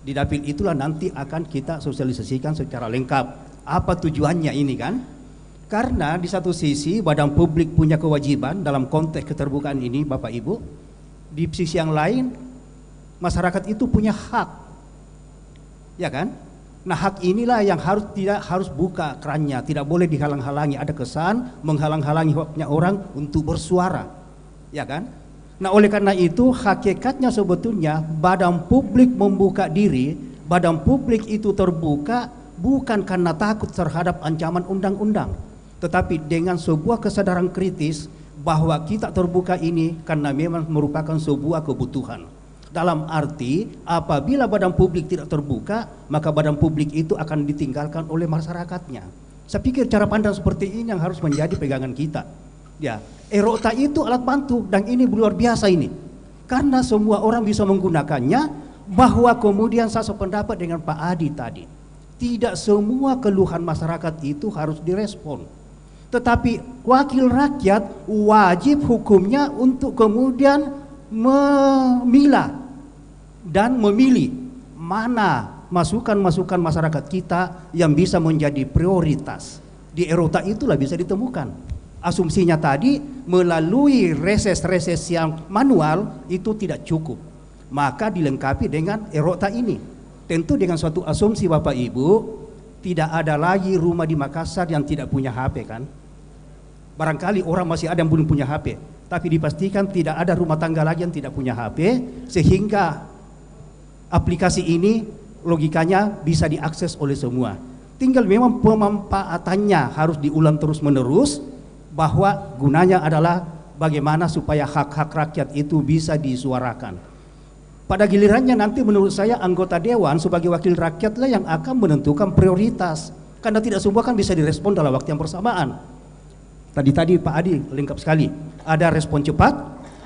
Di dapil itulah nanti akan kita sosialisasikan secara lengkap apa tujuannya ini kan. Karena di satu sisi badan publik punya kewajiban dalam konteks keterbukaan ini Bapak Ibu, di sisi yang lain masyarakat itu punya hak, ya kan? Nah, hak inilah yang tidak harus buka kerannya, tidak boleh dihalang-halangi. Ada kesan menghalang-halangi haknya orang untuk bersuara, ya kan? Nah, oleh karena itu hakikatnya sebetulnya badan publik membuka diri, badan publik itu terbuka bukan karena takut terhadap ancaman undang-undang, tetapi dengan sebuah kesadaran kritis bahwa kita terbuka ini karena memang merupakan sebuah kebutuhan. Dalam arti apabila badan publik tidak terbuka, maka badan publik itu akan ditinggalkan oleh masyarakatnya. Saya pikir cara pandang seperti ini yang harus menjadi pegangan kita. Ya, erota itu alat bantu dan ini luar biasa ini. Karena semua orang bisa menggunakannya, bahwa kemudian saya sependapat dengan Pak Adi tadi. Tidak semua keluhan masyarakat itu harus direspon. Tetapi wakil rakyat wajib hukumnya untuk kemudian memilah dan memilih mana masukan-masukan masyarakat kita yang bisa menjadi prioritas. Di erota itulah bisa ditemukan. Asumsinya tadi melalui reses-reses yang manual itu tidak cukup. Maka dilengkapi dengan erota ini. Tentu dengan suatu asumsi Bapak Ibu, tidak ada lagi rumah di Makassar yang tidak punya HP kan? Barangkali orang masih ada yang belum punya HP, tapi dipastikan tidak ada rumah tangga lagi yang tidak punya HP, sehingga aplikasi ini logikanya bisa diakses oleh semua. Tinggal memang pemanfaatannya harus diulang terus-menerus, bahwa gunanya adalah bagaimana supaya hak-hak rakyat itu bisa disuarakan. Pada gilirannya nanti menurut saya anggota dewan sebagai wakil rakyatlah yang akan menentukan prioritas, karena tidak semua kan bisa direspon dalam waktu yang bersamaan. Tadi Pak Adi lengkap sekali, ada respon cepat,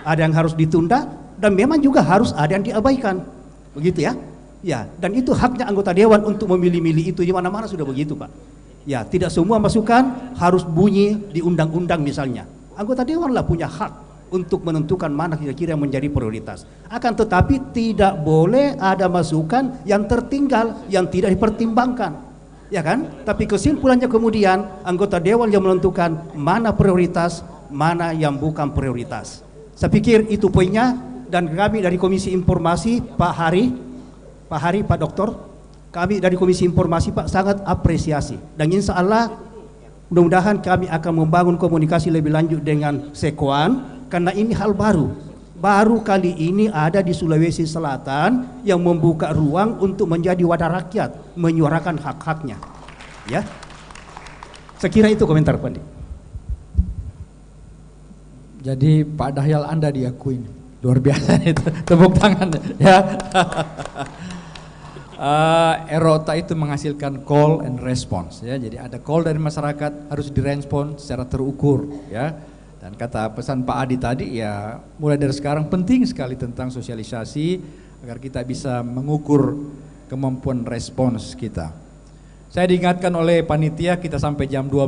ada yang harus ditunda, dan memang juga harus ada yang diabaikan, begitu ya? Ya, dan itu haknya anggota dewan untuk memilih-milih itu, di mana-mana sudah begitu Pak. Ya, tidak semua masukan harus bunyi di undang-undang misalnya. Anggota dewan lah punya hak untuk menentukan mana kira-kira yang menjadi prioritas. Akan tetapi tidak boleh ada masukan yang tertinggal, yang tidak dipertimbangkan. Ya kan? Tapi kesimpulannya kemudian anggota dewan yang menentukan mana prioritas, mana yang bukan prioritas. Saya pikir itu poinnya, dan kami dari Komisi Informasi, Pak Hari, Pak Doktor, kami dari Komisi Informasi Pak sangat apresiasi, dan insya Allah mudah-mudahan kami akan membangun komunikasi lebih lanjut dengan Sekwan, karena ini hal baru kali ini ada di Sulawesi Selatan yang membuka ruang untuk menjadi wadah rakyat menyuarakan hak-haknya. Ya, saya kira itu komentar Pak. Jadi Pak Dahyal Anda diakuin luar biasa itu, tepuk tangan ya. Erota itu menghasilkan call and response ya, jadi ada call dari masyarakat harus direspon secara terukur ya. Dan kata pesan Pak Adi tadi ya, mulai dari sekarang penting sekali tentang sosialisasi agar kita bisa mengukur kemampuan respons kita. Saya diingatkan oleh panitia kita sampai jam 12,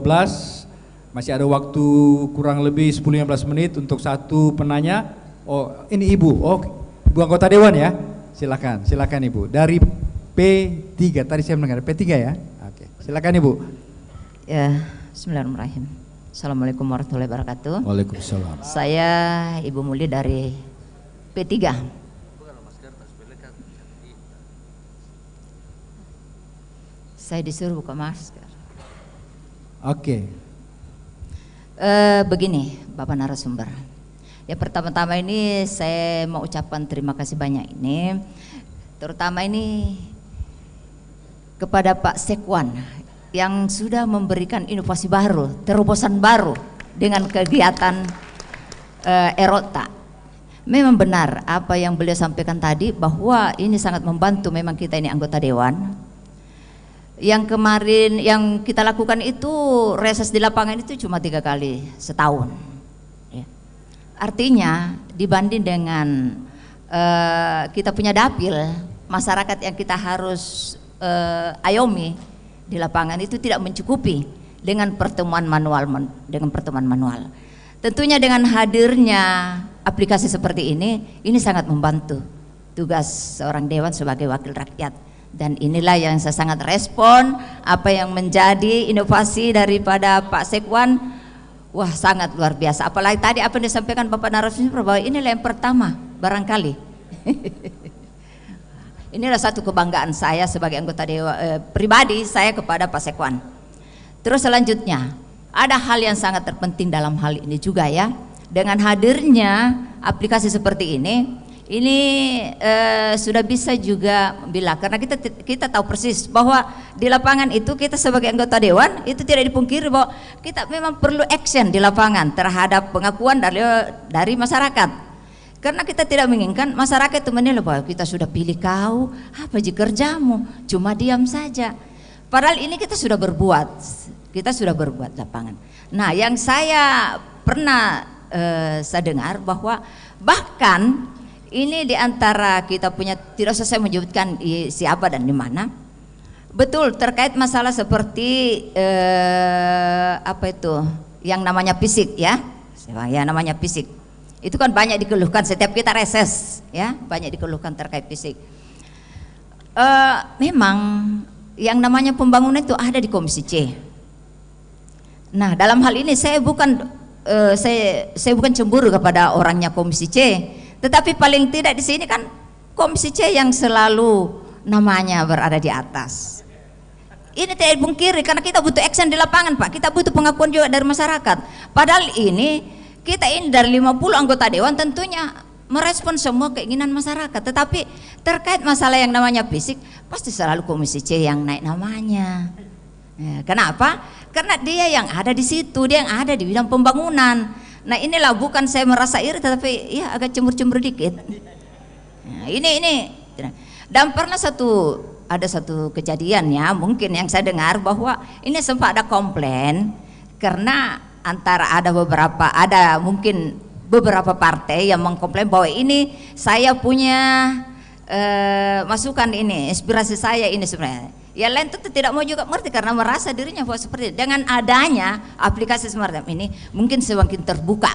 masih ada waktu kurang lebih 10-15 menit untuk satu penanya. Oh ini Ibu, Ibu anggota Dewan ya, silakan Ibu dari P3, tadi saya mendengar P3 ya. Oke, silakan Ibu. Ya, bismillahirrahmanirrahim. Assalamualaikum warahmatullahi wabarakatuh. Waalaikumsalam. Saya Ibu Muli dari P3. Saya disuruh buka masker. Oke. Begini Bapak narasumber, Ya pertama-tama ini saya mau ucapkan terima kasih banyak ini, terutama ini kepada Pak Sekwan yang sudah memberikan inovasi baru, terobosan baru dengan kegiatan Erota. Memang benar apa yang beliau sampaikan tadi bahwa ini sangat membantu memang kita ini anggota dewan. Yang kemarin yang kita lakukan itu reses di lapangan itu cuma 3 kali setahun. Ya. Artinya dibanding dengan kita punya dapil, masyarakat yang kita harus ayomi di lapangan itu tidak mencukupi dengan pertemuan manual. Tentunya dengan hadirnya aplikasi seperti ini sangat membantu tugas seorang dewan sebagai wakil rakyat. Dan inilah yang saya sangat respon apa yang menjadi inovasi daripada Pak Sekwan. Wah, sangat luar biasa. Apalagi tadi apa yang disampaikan Bapak narasumber bahwa inilah yang pertama barangkali. Inilah satu kebanggaan saya sebagai anggota dewan pribadi saya kepada Pak Sekwan. Terus selanjutnya ada hal yang sangat terpenting dalam hal ini juga ya. Dengan hadirnya aplikasi seperti ini sudah bisa juga bila karena kita tahu persis bahwa di lapangan itu kita sebagai anggota dewan itu tidak dipungkiri bahwa kita memang perlu action di lapangan terhadap pengakuan dari masyarakat. Karena kita tidak menginginkan masyarakat itu menilai bahwa kita sudah pilih kau, apa aja kerjamu, cuma diam saja. Padahal ini kita sudah berbuat lapangan. Nah, yang saya pernah saya dengar bahwa bahkan ini diantara kita punya, tidak usah saya menyebutkan siapa dan di mana, betul terkait masalah seperti apa itu yang namanya fisik ya namanya fisik. Itu kan banyak dikeluhkan setiap kita reses ya, banyak dikeluhkan terkait fisik. Memang yang namanya pembangunan itu ada di Komisi C. Nah, dalam hal ini saya bukan cemburu kepada orangnya Komisi C, tetapi paling tidak di sini kan Komisi C yang selalu namanya berada di atas. Ini tidak dipungkiri karena kita butuh action di lapangan, Pak. Kita butuh pengakuan juga dari masyarakat. Padahal kita ini dari 50 anggota dewan tentunya merespon semua keinginan masyarakat, tetapi terkait masalah yang namanya fisik pasti selalu Komisi C yang naik namanya. Ya, kenapa? Karena dia yang ada di situ, dia yang ada di bidang pembangunan. Nah, inilah bukan saya merasa iri, tetapi ya agak cemburu-cemburu dikit. Nah, ini dan pernah ada satu kejadian ya, mungkin yang saya dengar bahwa ini sempat ada komplain karena ada mungkin beberapa partai yang mengkomplain bahwa ini saya punya masukan ini, inspirasi saya ini sebenarnya. Ya lain tentu tidak mau juga mengerti karena merasa dirinya bahwa seperti itu. Dengan adanya aplikasi semacam ini mungkin semakin terbuka.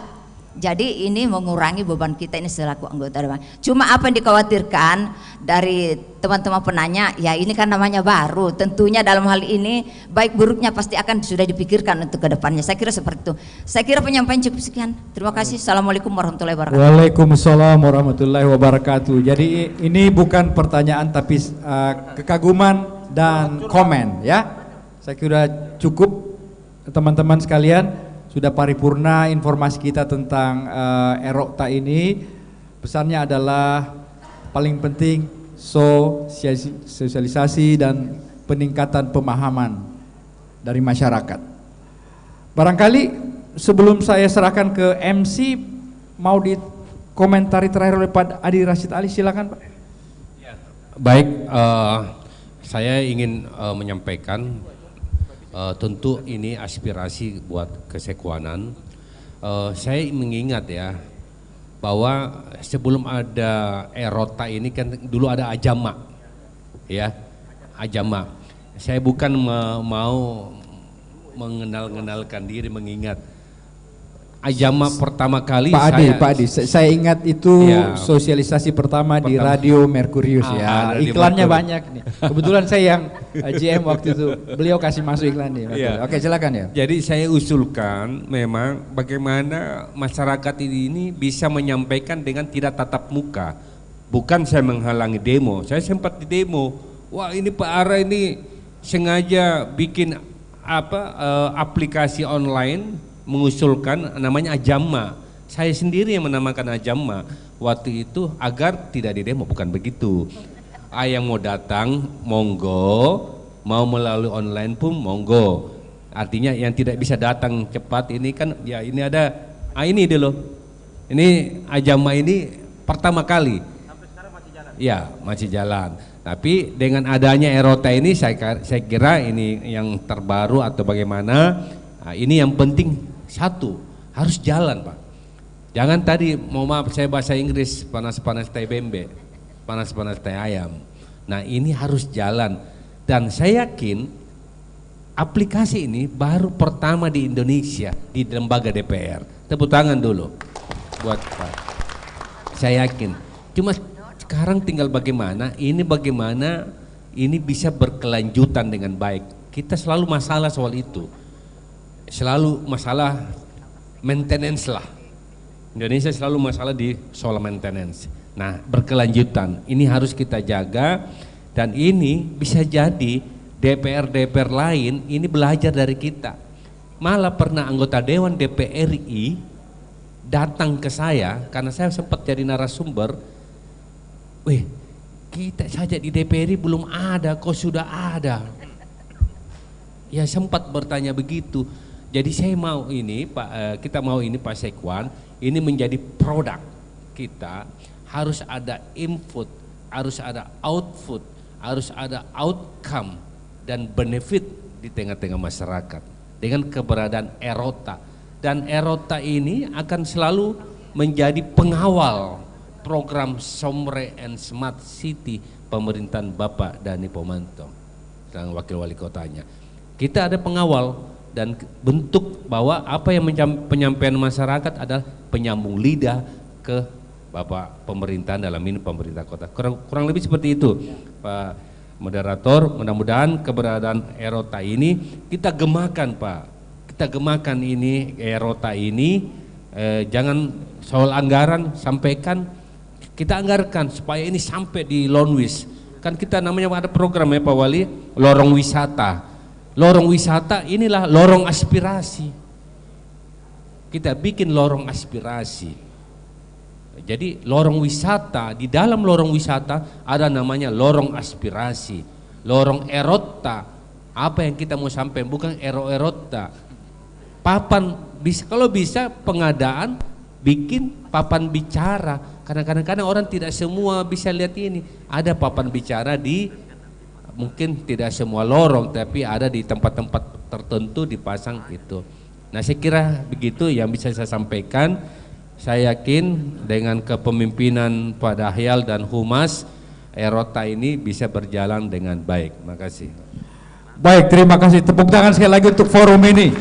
Jadi ini mengurangi beban kita ini selaku anggota dewan. Cuma apa yang dikhawatirkan dari teman-teman penanya, ya ini kan namanya baru. Tentunya dalam hal ini baik buruknya pasti akan sudah dipikirkan untuk kedepannya. Saya kira seperti itu. Saya kira penyampaian cukup sekian. Terima kasih. Assalamualaikum warahmatullahi wabarakatuh. Waalaikumsalam warahmatullahi wabarakatuh. Jadi ini bukan pertanyaan tapi kekaguman dan komen ya. Saya kira cukup teman-teman sekalian. Sudah paripurna informasi kita tentang Erota ini. Pesannya adalah paling penting sosialisasi dan peningkatan pemahaman dari masyarakat. Barangkali sebelum saya serahkan ke MC, mau dikomentari terakhir oleh Pak Adi Rashid Ali, silakan Pak. Baik, saya ingin menyampaikan tentu ini aspirasi buat kesekwanan. Saya mengingat ya bahwa sebelum ada Erota ini kan dulu ada Ajama ya, Ajama. Saya bukan mau mengenalkan diri, mengingat Ajama pertama kali Pak Adi, saya ingat itu ya, sosialisasi pertama di Radio Merkurius ya. Iklannya banyak nih. Kebetulan saya yang GM waktu itu, beliau kasih masuk iklan nih. Ya. Oke, silakan ya. Jadi saya usulkan memang bagaimana masyarakat ini bisa menyampaikan dengan tidak tatap muka. Bukan saya menghalangi demo. Saya sempat di demo. Wah, ini Pak Ara ini sengaja bikin aplikasi online mengusulkan namanya Ajama. Saya sendiri yang menamakan Ajamma waktu itu agar tidak didemo, bukan begitu. Yang mau datang monggo, mau melalui online pun monggo. Artinya yang tidak bisa datang cepat ini kan ya ini ada ini dulu. Ini Ajamma ini pertama kali. Sampai sekarang masih jalan. Ya, masih jalan. Tapi dengan adanya Erota ini saya kira ini yang terbaru atau bagaimana. Nah, ini yang penting satu, harus jalan Pak. Jangan tadi, mau maaf saya bahasa Inggris, panas-panas teh bembe, panas-panas teh ayam. Nah ini harus jalan. Dan saya yakin aplikasi ini baru pertama di Indonesia di lembaga DPR. Tepuk tangan dulu buat Pak. Saya yakin. Cuma sekarang tinggal bagaimana ini bisa berkelanjutan dengan baik. Kita selalu masalah soal itu. Selalu masalah maintenance lah. Indonesia selalu masalah di soal maintenance. Nah, berkelanjutan. Ini harus kita jaga dan ini bisa jadi DPR lain ini belajar dari kita. Malah pernah anggota Dewan DPR RI datang ke saya karena saya sempat jadi narasumber. Wih, kita saja di DPR RI belum ada, kok sudah ada. Ya sempat bertanya begitu. Jadi saya mau ini Pak, kita mau ini Pak Sekwan, ini menjadi produk kita, harus ada input, harus ada output, harus ada outcome dan benefit di tengah-tengah masyarakat dengan keberadaan Erota. Dan Erota ini akan selalu menjadi pengawal program Somre and Smart City pemerintahan Bapak Dhani Pomanto dan wakil wali kotanya. Kita ada pengawal dan bentuk bahwa apa yang penyampaian masyarakat adalah penyambung lidah ke Bapak pemerintahan, dalam ini pemerintah kota. Kurang lebih seperti itu Pak Moderator. Mudah-mudahan keberadaan Erota ini kita gemakan Pak, kita gemakan ini Erota ini. Jangan soal anggaran, sampaikan, kita anggarkan supaya ini sampai di Lonwis. Kan kita namanya ada program ya Pak Wali, lorong wisata. Lorong wisata inilah lorong aspirasi. Kita bikin lorong aspirasi. Jadi lorong wisata, di dalam lorong wisata ada namanya lorong aspirasi. Lorong Erota, apa yang kita mau sampaikan, bukan Erota. Papan, kalau bisa pengadaan bikin papan bicara. Karena kadang-kadang orang tidak semua bisa lihat ini. Ada papan bicara di mungkin tidak semua lorong, tapi ada di tempat-tempat tertentu dipasang itu. Nah saya kira begitu yang bisa saya sampaikan. Saya yakin dengan kepemimpinan Pak Dahyal dan Humas, Erota ini bisa berjalan dengan baik. Terima kasih. Baik, terima kasih. Tepuk tangan sekali lagi untuk forum ini.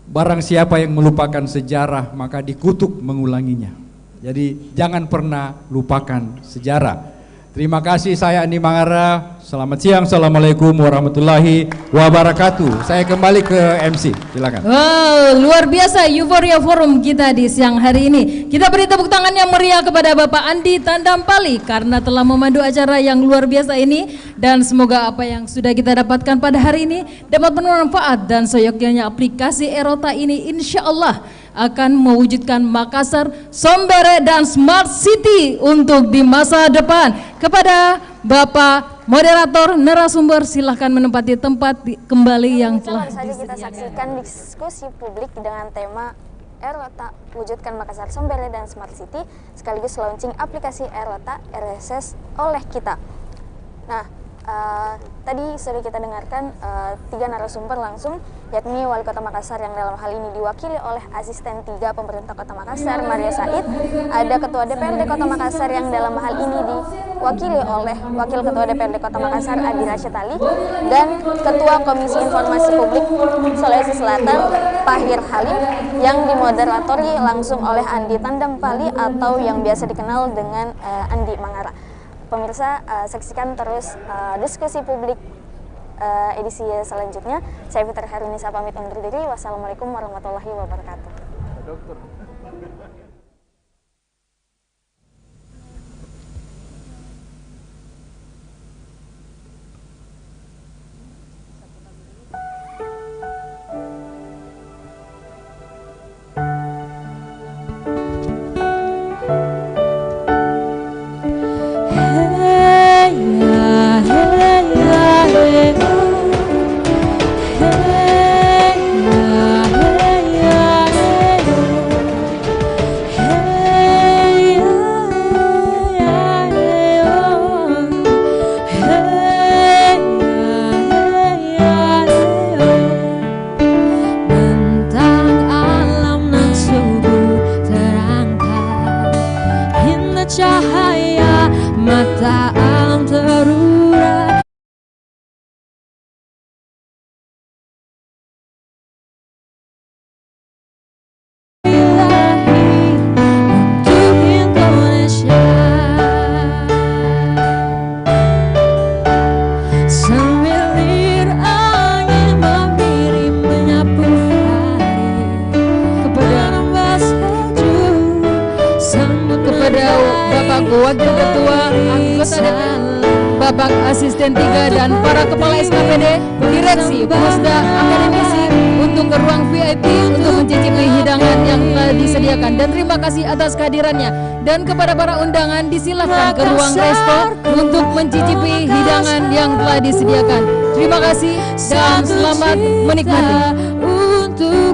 Barang siapa yang melupakan sejarah maka dikutuk mengulanginya. Jadi jangan pernah lupakan sejarah. Terima kasih, saya Andi Mangara. Selamat siang, assalamualaikum warahmatullahi wabarakatuh. Saya kembali ke MC, silakan. Wow, luar biasa euforia forum kita di siang hari ini. Kita beri tepuk tangan yang meriah kepada Bapak Andi Tandampali karena telah memandu acara yang luar biasa ini. Dan semoga apa yang sudah kita dapatkan pada hari ini dapat bermanfaat dan seyogyanya aplikasi Erota ini insya Allah akan mewujudkan Makassar, Sombere dan Smart City untuk di masa depan. Kepada Bapak Moderator, narasumber silahkan menempati tempat kembali yang telah disediakan. Kita saksikan diskusi publik dengan tema Erota wujudkan Makassar, Sombere dan Smart City sekaligus launching aplikasi Erota RSS oleh kita. Nah, tadi sudah kita dengarkan 3 narasumber langsung, yakni Wali Kota Makassar yang dalam hal ini diwakili oleh Asisten 3 Pemerintah Kota Makassar, Maria Said. Ada Ketua DPRD Kota Makassar yang dalam hal ini diwakili oleh Wakil Ketua DPRD Kota Makassar, Adi Rashid Ali, dan Ketua Komisi Informasi Publik Sulawesi Selatan, Pahir Halim, yang dimoderatori langsung oleh Andi Tandampali atau yang biasa dikenal dengan Andi Mangara. Pemirsa, saksikan terus diskusi publik edisi selanjutnya. Saya Fitri Herunisa pamit undur diri. Wassalamualaikum warahmatullahi wabarakatuh. mata alam terurai. Untuk Indonesia, semilir angin membirik menyapu hari, kepada kepada Bapak Wakil Ketua Anggota DPR, Bapak Asisten 3 dan para Kepala SKPD, Direksi, Pusda, Akademisi untuk ke ruang VIP untuk mencicipi hidangan yang telah disediakan, dan terima kasih atas kehadirannya. Dan kepada para undangan disilakan ke ruang resto untuk mencicipi hidangan yang telah disediakan. Terima kasih dan selamat menikmati. Untuk